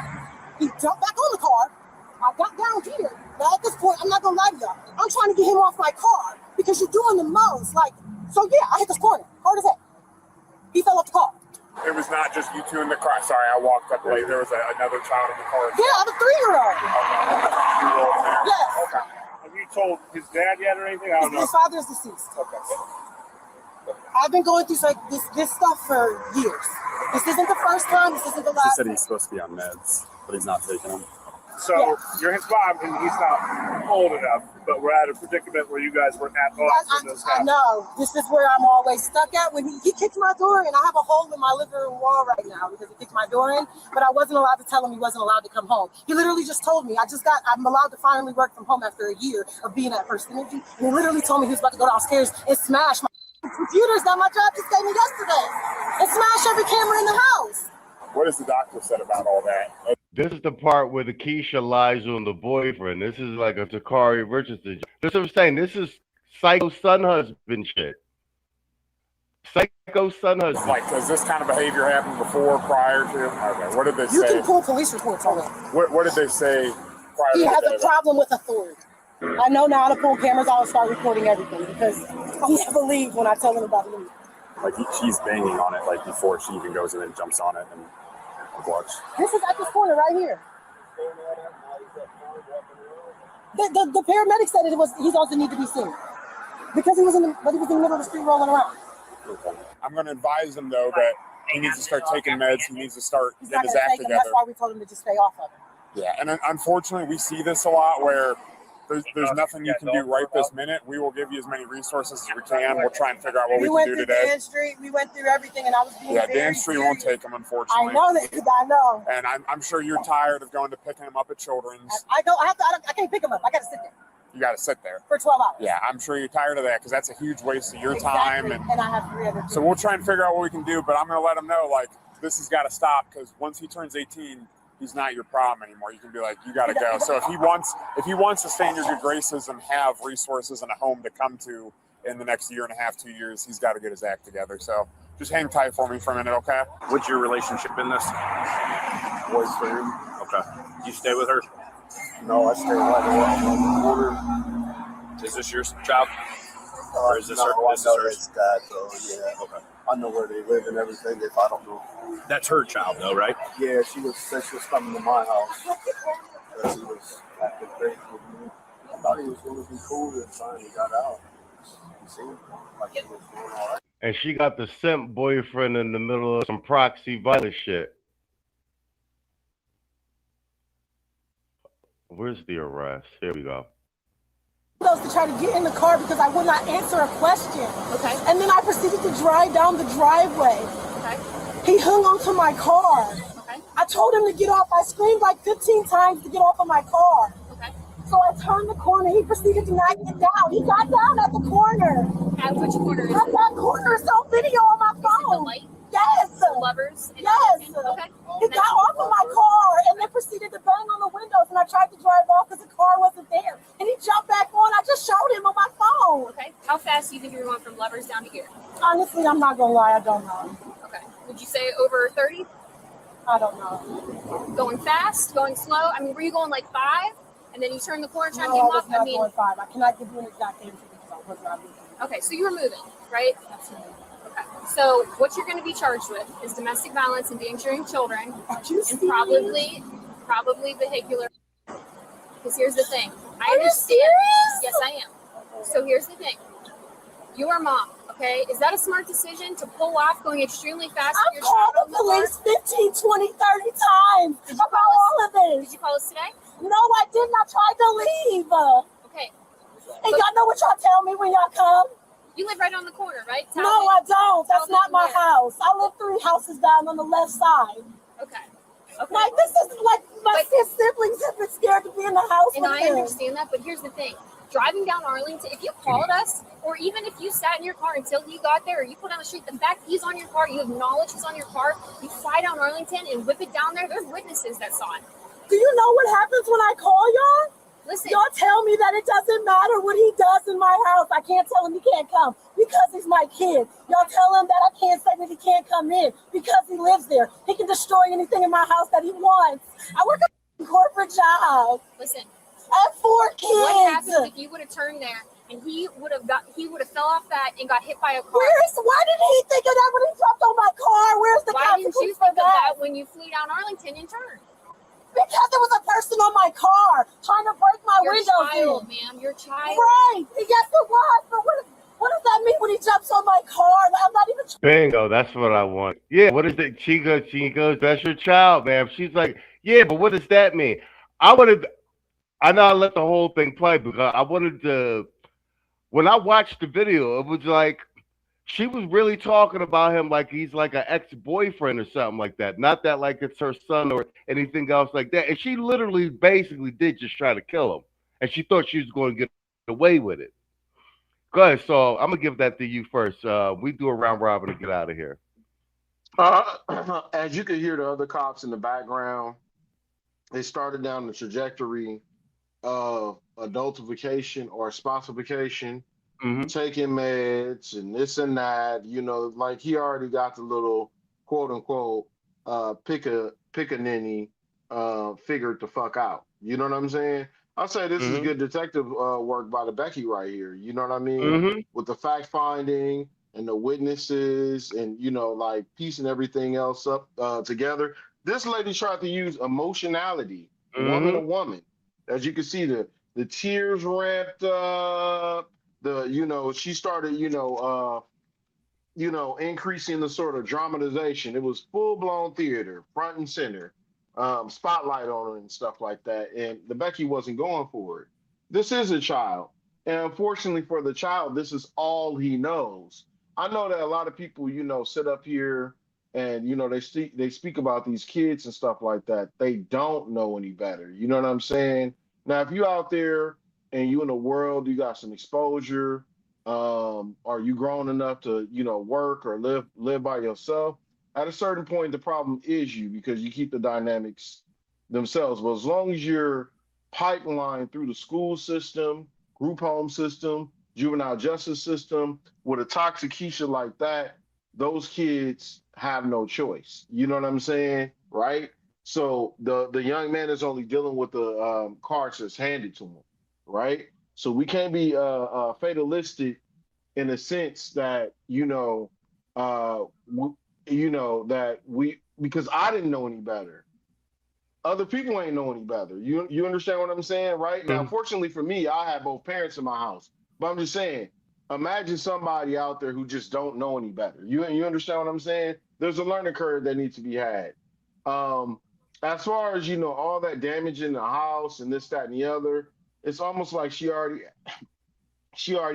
He jumped back on the car. I got down here. Now, at this point, I'm not going to lie to y'all. I'm trying to get him off my car because you're doing the most. Like, so yeah, I hit this corner, hard as heck. He fell off the car. It was not just you two in the car. Sorry, I walked up late. There was another child in the car. Yeah, I'm a 3-year-old. Yes. Okay. Have you told his dad yet or anything? I don't know. His father is deceased. Okay. I've been going through like this stuff for years. This isn't the first time. This isn't the last. He said he's supposed to be on meds, but he's not taking them. So you're his mom, and he's not old enough, but we're at a predicament where you guys were at odds. I know. This is where I'm always stuck at. When he kicked my door in, I have a hole in my living room wall right now because he kicked my door in, but I wasn't allowed to tell him he wasn't allowed to come home. He literally just told me, I'm allowed to finally work from home after a year of being at First Energy, and he literally told me he was about to go downstairs and smash my computers that my job just gave me yesterday and smash every camera in the house. What has the doctor said about all that? This is the part where the Keisha lies on the boyfriend. This is like a Takari Richardson. This is what I'm saying. This is psycho son husband shit. Psycho son husband. Like, does this kind of behavior happen before, prior to? Okay, what did they say? You can pull police reports on it. What did they say prior to? He has a problem with authority. I know now to pull cameras out and start recording everything because I'll never leave when I tell him about it. Like she's banging on it like before she even goes in and jumps on it and watch. This is at this corner right here. The paramedic said he doesn't need to be seen because he was in the middle of the street rolling around. Okay. I'm going to advise them though that he needs to start taking meds. He needs to start He's getting not his gonna act take them. together. That's why we told him to just stay off of it. Yeah, and unfortunately, we see this a lot where there's nothing you can do right this minute. We will give you as many resources as we can. We'll try and figure out what we can do today. We went through Dan Street. We went through everything, and I was being very Dan Street won't take him, unfortunately. I know that. I know. And I'm sure you're tired of going to picking him up at Children's. I can't pick him up. I got to sit there. You got to sit there for 12 hours. Yeah, I'm sure you're tired of that because that's a huge waste of your Exactly. time. And I have 3 other kids. So we'll try and figure out what we can do, but I'm going to let him know, like, this has got to stop because once he turns 18, he's not your problem anymore. You can be like, you got to go. So if he wants to stay in your good graces and have resources and a home to come to in the next year and a half, 2 years, he's got to get his act together. So just hang tight for me for a minute, okay? What's your relationship in this? Boyfriend. Okay. You stay with her? No, I stay right on the border. Is this your child? Or is this her? This is hers? God, so yeah. Okay. I know where they live and everything if I don't know. That's her child, though, right? Yeah, she was coming to my house. She was acting crazy with me. I thought he was going to be cool and finally got out. He seemed like he was doing all right. And she got the simp boyfriend in the middle of some proxy violence shit. Where's the arrest? Here we go. To try to get in the car because I would not answer a question. Okay. And then I proceeded to drive down the driveway. Okay. He hung onto my car. Okay. I told him to get off. I screamed like 15 times to get off of my car. Okay. So I turned the corner. He proceeded to not get down. He got down at the corner. At which corner? At that corner. It's on video on my phone. Light? Yes. The lovers? Yes. Okay. He got off of my car and then proceeded to bang on the windows, and I tried to drive off because the car wasn't there. And he jumped back on. I just showed him on my phone. Okay. How fast do you think you were going from lovers down to here? Honestly, I'm not gonna lie, I don't know. Okay. Would you say over 30? I don't know. Going fast? Going slow? I mean, were you going like 5? And then you turned the corner trying to No, get I him was up? not I mean, going 5. I cannot give you an exact answer because I was not moving. okay, so you were moving, right? Absolutely. Okay. So what you're going to be charged with is domestic violence, endangering children, and probably vehicular. Because here's the thing. Are you serious? Yes, I am. So here's the thing. Your mom, okay? Is that a smart decision to pull off going extremely fast with your child? I've called the police 15, 20, 30 times about all of this. Did you call us today? No, I didn't. I tried to leave. Okay. And y'all know what y'all tell me when y'all come? You live right on the corner, right? No, I don't. That's not my house. I live 3 houses down on the left side. Okay. Like, this is like my siblings have been scared to be in the house And with I them. understand that, but here's the thing. Driving down Arlington, if you called us, or even if you sat in your car until you got there, or you put on the street, the fact he's on your car, you acknowledge he's on your car, you fly down Arlington and whip it down there, there's witnesses that saw it. Do you know what happens when I call y'all? Listen. Y'all tell me that it doesn't matter what he does in my house. I can't tell him he can't come because he's my kid. Y'all tell him that I can't say that he can't come in because he lives there. He can destroy anything in my house that he wants. I work a corporate job. Listen. I have 4 kids. What happens if you would have turned there and he would have fell off that and got hit by a car? Why did he think of that when he jumped on my car? Where's the Why didn't you consequence for think of that when you flew down Arlington and turned? Because there was a person on my car trying to break my Your windows child, in. ma'am. Your child. Right. Yes, it was. But what does that mean when he jumps on my car? I'm not even. Bingo, that's what I want. Yeah, what is it? She goes, that's your child, man. She's like, yeah, but what does that mean? I know I let the whole thing play because I wanted to, when I watched the video, it was like, she was really talking about him like he's like an ex-boyfriend or something like that. Not that like it's her son or anything else like that. And she literally basically did just try to kill him. And she thought she was going to get away with it. Go ahead, so I'm going to give that to you first. We do a round robin to get out of here. As you can hear the other cops in the background, they started down the trajectory of adultification or spoutification. Taking meds and this and that, like he already got the little quote unquote pickaninny figured the fuck out. You know what I'm saying? I'll say this is good detective work by the Becky right here. You know what I mean? With the fact finding and the witnesses and like piecing everything else up together. This lady tried to use emotionality, woman to woman. As you can see, the tears ramped up. She started, increasing the sort of dramatization. It was full-blown theater, front and center, spotlight on it and stuff like that. And the Becky wasn't going for it. This is a child. And unfortunately for the child, this is all he knows. I know that a lot of people, sit up here and, they speak about these kids and stuff like that. They don't know any better. You know what I'm saying? Now, if you out there and you in the world, you got some exposure, are you grown enough to, work or live by yourself? At a certain point, the problem is you, because you keep the dynamics themselves. But as long as you're pipeline through the school system, group home system, juvenile justice system, with a toxic Keisha like that, those kids have no choice. You know what I'm saying? Right? So the young man is only dealing with the cards that's handed to him. Right? So we can't be fatalistic in a sense that, that because I didn't know any better. Other people ain't know any better. You understand what I'm saying, right? Now, fortunately for me, I have both parents in my house. But I'm just saying, imagine somebody out there who just don't know any better. You understand what I'm saying? There's a learning curve that needs to be had. As far as, all that damage in the house and this, that, and the other, it's almost like she already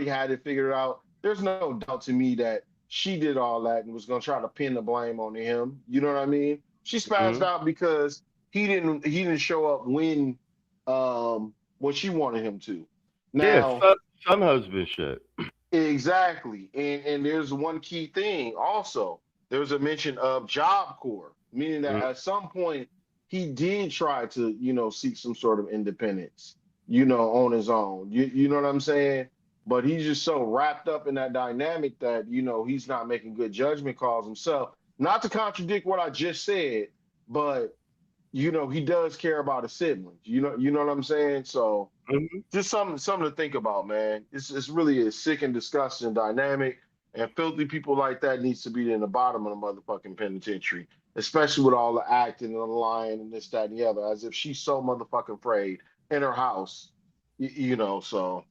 had it figured out. There's no doubt to me that she did all that and was going to try to pin the blame on him. You know what I mean? She spazzed out because he didn't show up when she wanted him to. Now, son husband shit. Exactly. And there's one key thing also. There's a mention of Job Corps, meaning that at some point he did try to, seek some sort of independence, on his own. You know what I'm saying? But he's just so wrapped up in that dynamic that, he's not making good judgment calls himself. Not to contradict what I just said, but he does care about his siblings. You know what I'm saying? So just something to think about, man. It's really a sick and disgusting dynamic, and filthy people like that needs to be in the bottom of the motherfucking penitentiary, especially with all the acting and the lying and this, that, and the other, as if she's so motherfucking afraid in her house. So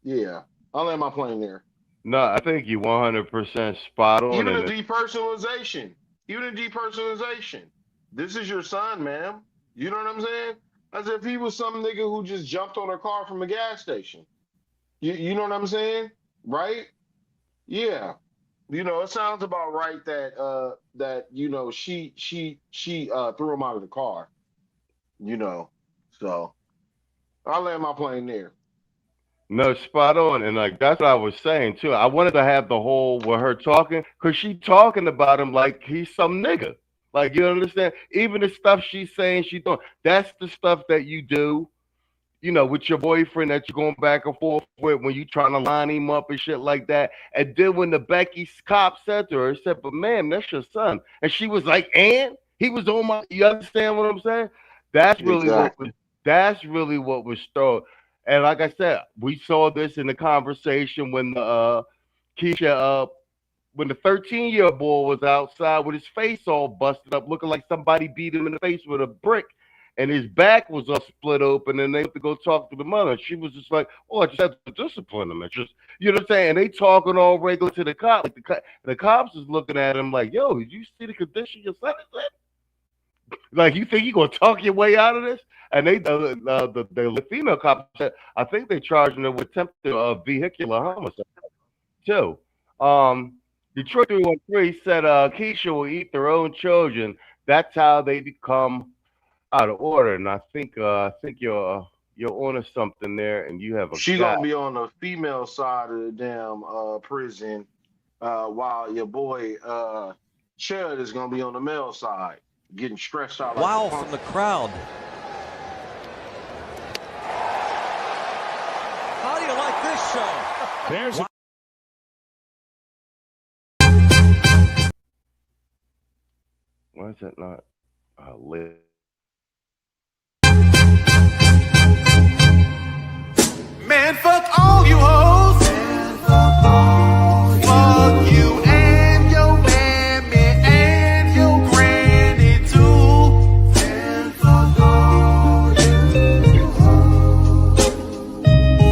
yeah, I'll land my plane there. No, I think you 100% spot on. Even the depersonalization. This is your son, ma'am. You know what I'm saying? As if he was some nigga who just jumped on her car from a gas station. You know what I'm saying? Right? Yeah. It sounds about right that she threw him out of the car. So I'll land my plane there. No, spot on. And that's what I was saying too. I wanted to have the whole with her talking, because she talking about him like he's some nigga. Like, you understand? Even the stuff she's saying she's doing, that's the stuff that you do, with your boyfriend that you're going back and forth with when you trying to line him up and shit like that. And then when the Becky cop said to her, said, "But ma'am, that's your son." And she was like, "And he was on my," you understand what I'm saying? That's really what was thrown. And like I said, we saw this in the conversation when the Keisha when the 13-year-old boy was outside with his face all busted up, looking like somebody beat him in the face with a brick, and his back was all split open, and they had to go talk to the mother. She was just like, "Oh, I just have to discipline him." It's just, you know what I'm saying? And they talking all regular to the cop. Like the cops is looking at him like, "Yo, did you see the condition your son is in? Like, you think you gonna talk your way out of this?" And the female cop said, I think they charging her with attempted vehicular homicide too. Detroit 313 said Keisha will eat their own children. That's how they become out of order. And I think you're onto something there, and you have a. She's gonna be on the female side of the damn prison, while your boy Chud is gonna be on the male side, getting stretched out. Wow, from the crowd. How do you like this show? There's Why is that not lit? Man, fuck all you hoes. Fuck you and your mammy and your granny too.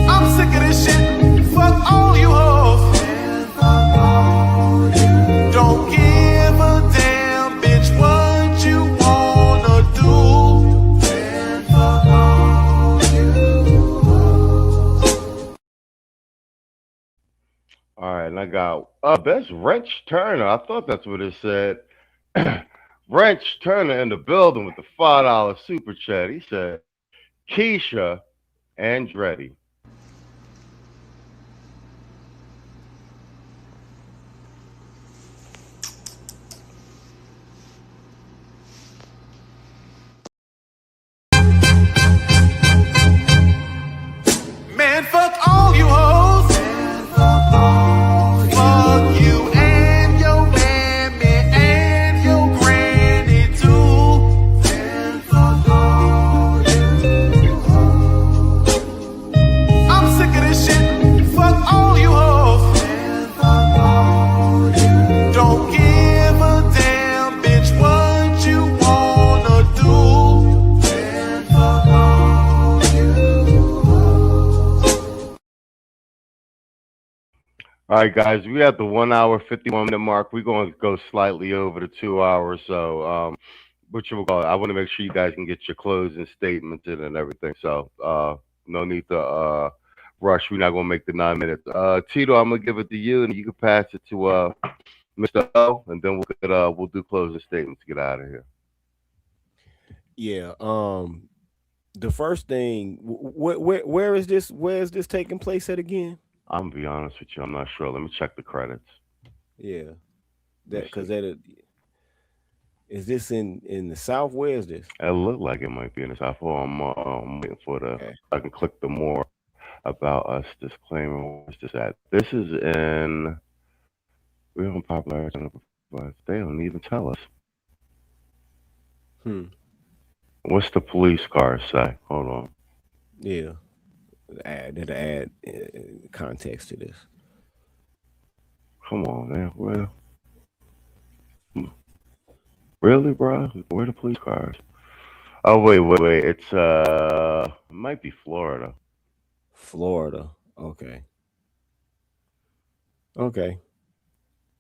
I'm sick of this shit. Fuck all you hoes. All right, and I got that's Wrench Turner. I thought that's what it said. Wrench Turner in the building with the $5 super chat. He said, Keisha Andretti. Man, fuck all you hoes. Fuck you and your mammy and your granny too. I'm sick of this shit. Fuck all you hoes. Don't give a damn, bitch, what you wanna do. Fuck all All right, guys, we at the 1 hour 51-minute mark. We're going to go slightly over the 2 hours. So, what you call it? I want to make sure you guys can get your closing statements in and everything. So, no need to rush. We're not going to make the 9 minutes. Tito, I'm going to give it to you, and you can pass it to Mr. O, and then we'll do closing statements to get out of here. Yeah. The first thing, where is this? Where is this taking place at again? I'm gonna be honest with you. I'm not sure. Let me check the credits. Yeah, because is this in the South? Where is this? It looked like it might be in the South. I'm waiting for I can click the more about us disclaimer. Where's this at? This is in. We're on popular. But they don't even tell us. What's the police car say? Hold on. Yeah. That'll add context to this. Come on, man. Well, really, bro? Where the police cars? Oh, wait. It's it might be Florida. Florida. Okay.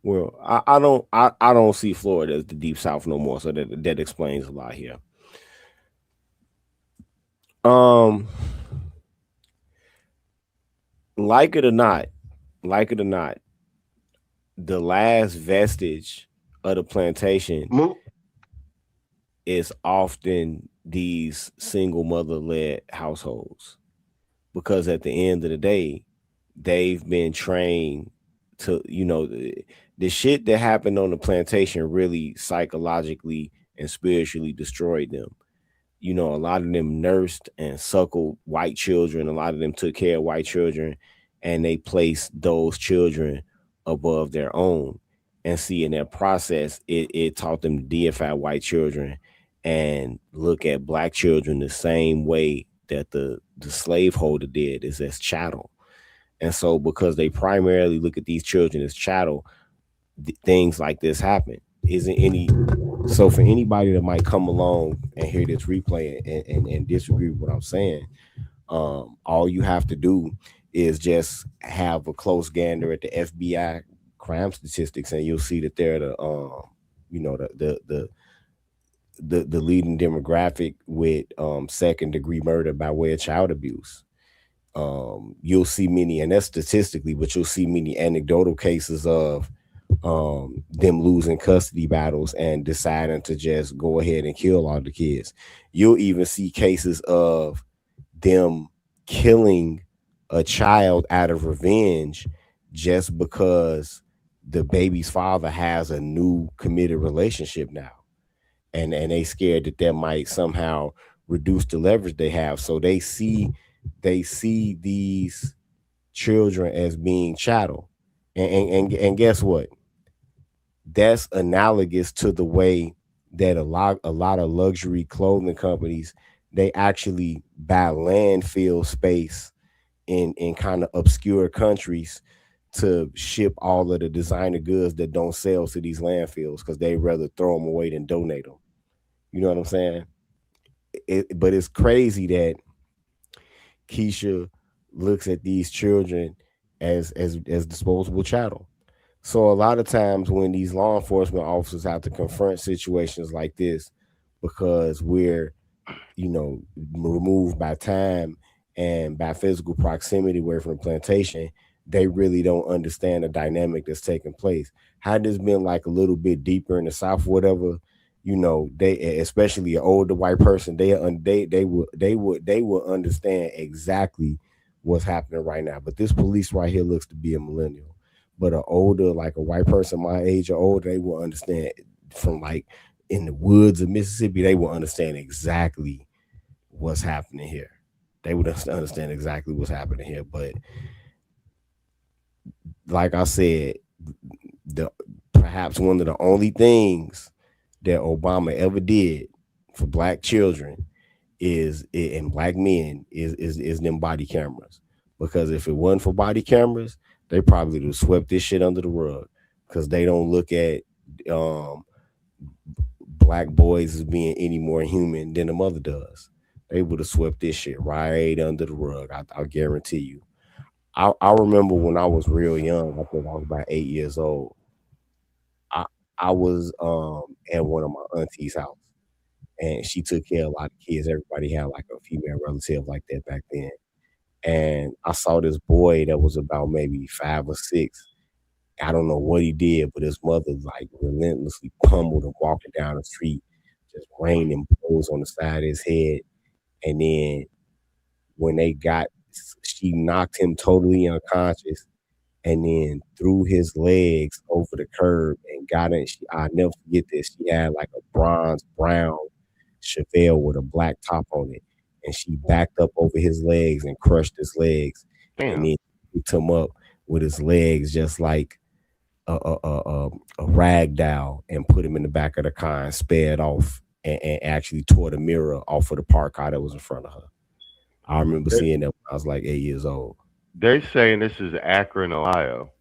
Well, I don't see Florida as the deep South no more, so that explains a lot here. Like it or not, the last vestige of the plantation is often these single mother-led households, because at the end of the day, they've been trained to, the shit that happened on the plantation really psychologically and spiritually destroyed them. A lot of them nursed and suckled white children. A lot of them took care of white children, and they placed those children above their own. And see, in that process, it taught them to deify white children and look at black children the same way that the slaveholder did, is as chattel. And so because they primarily look at these children as chattel, things like this happen. So for anybody that might come along and hear this replay and disagree with what I'm saying, all you have to do is just have a close gander at the FBI crime statistics, and you'll see that they're the leading demographic with second degree murder by way of child abuse. You'll see many, and that's statistically, but you'll see many anecdotal cases of them losing custody battles and deciding to just go ahead and kill all the kids. You'll even see cases of them killing a child out of revenge just because the baby's father has a new committed relationship now, and they scared that might somehow reduce the leverage they have. So they see these children as being chattel, and guess what? That's analogous to the way that a lot of luxury clothing companies, they actually buy landfill space in kind of obscure countries to ship all of the designer goods that don't sell to these landfills, because they'd rather throw them away than donate them. You know what I'm saying? But it's crazy that Keisha looks at these children as disposable chattel. So a lot of times when these law enforcement officers have to confront situations like this, because we're, removed by time and by physical proximity away from the plantation, they really don't understand the dynamic that's taking place. Had this been like a little bit deeper in the South, whatever, you know, they, especially an older white person, they would understand exactly what's happening right now. But this police right here looks to be a millennial. But an older, like a white person my age or older, they will understand from like in the woods of Mississippi, they will understand exactly what's happening here. They would understand exactly what's happening here. But like I said, perhaps one of the only things that Obama ever did for black children and black men is them body cameras. Because if it wasn't for body cameras, they probably would have swept this shit under the rug, because they don't look at black boys as being any more human than the mother does. They would have swept this shit right under the rug. I guarantee you. I remember when I was real young, I think I was about 8 years old. I was at one of my auntie's house, and she took care of a lot of kids. Everybody had like a female relative like that back then. And I saw this boy that was about maybe 5 or 6. I don't know what he did, but his mother like relentlessly pummeled him walking down the street, just raining blows on the side of his head. And then when she knocked him totally unconscious, and then threw his legs over the curb and got in. I'll never forget this. She had like a bronze brown Chevelle with a black top on it, and she backed up over his legs and crushed his legs. Damn. And then picked him up with his legs just like a rag doll, and put him in the back of the car and sped off, and actually tore the mirror off of the park car that was in front of her. I remember seeing that when I was like 8 years old. They're saying this is Akron, Ohio.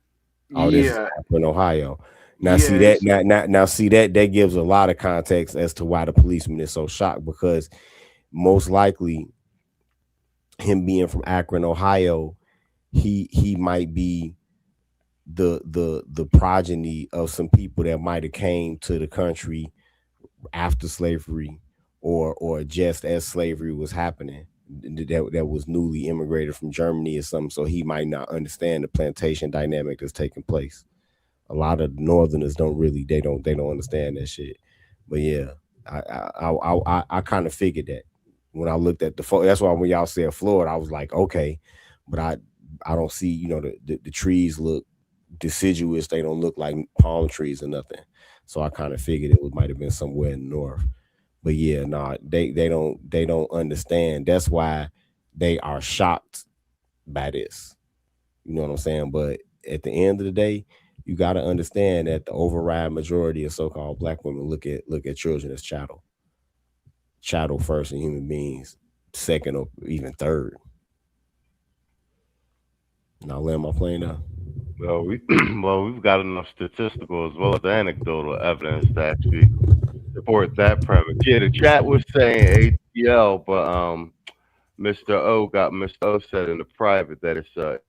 Oh, this is Akron, Ohio. Now see that now see that gives a lot of context as to why the policeman is so shocked, because most likely him being from Akron, Ohio, he might be the progeny of some people that might have came to the country after slavery or just as slavery was happening, that was newly immigrated from Germany or something. So he might not understand the plantation dynamic that's taking place. A lot of Northerners don't understand that shit. But yeah, I kind of figured that when I looked at the photo. That's why when y'all said Florida, I was like, okay, but I don't see, you know, the trees look deciduous. They don't look like palm trees or nothing. So I kind of figured it might have been somewhere in the north. But yeah, they don't understand. That's why they are shocked by this. You know what I'm saying? But at the end of the day, you got to understand that the override majority of so-called black women look at children as chattel first, and human beings second or even third. Now, land my plane now. Well, we've got enough statistical as well as anecdotal evidence to actually support that premise. Yeah, the chat was saying ATL, but Mr. O said in the private that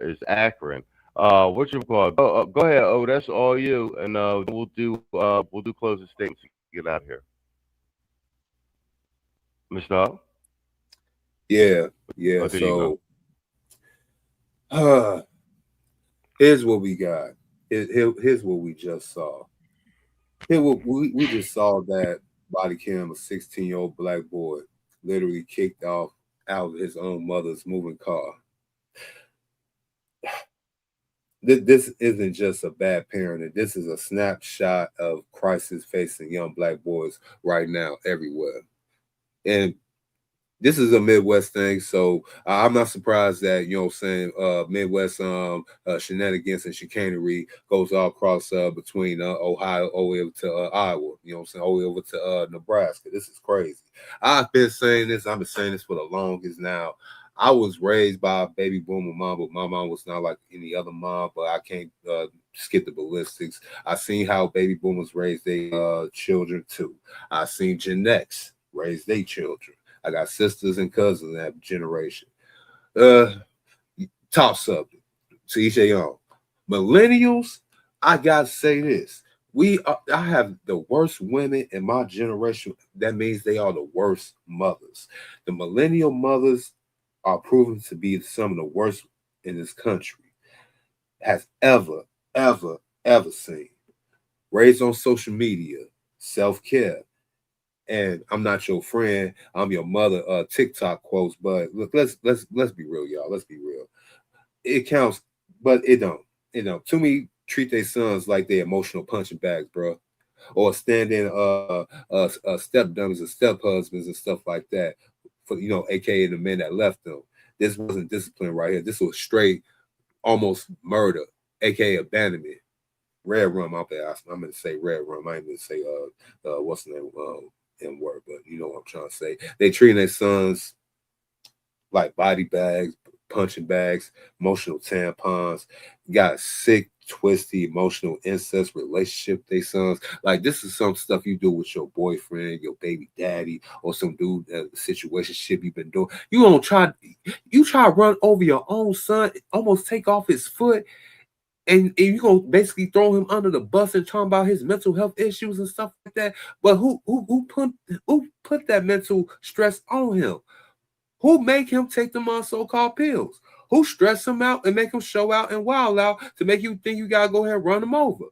it's Akron. What you call it? Go ahead, O. That's all you, and we'll do closing statements to get out of here. Mr. O? Yeah. So, here's what we got. Here's what we just saw. We just saw that body cam, a 16-year-old black boy literally kicked out of his own mother's moving car. This isn't just a bad parenting. This is a snapshot of crisis facing young black boys right now everywhere. And this is a Midwest thing, so I'm not surprised that, you know what I'm saying, Midwest shenanigans and chicanery goes all across between Ohio all the way over to Iowa, you know what I'm saying, all the way over to Nebraska. This is crazy. I've been saying this for the longest now. I was raised by a baby boomer mom, but my mom was not like any other mom, but I can't skip the ballistics. I seen how baby boomers raise their children too. I seen Gen X raise their children. I got sisters and cousins in that generation. Top subject. To each their own. Millennials, I gotta say this. I have the worst women in my generation. That means they are the worst mothers. The millennial mothers are proven to be some of the worst in this country. has ever, ever seen. Raised on social media, self-care. And I'm not your friend, I'm your mother, TikTok quotes, but look, let's be real, y'all. Let's be real. It counts, but it don't. It don't. To me, treat their sons like they emotional punching bags, bro. Or stand in step dummies and step husbands and stuff like that. For aka the men that left them. This wasn't discipline right here. This was straight almost murder, aka abandonment. Red rum out there. I'm gonna say red rum. I ain't gonna say what's the name N word, but you know what I'm trying to say. They treating their sons like body bags, punching bags, emotional tampons, got sick, twisty, emotional incest relationship. They sons like this is some stuff you do with your boyfriend, your baby daddy, or some dude situationship you've been doing. You try to run over your own son, almost take off his foot. And you're gonna basically throw him under the bus and talk about his mental health issues and stuff like that. But who put that mental stress on him? Who make him take them on so-called pills? Who stress him out and make him show out and wild out to make you think you gotta go ahead and run him over?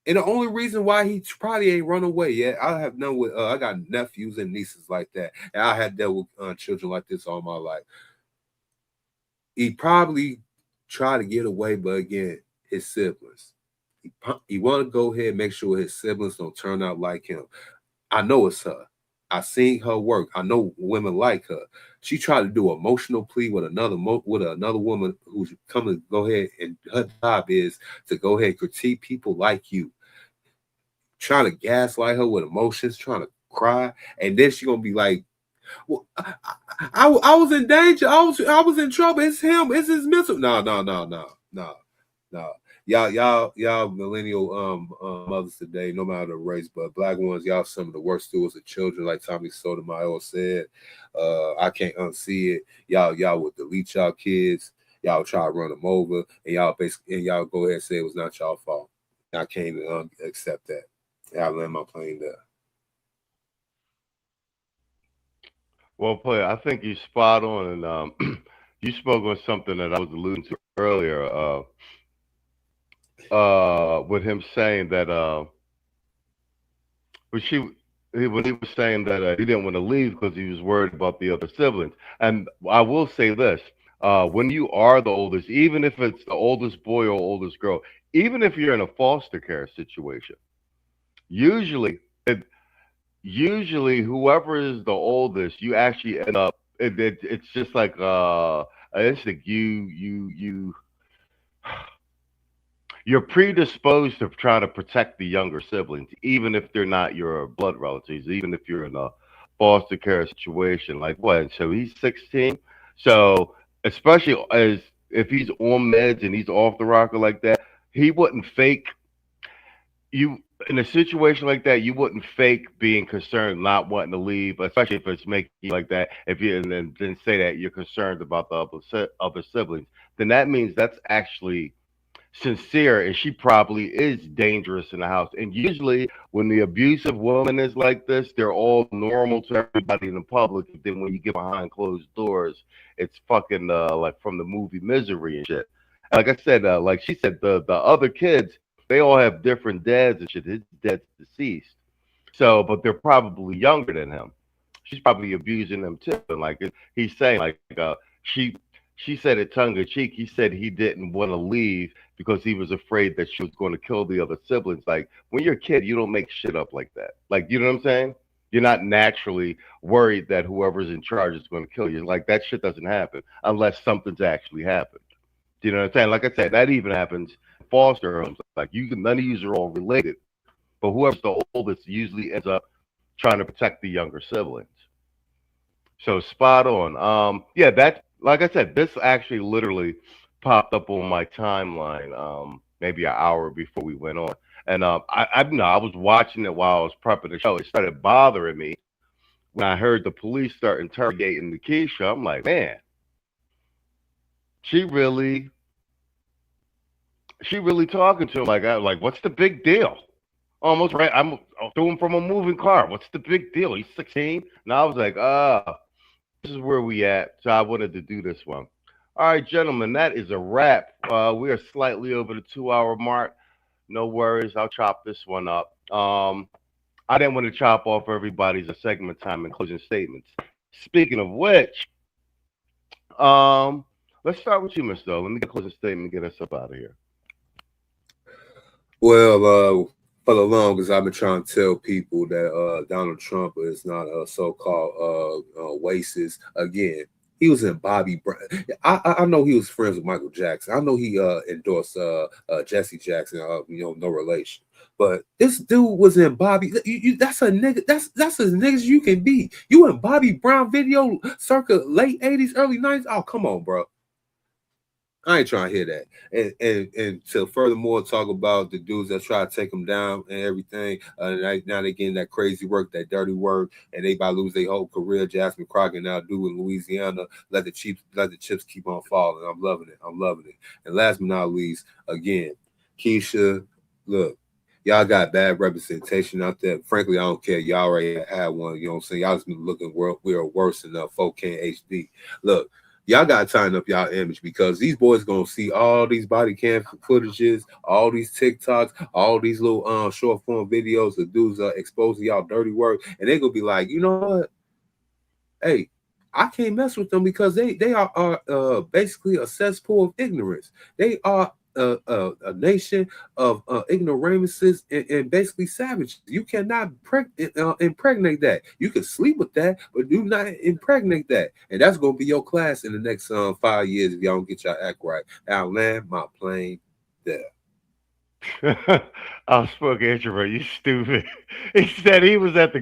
And the only reason why he probably ain't run away yet, I have known with I got nephews and nieces like that, and I had dealt with children like this all my life. He probably tried to get away, but again, his siblings. He want to go ahead and make sure his siblings don't turn out like him. I know it's her. I seen her work. I know women like her. She tried to do an emotional plea with another woman who's coming to go ahead, and her job is to go ahead and critique people like you. Trying to gaslight her with emotions, trying to cry, and then she gonna be like, well, I was in danger. I was in trouble. It's him. It's his mental. No. Y'all millennial mothers today, no matter the race, but black ones, y'all some of the worst stewards of children, like Tommy Sotomayor said. I can't unsee it. Y'all would delete y'all kids. Y'all try to run them over, and y'all go ahead and say it was not y'all fault. I can't even accept that. I land my plane there. Well, player, I think you're spot on, and you spoke on something that I was alluding to earlier. With him saying that when he was saying that he didn't want to leave because he was worried about the other siblings. And I will say this: when you are the oldest, even if it's the oldest boy or oldest girl, even if you're in a foster care situation, usually whoever is the oldest, you actually end up. It's just like it's like you're predisposed to try to protect the younger siblings, even if they're not your blood relatives, even if you're in a foster care situation. Like what? So he's 16. So especially as if he's on meds and he's off the rocker like that, he wouldn't fake you in a situation like that. You wouldn't fake being concerned, not wanting to leave, especially if it's making you like that. If you and then say that you're concerned about the other siblings, then that means that's actually sincere, and she probably is dangerous in the house. And usually when the abusive woman is like this, they're all normal to everybody in the public. Then when you get behind closed doors, it's fucking like from the movie Misery and shit. Like I said, like she said, the other kids, they all have different dads and shit. His dad's deceased, so but they're probably younger than him. She's probably abusing them too. And like he's saying, like she said it tongue in cheek. He said he didn't want to leave because he was afraid that she was going to kill the other siblings. Like when you're a kid, you don't make shit up like that. Like, you know what I'm saying? You're not naturally worried that whoever's in charge is going to kill you. Like that shit doesn't happen unless something's actually happened. Do you know what I'm saying? Like I said, that even happens in foster homes. Like none of you are all related, but whoever's the oldest usually ends up trying to protect the younger siblings. So spot on. Yeah, that's like I said, this actually literally popped up on my timeline maybe an hour before we went on. And I was watching it while I was prepping the show. It started bothering me when I heard the police start interrogating Keisha. I'm like, man, she really talking to him like what's the big deal? Almost right. I'm doing from a moving car. What's the big deal? He's 16. And I was like, this is where we at. So I wanted to do this one. All right, gentlemen, that is a wrap. We are slightly over the 2 hour mark. No worries. I'll chop this one up. I didn't want to chop off everybody's segment time and closing statements. Speaking of which, let's start with you, Mr. O. Let me get a closing statement and get us up out of here. Well, for the longest, I've been trying to tell people that Donald Trump is not a so-called racist. Again, he was in Bobby Brown. I know he was friends with Michael Jackson. I know he endorsed Jesse Jackson. No relation. But this dude was in Bobby. That's a nigga. That's as niggas you can be. You in Bobby Brown video circa late 80s, early 90s. Oh, come on, bro. I ain't trying to hear that. And to furthermore talk about the dudes that try to take them down and everything. Now they getting that crazy work, that dirty work, and they about to lose their whole career. Jasmine Crockett now do in Louisiana. Let the chips keep on falling. I'm loving it. And last but not least, again, Keisha, look. Y'all got bad representation out there. Frankly, I don't care. Y'all already had one. You know what I'm saying? Y'all just been looking we're worse than 4K HD. Look, y'all got to tighten up y'all image because these boys going to see all these body cam footages, all these TikToks, all these little short form videos of dudes exposing y'all dirty work. And they're going to be like, you know what? Hey, I can't mess with them because they are basically a cesspool of ignorance. They are a nation of ignoramuses and basically savages. You cannot impregnate that. You can sleep with that, but do not impregnate that. And that's going to be your class in the next 5 years if y'all don't get your act right. I'll land my plane there. Outspoken introvert, you stupid. He said he was at the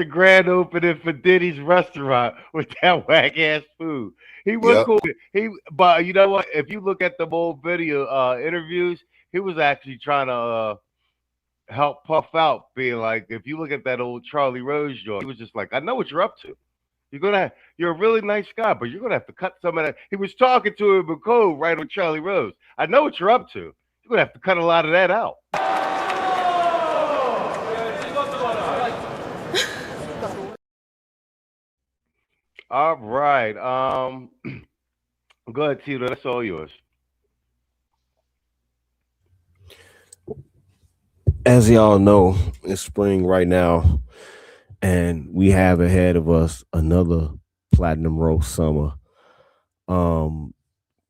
grand opening for Diddy's restaurant with that whack ass food. He was cool. But you know what? If you look at the old video interviews, he was actually trying to help Puff out, being like, if you look at that old Charlie Rose joint, he was just like, I know what you're up to. You're a really nice guy, but you're gonna have to cut some of that. He was talking to him in code right on Charlie Rose. I know what you're up to. You're gonna have to cut a lot of that out. All right. Go ahead, Tito. That's all yours. As y'all know, it's spring right now, and we have ahead of us another platinum roast summer.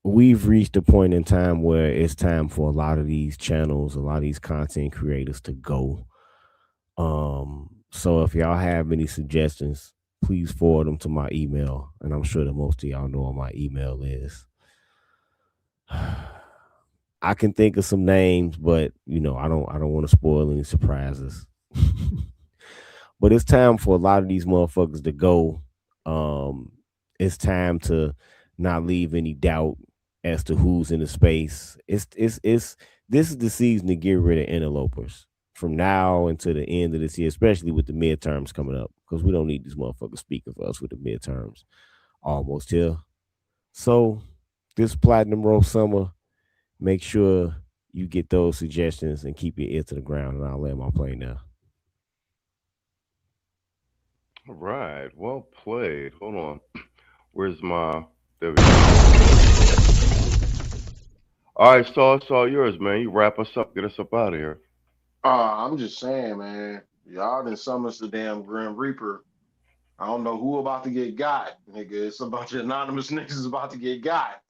We've reached a point in time where it's time for a lot of these channels, a lot of these content creators to go. So if y'all have any suggestions, please forward them to my email, and I'm sure that most of y'all know what my email is. I can think of some names, but I don't want to spoil any surprises. But it's time for a lot of these motherfuckers to go. It's time to not leave any doubt as to who's in the space. This is the season to get rid of interlopers from now until the end of this year, especially with the midterms coming up, because we don't need these motherfuckers speaking for us with the midterms almost here. So this platinum roast summer, make sure you get those suggestions and keep your ear to the ground, and I'll land my plane now. All right. Well played. Hold on. Where's my... There we go. All right, so it's all yours, man. You wrap us up. Get us up out of here. I'm just saying, man. Y'all done summons the damn Grim Reaper. I don't know who about to get got, nigga. It's a bunch of anonymous niggas about to get got.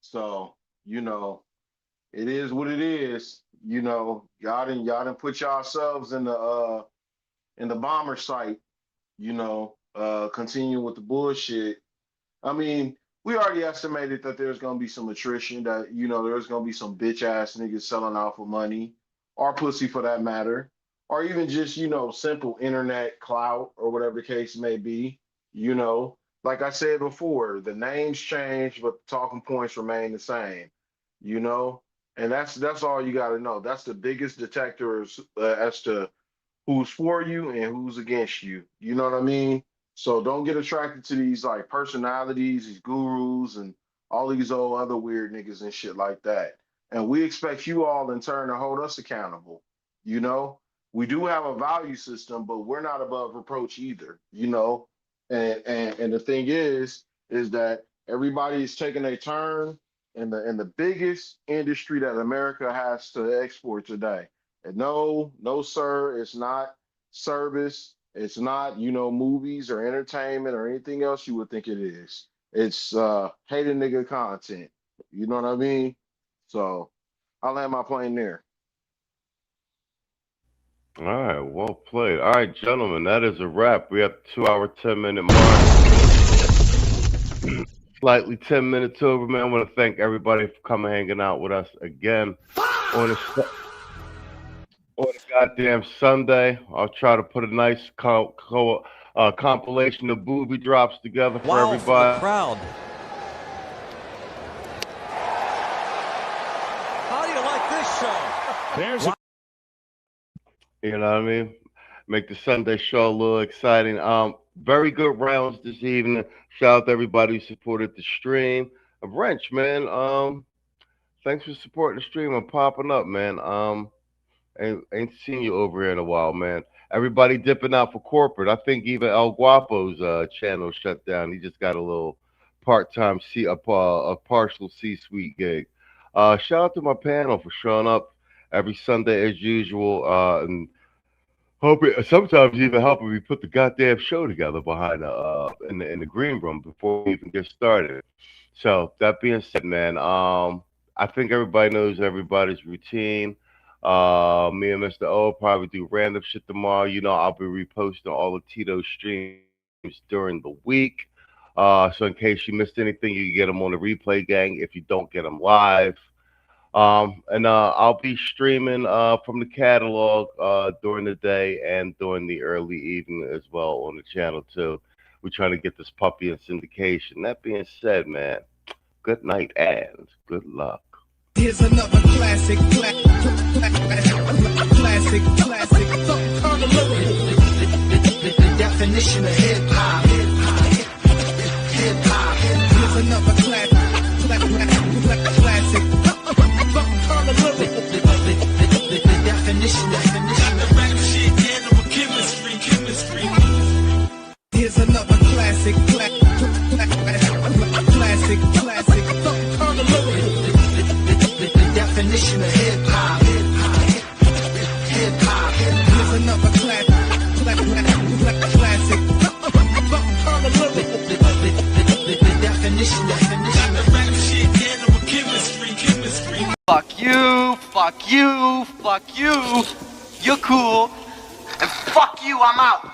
So, it is what it is. Y'all done put yourselves in the bomber site, continuing with the bullshit. I mean, we already estimated that there's gonna be some attrition, that there's gonna be some bitch ass niggas selling out for money, or pussy for that matter, or even just simple internet clout or whatever the case may be. Like I said before, the names change, but the talking points remain the same. And that's all you got to know. That's the biggest detector as to who's for you and who's against you. You know what I mean? So don't get attracted to these like personalities, these gurus, and all these old other weird niggas and shit like that. And we expect you all in turn to hold us accountable. We do have a value system, but we're not above reproach either. And the thing is that everybody is taking a turn in the biggest industry that America has to export today. And no, sir, it's not service. It's not, movies or entertainment or anything else you would think it is. It's hating nigga content. You know what I mean? So I'll land my plane there. All right, well played. All right, gentlemen, that is a wrap. We have 2 hour, 10-minute mark. Slightly 10 minutes over, man. I want to thank everybody for coming hanging out with us again on a goddamn Sunday. I'll try to put a nice compilation of booby drops together for everybody. For the crowd. How do you like this show? There's you know what I mean? Make the Sunday show a little exciting. Very good rounds this evening. Shout out to everybody who supported the stream. Wrench, man. Thanks for supporting the stream and popping up, man. Ain't seen you over here in a while, man. Everybody dipping out for corporate. I think even El Guapo's channel shut down. He just got a little part-time a partial C-suite gig. Shout out to my panel for showing up every Sunday as usual, and sometimes even helping me put the goddamn show together behind in the green room before we even get started. So that being said, man, I think everybody knows everybody's routine. Me and Mr. O probably do random shit tomorrow. I'll be reposting all of Tito's streams during the week. So in case you missed anything, you can get them on the replay, gang, if you don't get them live. And I'll be streaming from the catalog during the day and during the early evening as well on the channel too. We're trying to get this puppy in syndication. That being said, man, good night and good luck. Here's another classic. The definition of hip hop. Here's another classic. The definition. Here's another classic. The definition of hip hop. Here's another classic. The definition. Fuck you, fuck you, fuck you. You're cool. And fuck you, I'm out.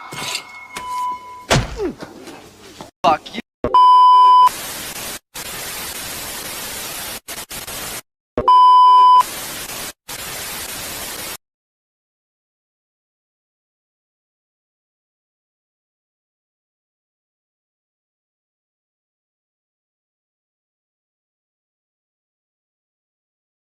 Fuck you.